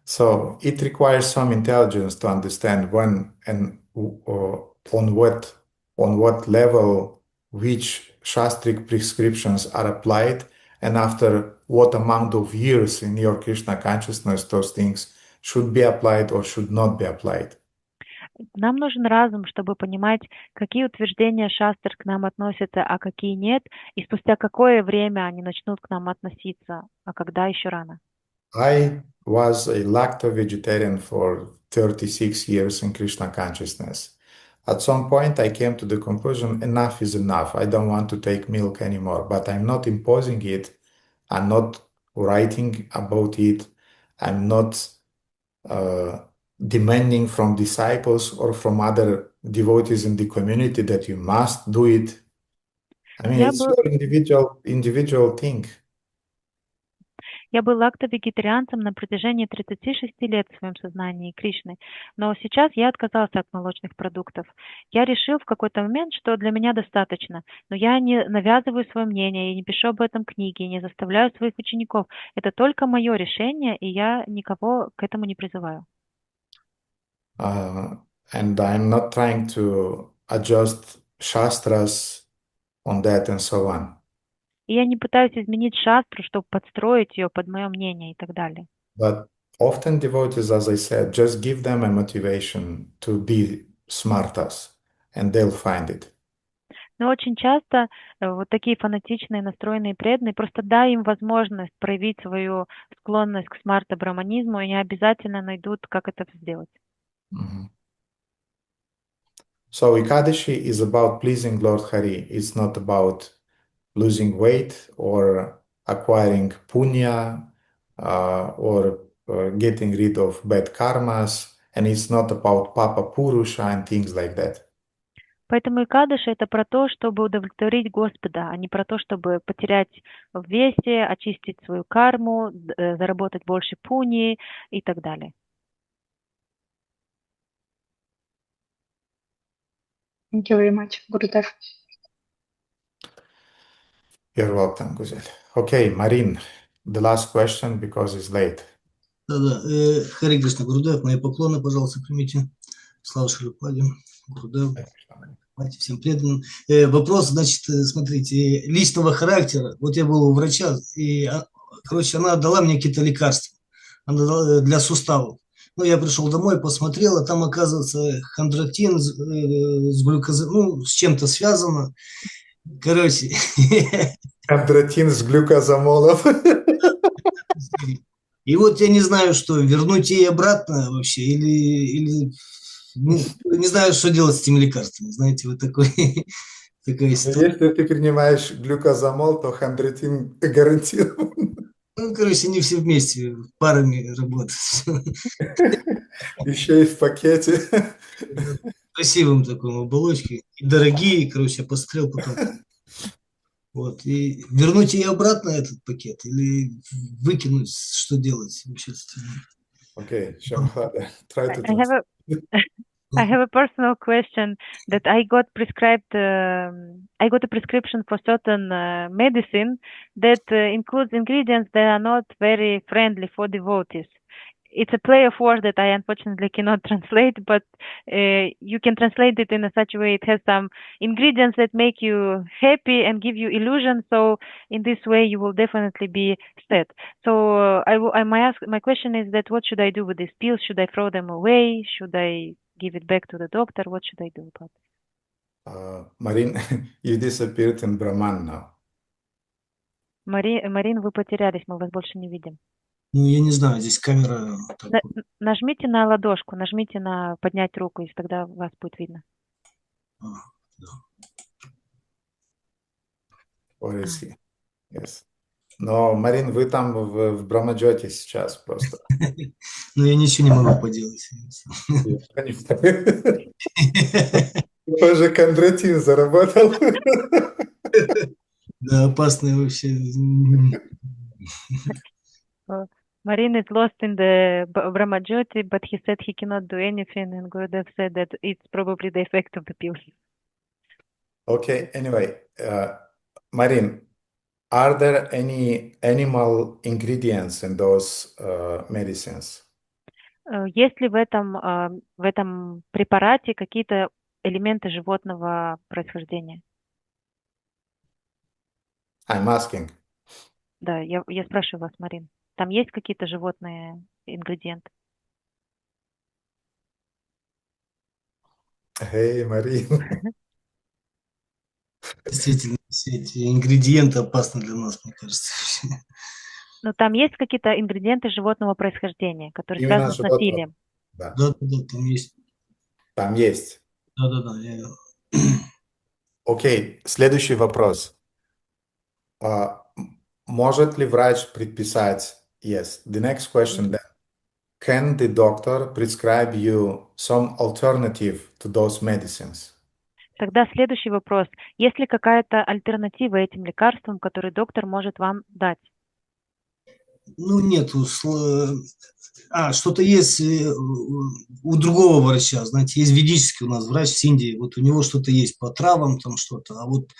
So it requires some intelligence to understand when and on what level which shastric prescriptions are applied, and after what amount of years in your Krishna consciousness those things should be applied or should not be applied. Нам нужен разум, чтобы понимать, какие утверждения шастр к нам относятся, а какие нет, и спустя какое время они начнут к нам относиться, а когда еще рано. I was a lacto-vegetarian for 36 years in Krishna consciousness. At some point, I came to the conclusion, enough is enough. I don't want to take milk anymore, but I'm not imposing it. I'm not writing about it. I'm not demanding from disciples or from other devotees in the community that you must do it. I mean, it's your individual thing. Я был лакто-вегетарианцем на протяжении 36 лет в своем сознании Кришны, но сейчас я отказался от молочных продуктов. Я решил в какой-то момент, что для меня достаточно, но я не навязываю свое мнение, я не пишу об этом книги, не заставляю своих учеников. Это только мое решение, и я никого к этому не призываю. And I'm not trying to adjust shastras on that and so on. И я не пытаюсь изменить шастру, чтобы подстроить ее под мое мнение и так далее. But often devotees, as I said, just give them a motivation to be smartas, and they'll find it. Но очень часто вот такие фанатичные, настроенные преданные, просто дай им возможность проявить свою склонность к смарта-браманизму, и они обязательно найдут, как это сделать. So Ekadashi is about pleasing Lord Hari. It's not about losing weight or acquiring punya or getting rid of bad karmas. And it's not about Papa Purusha and things like that. Поэтому Экадаши — это про то, чтобы удовлетворить Господа, а не про то, чтобы потерять в весе, очистить свою карму, заработать больше пуни и так далее. Thank you very much, Gurudev. You're welcome, Guzel. Okay, Marin, the last question because it's late. Да-да. Харе Кришна, Гурудев, мои поклоны, пожалуйста, примите. Слава Шрипаде, Гурудев, всем преданным. Вопрос, значит, смотрите, личного характера. Вот я был у врача, и, короче, она дала мне какие-то лекарства для суставов. Ну, я пришел домой, посмотрел, а там, оказывается, хондроитин с глюкозой, с чем-то связано. Короче. Хондроитин с глюкозамолом. И вот я не знаю, что, вернуть ей обратно вообще, или не знаю, что делать с этими лекарствами. Знаете, вот такая ситуация. Если ты принимаешь глюкозамол, то хондроитин гарантирован. Ну, короче, они все вместе, парами работают. Еще и в пакете. Красивым таком оболочке. И дорогие, короче, я посмотрел потом. Вот. И вернуть ей обратно этот пакет или выкинуть, что делать вообще? Okay, Shamhada, try to I have a personal question that I got prescribed. I got a prescription for certain medicine that includes ingredients that are not very friendly for devotees. It's a play of words that I unfortunately cannot translate, but you can translate it in such a way. It has some ingredients that make you happy and give you illusion. So in this way, you will definitely be sad. So my question is that what should I do with these pills? Should I throw them away? Should I give it back to the doctor? What should I do about it? Marin, you disappeared in Brahman now. Марин, вы потерялись, мы вас больше не видим. Ну, я не знаю, здесь камера... Нажмите на ладошку, нажмите на поднять руку, и тогда вас будет видно. Yes. Но, Марин, вы там в Брамаджоте сейчас просто. Ну, я ничего не могу поделать. Тоже хондроитин заработал. Да, опасный вообще. Marin is lost in the Brahmajyoti, but he said he cannot do anything, and Gurudev said that it's probably the effect of the pill. Okay, anyway, Marin, are there any animal ingredients in those medicines? Есть ли в этом препарате какие-то элементы животного происхождения? I'm asking. Да, я спрашиваю вас, Марин. Там есть какие-то животные ингредиенты? Эй, Марин. Действительно, все эти ингредиенты опасны для нас, мне кажется. Но там есть какие-то ингредиенты животного происхождения, которые связаны с насилием? Да, там есть. Там есть. Да. Окей, следующий вопрос. Может ли врач предписать? Yes, the next question then. Can the doctor prescribe you some alternative to those medicines? Тогда следующий вопрос. Есть ли какая-то альтернатива этим лекарствам, которые доктор может вам дать? Ну, нету. Что-то есть у другого врача, знаете, есть ведический у нас врач в Индии, вот у него что-то есть по травам, там что-то, а вот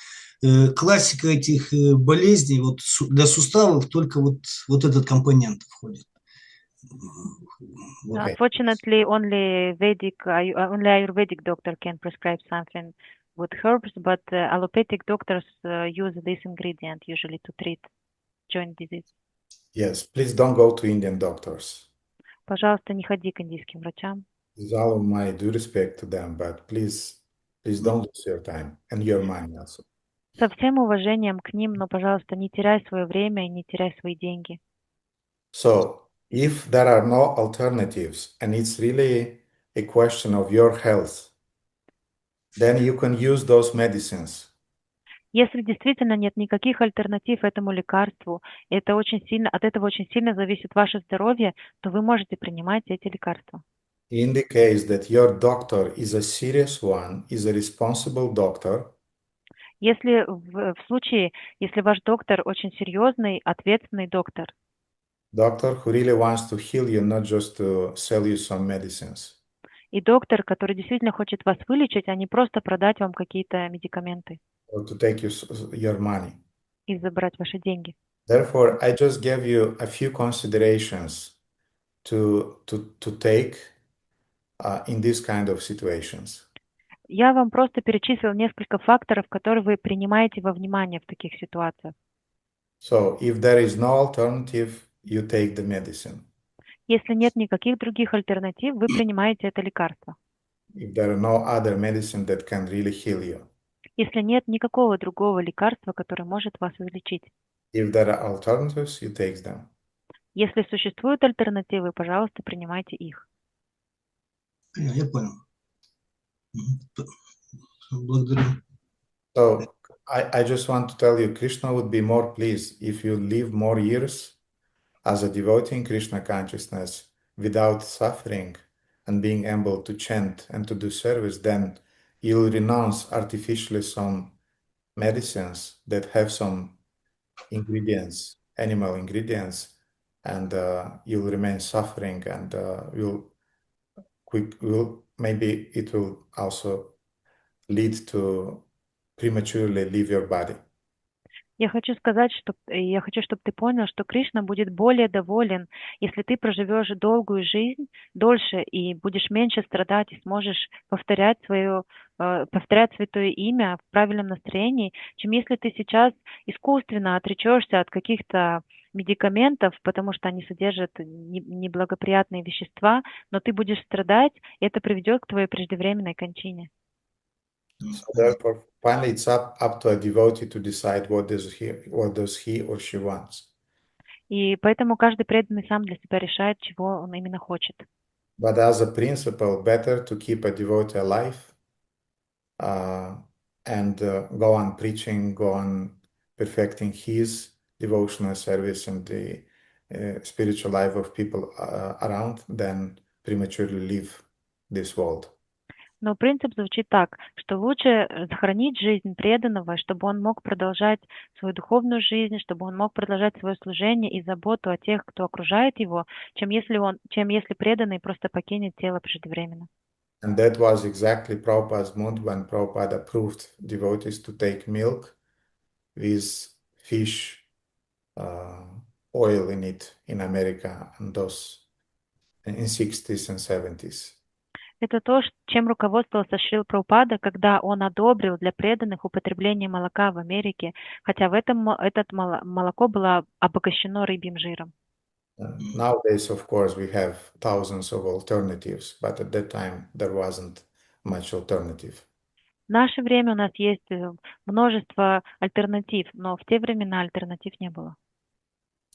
классика этих болезней, вот для суставов только вот этот компонент входит. Unfortunately, only Ayurvedic doctor can prescribe something with herbs, but allopathic doctors use this ingredient usually to treat joint disease. Yes, please don't go to Indian doctors. Пожалуйста, не ходи к индийским врачам. With all of my due respect to them, but please don't lose your time and your money also. Со всем уважением к ним, но, пожалуйста, не теряй свое время и не теряй свои деньги. So, if there are no alternatives and it's really a question of your health. then you can use those medicines. Если действительно нет никаких альтернатив этому лекарству, это очень сильно, от этого очень сильно зависит ваше здоровье, то вы можете принимать эти лекарства. In the case that your doctor is a serious one, is a responsible doctor, Если в случае, если ваш доктор очень серьезный, ответственный доктор, doctor who really wants to heal you, not just to sell you some medicines. и доктор, который действительно хочет вас вылечить, а не просто продать вам какие-то медикаменты Or to take your money. и забрать ваши деньги. Therefore, I just gave you a few considerations to take in these kind of situations. Я вам просто перечислил несколько факторов, которые вы принимаете во внимание в таких ситуациях. So, if there is no alternative, you take the medicine. Если нет никаких других альтернатив, вы принимаете это лекарство. If there are no other medicine that can really heal you. Если нет никакого другого лекарства, которое может вас излечить. If there are alternatives, you take them. Если существуют альтернативы, пожалуйста, принимайте их. Я понял. Благодарю. So, I just want to tell you, Krishna would be more pleased if you live more years as a devotee in Krishna consciousness without suffering and being able to chant and to do service, then you'll renounce artificially some medicines that have some ingredients, animal ingredients, and you'll remain suffering, and maybe it will also lead to prematurely leave your body. Я хочу сказать, я хочу, чтобы ты понял, что Кришна будет более доволен, если ты проживешь долгую жизнь, дольше, и будешь меньше страдать, и сможешь повторять святое имя в правильном настроении, чем если ты сейчас искусственно отречешься от каких-то медикаментов, потому что они содержат неблагоприятные вещества, но ты будешь страдать, и это приведет к твоей преждевременной кончине. So therefore, finally, it's up to a devotee to decide what does he or she wants. И поэтому каждый преданный сам для себя решает, чего он именно хочет. But as a principle, better to keep a devotee alive and go on preaching, go on perfecting his devotional service and the spiritual life of people around than prematurely leave this world. Но принцип звучит так, что лучше сохранить жизнь преданного, чтобы он мог продолжать свою духовную жизнь, чтобы он мог продолжать свое служение и заботу о тех, кто окружает его, чем если преданный просто покинет тело преждевременно. And that was exactly Prabhupada's mood when Prabhupada approved devotees to take milk with fish oil in it in America and those in 60s and 70s. Это то, чем руководствовался Шрила Прабхупада, когда он одобрил для преданных употребление молока в Америке, хотя это молоко было обогащено рыбьим жиром. Nowadays, of course, we have thousands of alternatives, but at that time there wasn't much alternative. В наше время у нас есть множество альтернатив, но в те времена альтернатив не было.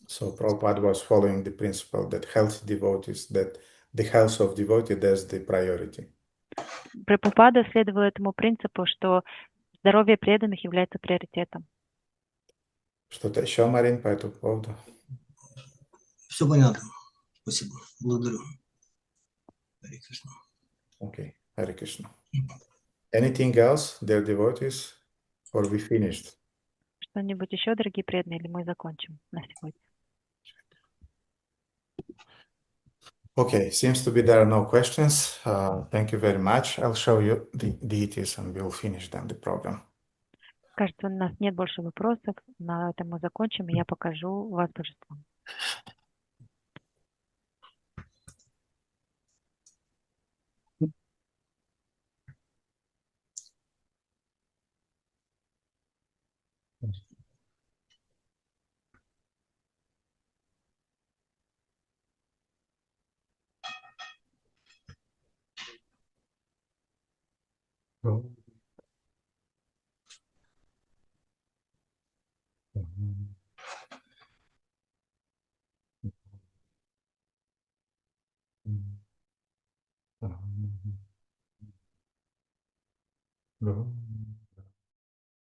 So Prabhupada was following the principle that healthy devotees, that the health of devotee, that's the priority. Прабхупада следовал этому принципу, что здоровье преданных является приоритетом. Что-то еще, Марин, по этому поводу? Все понятно. Спасибо. Благодарю. Харе Кришна. Okay, Hare Krishna. Anything else, dear devotees, or we finished? Что-нибудь еще, дорогие преданные, или мы закончим на сегодня? Okay, seems to be there are no questions. Thank you very much. I'll show you the deities and we'll finish then the program. Кажется, у нас нет больше вопросов. На этом мы закончим, и я покажу вас божеством. Om.